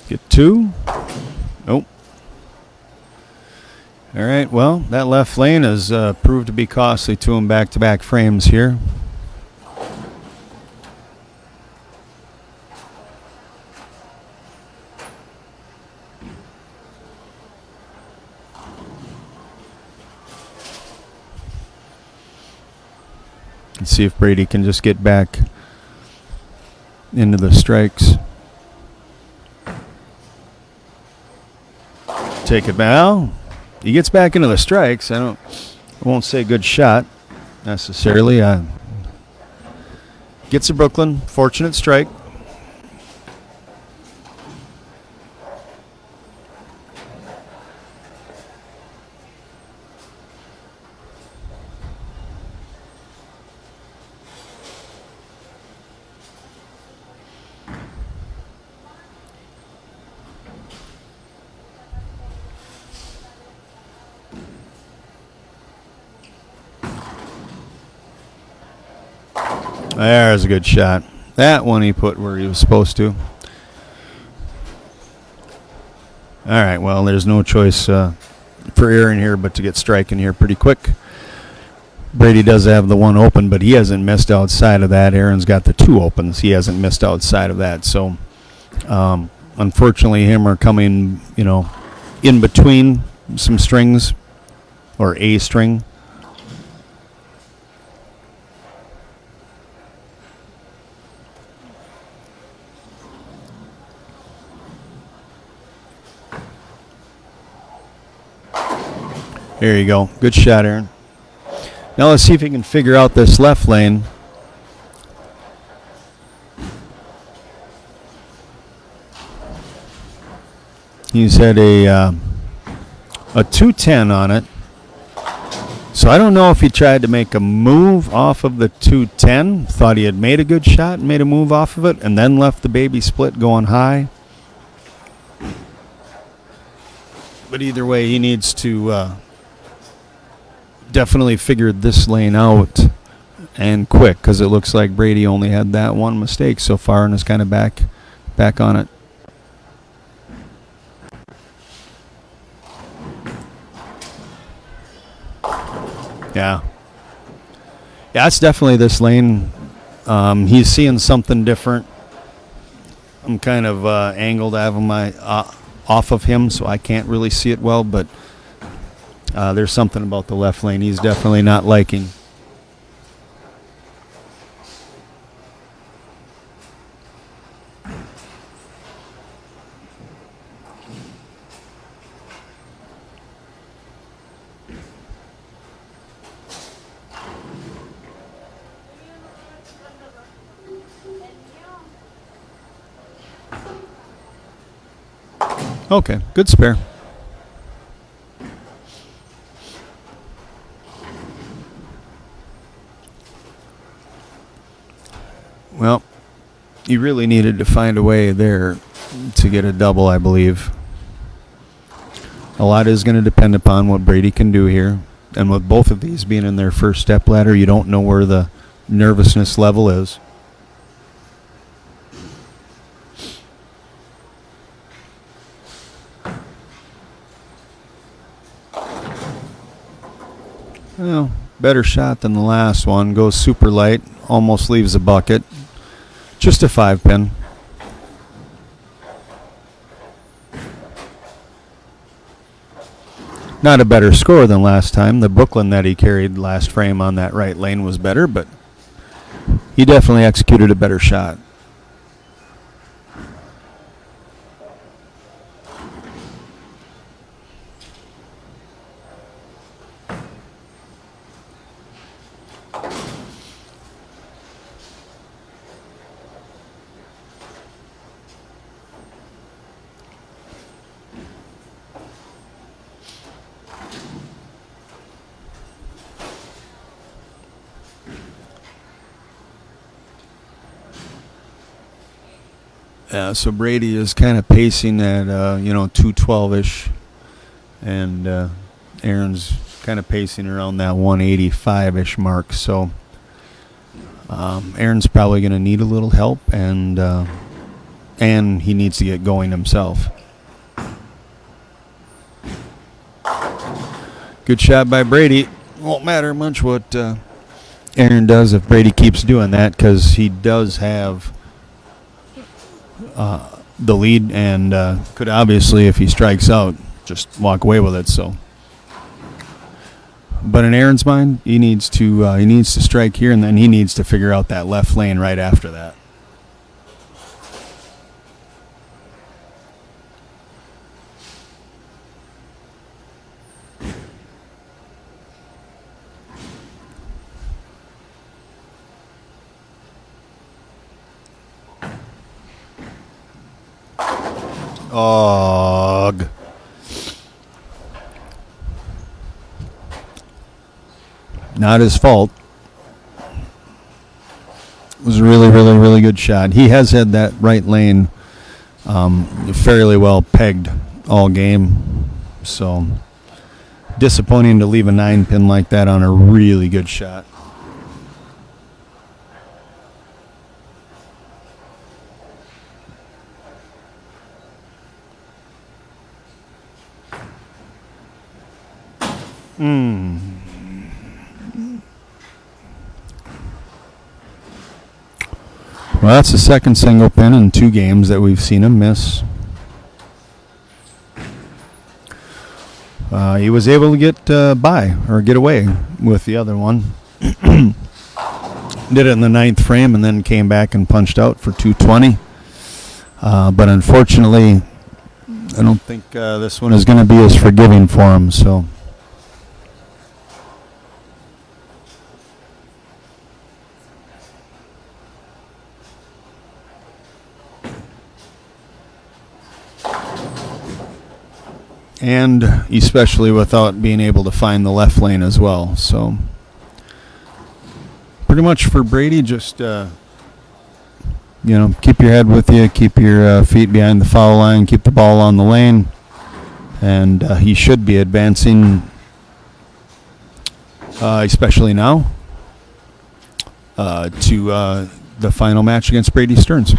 Get 2. Nope. All right, well, that left lane has proved to be costly to him back-to-back frames here. Let's see if Brady can just get back into the strikes. Take it now. He gets back into the strikes. I won't say good shot necessarily. Gets a Brooklyn. Fortunate strike. There's a good shot. That one he put where he was supposed to. All right, well, there's no choice for Arron here but to get striking here pretty quick. Brady does have the one open, but he hasn't missed outside of that. Arron's got the 2 opens. He hasn't missed outside of that. So, unfortunately, him are coming, in between some strings or a string. There you go. Good shot, Arron. Now let's see if he can figure out this left lane. He's had a 210 on it. So I don't know if he tried to make a move off of the 210, thought he had made a good shot and made a move off of it, and then left the baby split going high. But either way, he needs to definitely figure this lane out and quick, because it looks like Brady only had that one mistake so far and is kind of back on it. Yeah, it's definitely this lane. He's seeing something different. I'm kind of angled out of my off of him, so I can't really see it well, but there's something about the left lane he's definitely not liking. Okay, good spare. Well, you really needed to find a way there to get a double, I believe. A lot is going to depend upon what Brady can do here. And with both of these being in their first step ladder, you don't know where the nervousness level is. Well, better shot than the last one. Goes super light, almost leaves a bucket. Just a 5-pin. Not a better score than last time. The Brooklyn that he carried last frame on that right lane was better, but he definitely executed a better shot. So Brady is kind of pacing at 212-ish, and Arron's kind of pacing around that 185-ish mark. So Arron's probably going to need a little help, and he needs to get going himself. Good shot by Brady. Won't matter much what Arron does if Brady keeps doing that, because he does have the lead, and could obviously, if he strikes out, just walk away with it. So, but in Arron's mind, he needs to strike here, and then he needs to figure out that left lane right after that. Og. Not his fault. It was a really, really, really good shot. He has had that right lane fairly well pegged all game. So disappointing to leave a 9-pin like that on a really good shot. Well, that's the second single pin in 2 games that we've seen him miss. He was able to get get away with the other one. Did it in the 9th frame and then came back and punched out for 220. But unfortunately, I don't think this one is going to be as forgiving for him. So. And especially without being able to find the left lane as well. So pretty much for Brady, just keep your head with you, keep your feet behind the foul line, keep the ball on the lane, and he should be advancing, especially now, to the final match against Brady Stearns.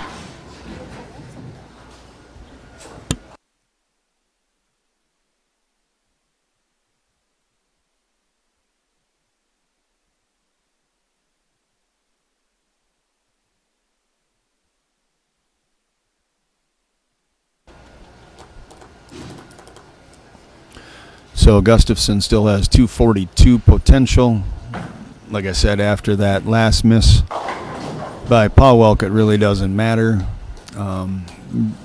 So Gustafson still has 242 potential. Like I said, after that last miss by Pawelk, it really doesn't matter.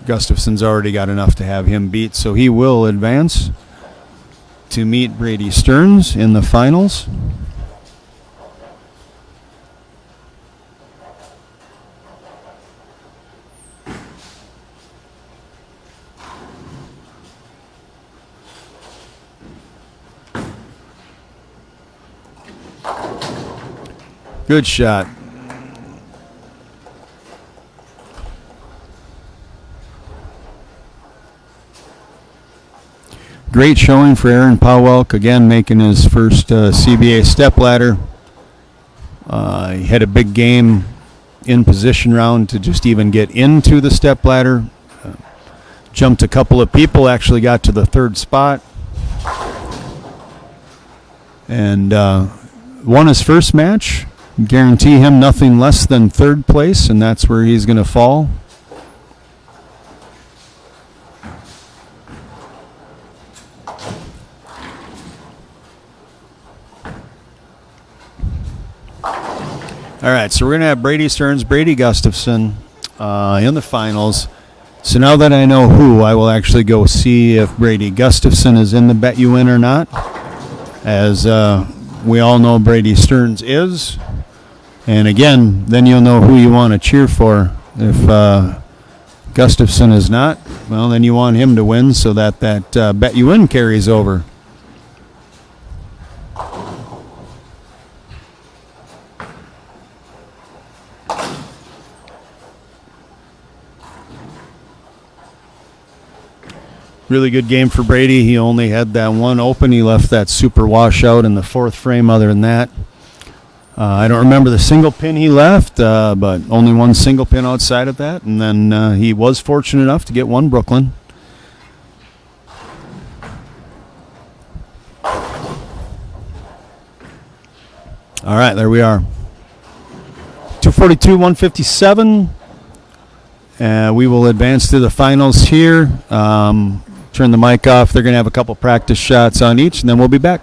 Gustafson's already got enough to have him beat, so he will advance to meet Brady Stearns in the finals. Good shot. Great showing for Arron Pawelk, again making his first CBA stepladder. He had a big game in position round to just even get into the step ladder. Jumped a couple of people, actually got to the third spot. And won his first match. Guarantee him nothing less than third place, and that's where he's going to fall. All right, so we're going to have Brady Stearns, Brady Gustafson in the finals. So now that I know who, I will actually go see if Brady Gustafson is in the Bet You Win or not. As we all know Brady Stearns is. And again, then you'll know who you want to cheer for. If Gustafson is not, well, then you want him to win so that Bet You Win carries over. Really good game for Brady. He only had that one open. He left that super washout in the fourth frame. Other than that, I don't remember the single pin he left, but only one single pin outside of that. And then he was fortunate enough to get one Brooklyn. All right, there we are. 242, 157. We will advance to the finals here. Turn the mic off. They're going to have a couple practice shots on each, and then we'll be back.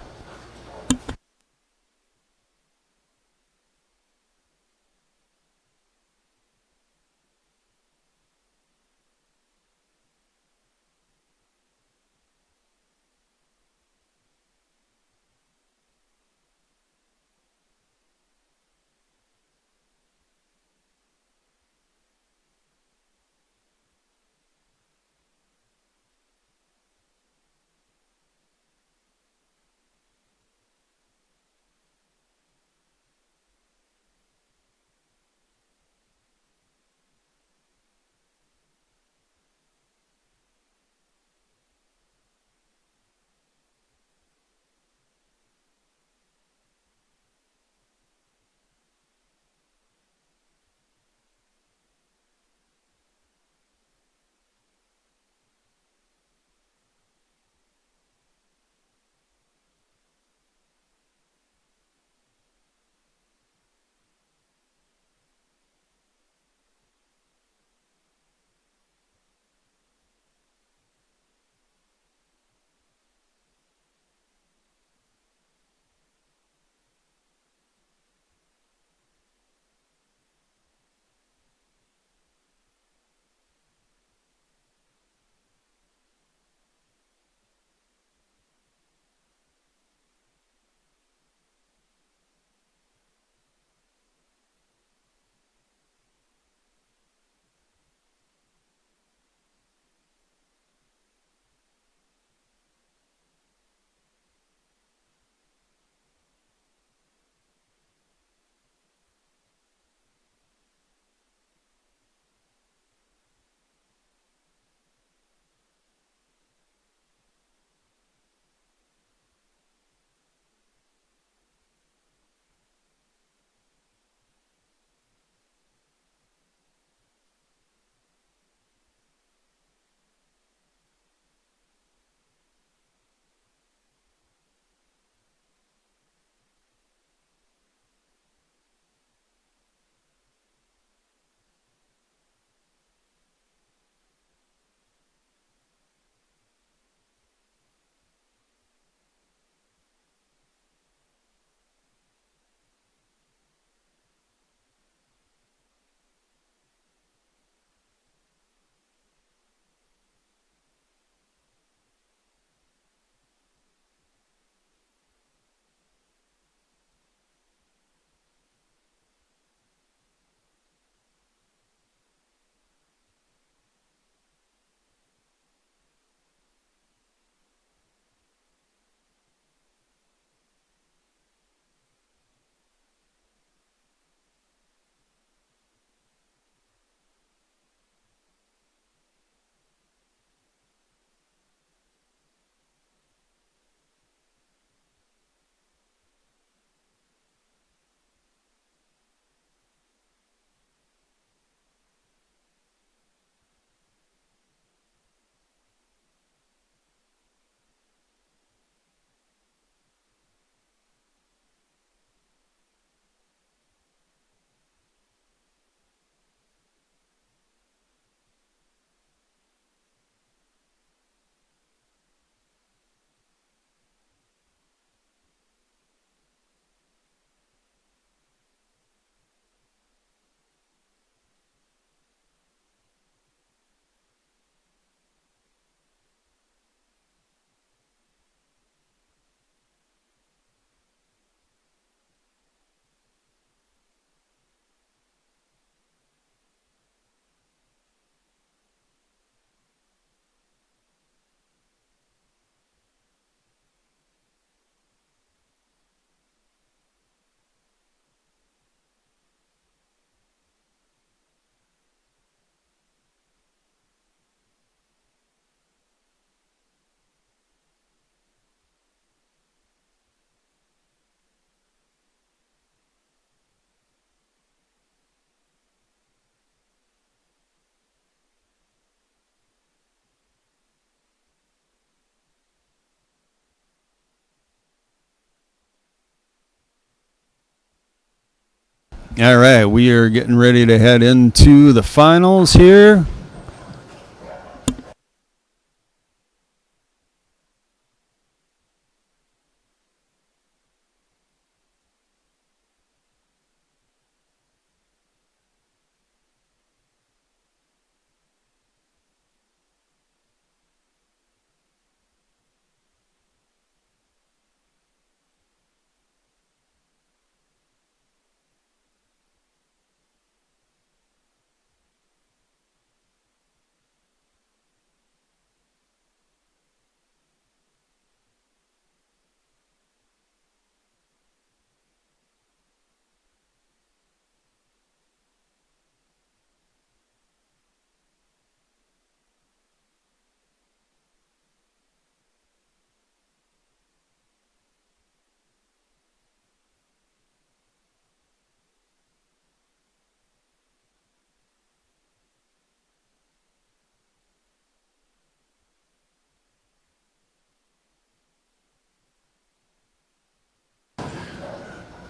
All right, we are getting ready to head into the finals here.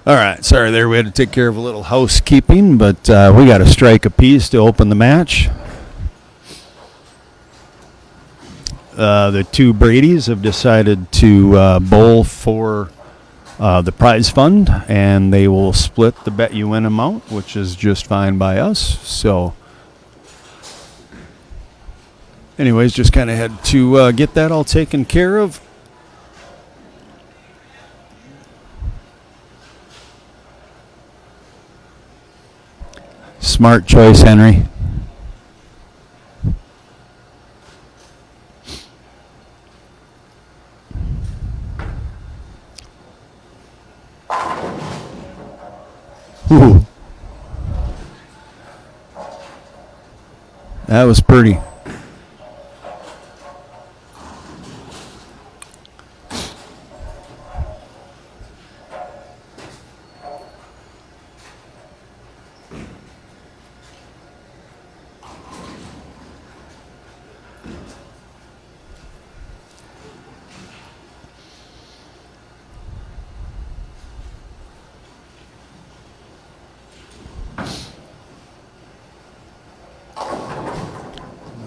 All right, sorry there. We had to take care of a little housekeeping, but we got a strike apiece to open the match. The two Bradys have decided to bowl for the prize fund, and they will split the bet you win amount, which is just fine by us. So, anyways, just kind of had to get that all taken care of. Smart choice, Henry. Ooh. That was pretty.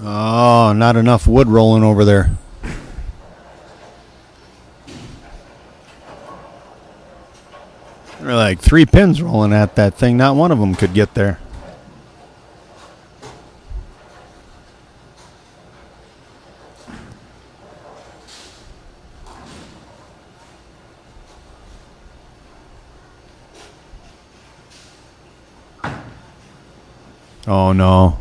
Oh, not enough wood rolling over there. There were like 3 pins rolling at that thing. Not one of them could get there. Oh, no.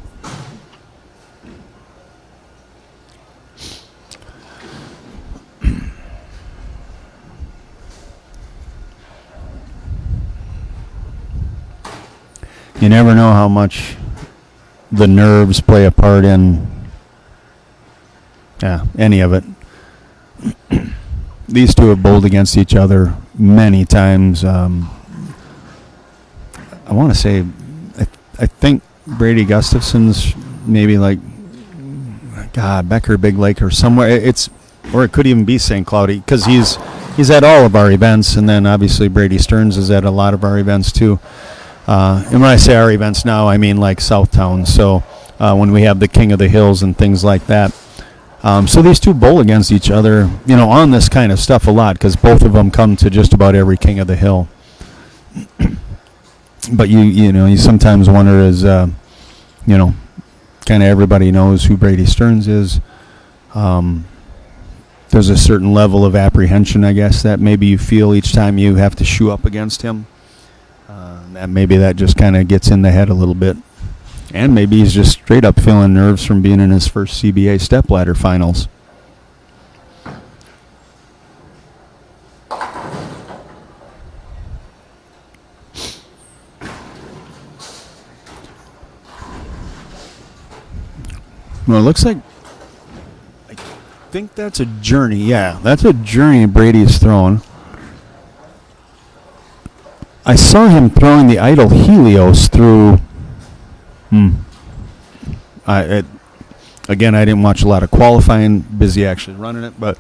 You never know how much the nerves play a part in any of it. These two have bowled against each other many times. I want to say, I think Brady Gustafson's maybe like, God, Becker Big Lake or somewhere. Or it could even be St. Cloudy, because he's at all of our events, and then obviously Brady Stearns is at a lot of our events too. And when I say our events now, I mean like Southtown. So when we have the King of the Hills and things like that. So these two bowl against each other, on this kind of stuff a lot, because both of them come to just about every King of the Hill. But you sometimes wonder, as kind of everybody knows who Brady Stearns is. There's a certain level of apprehension, I guess, that maybe you feel each time you have to shoe up against him. That maybe that just kind of gets in the head a little bit. And maybe he's just straight up feeling nerves from being in his first CBA Stepladder finals. Well, it looks like, I think that's a journey. Yeah, that's a journey Brady's throwing. I saw him throwing the idle Helios through. Again, I didn't watch a lot of qualifying, busy actually running it, but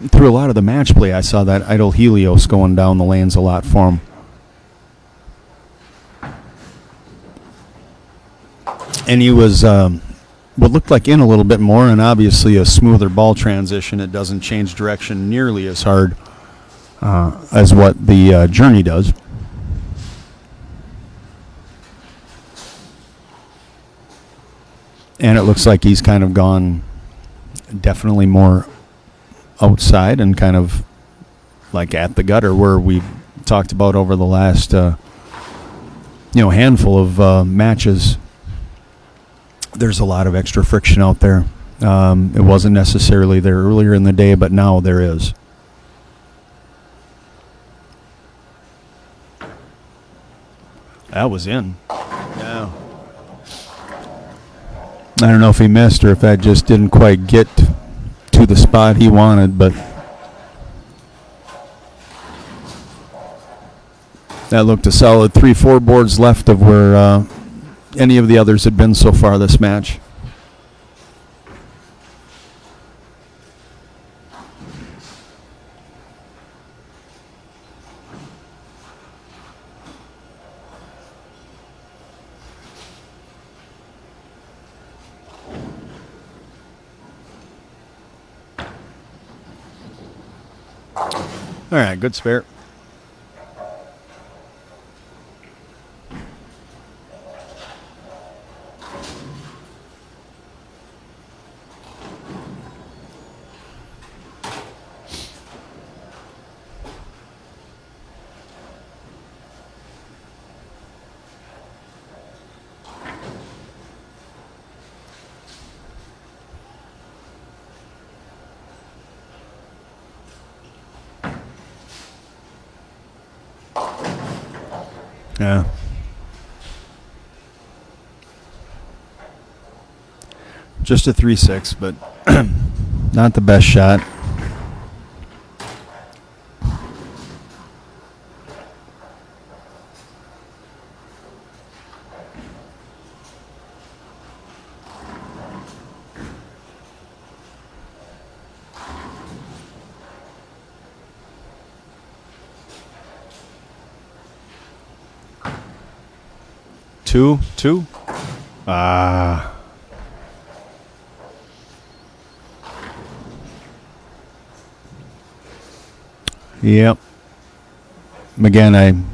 through a lot of the match play, I saw that idle Helios going down the lanes a lot for him. And he was what looked like in a little bit more, and obviously a smoother ball transition. It doesn't change direction nearly as hard as what the Journey does. And it looks like he's kind of gone definitely more outside and kind of like at the gutter, where we talked about over the last handful of matches. There's a lot of extra friction out there. It wasn't necessarily there earlier in the day, but now there is. That was in. Yeah. I don't know if he missed or if that just didn't quite get to the spot he wanted, but that looked a solid 3-4 boards left of where any of the others had been so far this match. All right, good spare. Yeah. Just a 3-6, but not the best shot. Two. Yep. Again,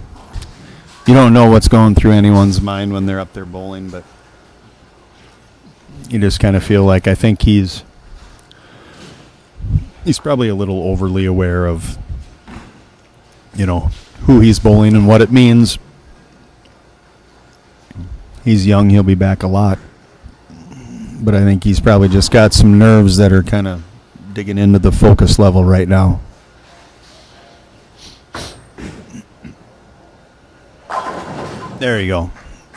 you don't know what's going through anyone's mind when they're up there bowling, but you just kind of feel like I think he's probably a little overly aware of, who he's bowling and what it means. He's young, he'll be back a lot. But I think he's probably just got some nerves that are kind of digging into the focus level right now. There you go.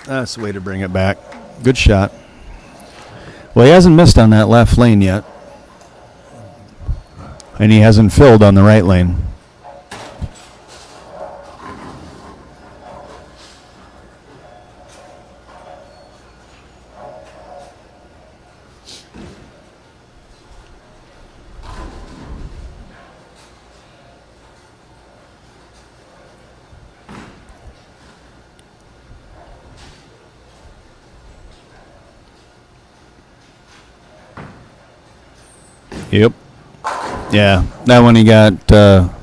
That's the way to bring it back. Good shot. Well, he hasn't missed on that left lane yet. And he hasn't filled on the right lane. Yep. Yeah, that one he got,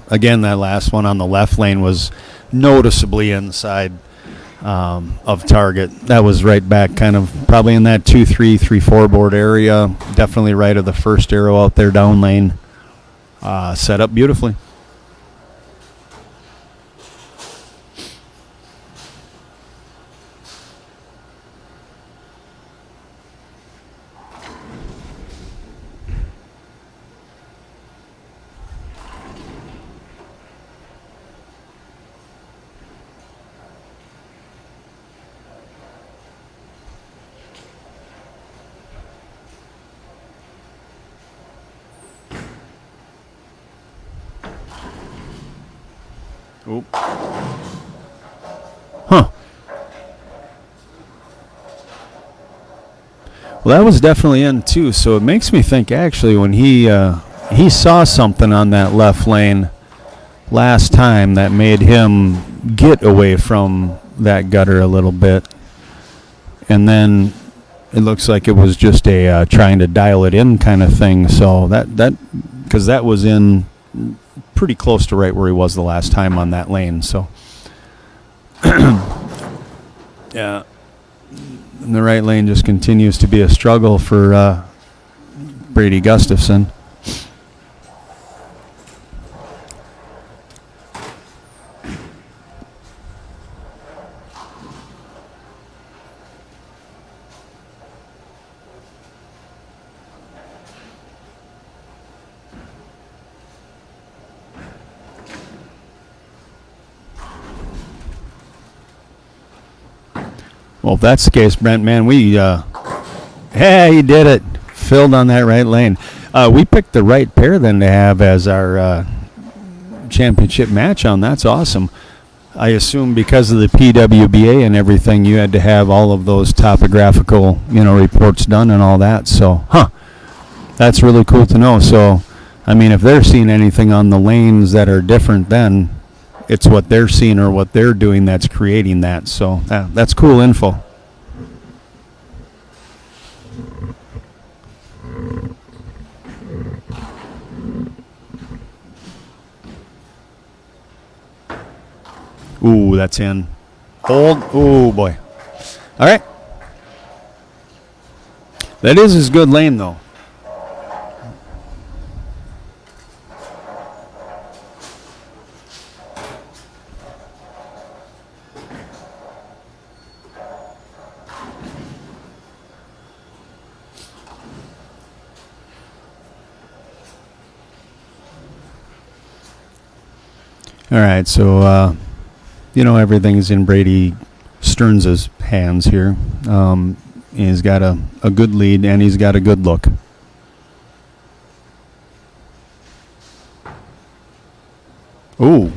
again, that last one on the left lane was noticeably inside of target. That was right back kind of probably in that 2-3, 3-4 board area. Definitely right of the first arrow out there down lane. Set up beautifully. Oop. Huh. Well, that was definitely in too, so it makes me think actually when he saw something on that left lane last time that made him get away from that gutter a little bit. And then it looks like it was just a trying to dial it in kind of thing. So because that was in pretty close to right where he was the last time on that lane. So yeah, and the right lane just continues to be a struggle for Brady Gustafson. Well, if that's the case, Brent, man, hey, you did it. Filled on that right lane. We picked the right pair then to have as our championship match on. That's awesome. I assume because of the PWBA and everything, you had to have all of those topographical, reports done and all that. So, that's really cool to know. So, I mean, if they're seeing anything on the lanes that are different, then it's what they're seeing or what they're doing that's creating that. So that's cool info. Ooh, that's in. Hold. Ooh, boy. All right. That is his good lane, though. All right, so, everything's in Brady Stearns' hands here. He's got a good lead, and he's got a good look. Ooh.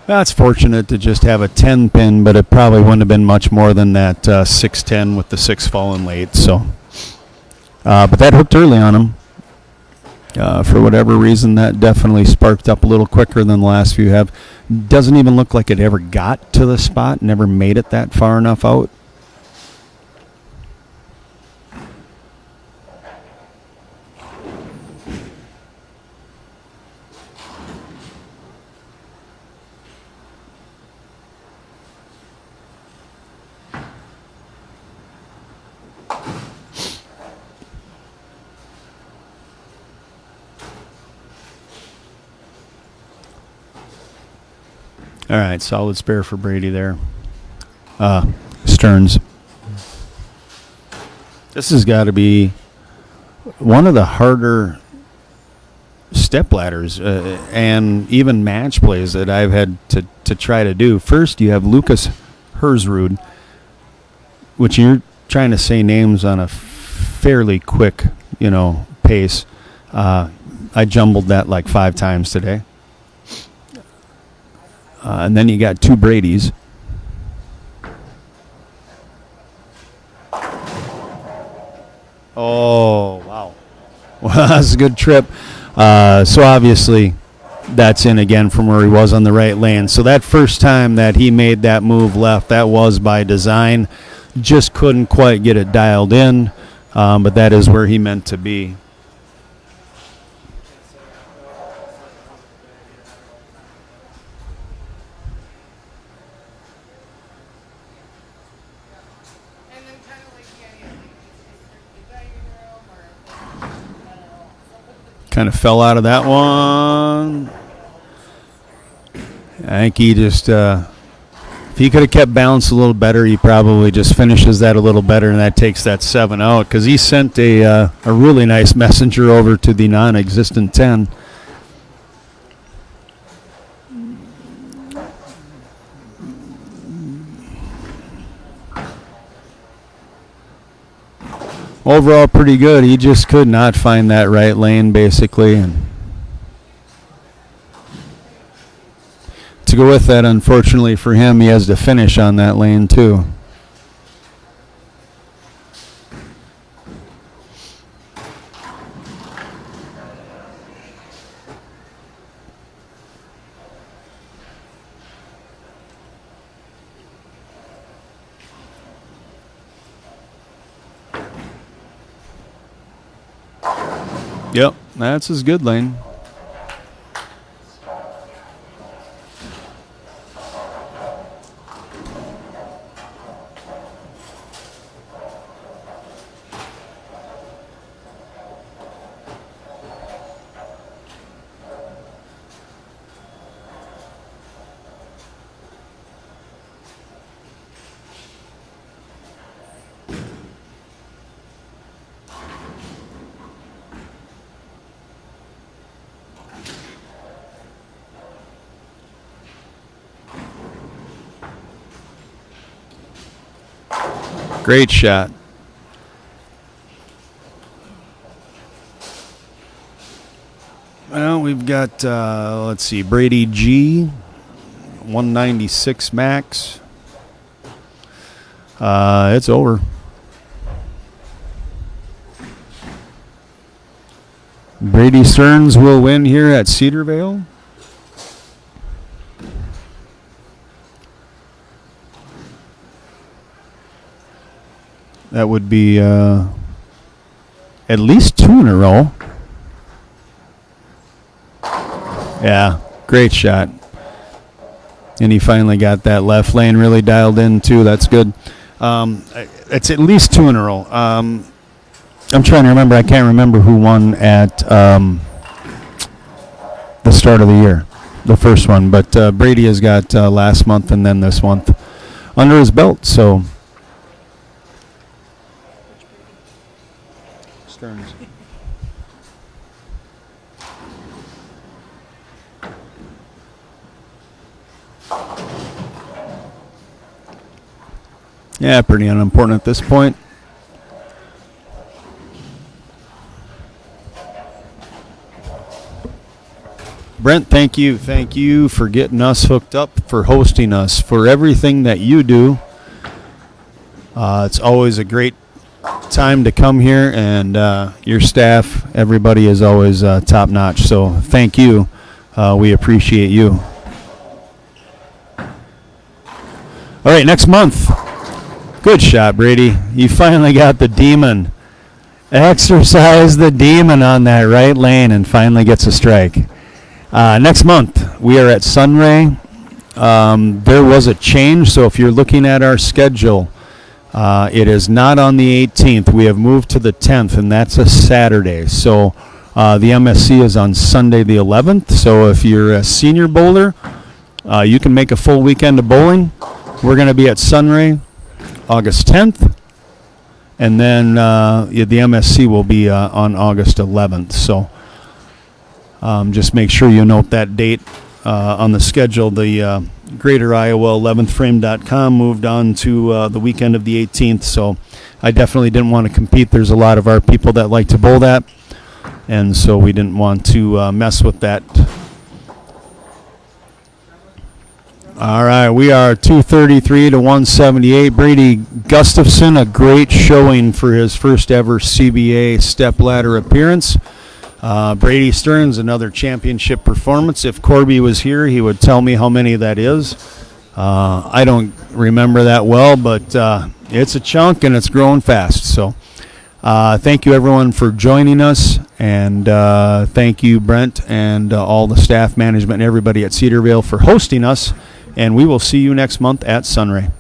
That's fortunate to just have a 10 pin, but it probably wouldn't have been much more than that 6-10 with the 6 falling late. So, but that hooked early on him. For whatever reason, that definitely sparked up a little quicker than the last few have. Doesn't even look like it ever got to the spot, never made it that far enough out. All right, solid spare for Brady there. Stearns. This has got to be one of the harder step ladders and even match plays that I've had to try to do. First, you have Lucas Hersrud, which you're trying to say names on a fairly quick, pace. I jumbled that like 5 times today. And then you got 2 Bradys. Oh, wow. Well, that's a good trip. So obviously that's in again from where he was on the right lane. So that first time that he made that move left, that was by design. Just couldn't quite get it dialed in, but that is where he meant to be. Kind of fell out of that one. I think he just, if he could have kept balance a little better, he probably just finishes that a little better, and that takes that 7 out because he sent a really nice messenger over to the non-existent 10. Overall, pretty good. He just could not find that right lane, basically. And to go with that, unfortunately for him, he has to finish on that lane, too. Yep, that's his good lane. Great shot. Well, we've got, let's see, Brady G, 196 max. It's over. Brady Stearns will win here at Cedarvale. That would be at least 2 in a row. Yeah, great shot. And he finally got that left lane really dialed in, too. That's good. It's at least 2 in a row. I'm trying to remember. I can't remember who won at the start of the year, the first one. But Brady has got last month and then this month under his belt, so... Stearns. Yeah, pretty unimportant at this point. Brent, thank you. Thank you for getting us hooked up, for hosting us, for everything that you do. It's always a great time to come here, and your staff, everybody is always top notch. So thank you. We appreciate you. All right, next month. Good shot, Brady. You finally got the demon. Exercise the demon on that right lane and finally gets a strike. Next month, we are at Sunray. There was a change, so if you're looking at our schedule, it is not on the 18th. We have moved to the 10th, and that's a Saturday. So the MSC is on Sunday the 11th. So if you're a senior bowler, you can make a full weekend of bowling. We're going to be at Sunray August 10th, and then the MSC will be on August 11th. So just make sure you note that date on the schedule. The Greater Iowa 11thframe.com moved on to the weekend of the 18th, so I definitely didn't want to compete. There's a lot of our people that like to bowl that, and so we didn't want to mess with that. All right, we are 233 to 178. Brady Gustafson, a great showing for his first ever CBA stepladder appearance. Brady Stearns, another championship performance. If Corby was here, he would tell me how many that is. I don't remember that well, but it's a chunk and it's growing fast. So thank you, everyone, for joining us. And thank you, Brent, and all the staff, management, and everybody at Cedarvale for hosting us. And we will see you next month at Sunray.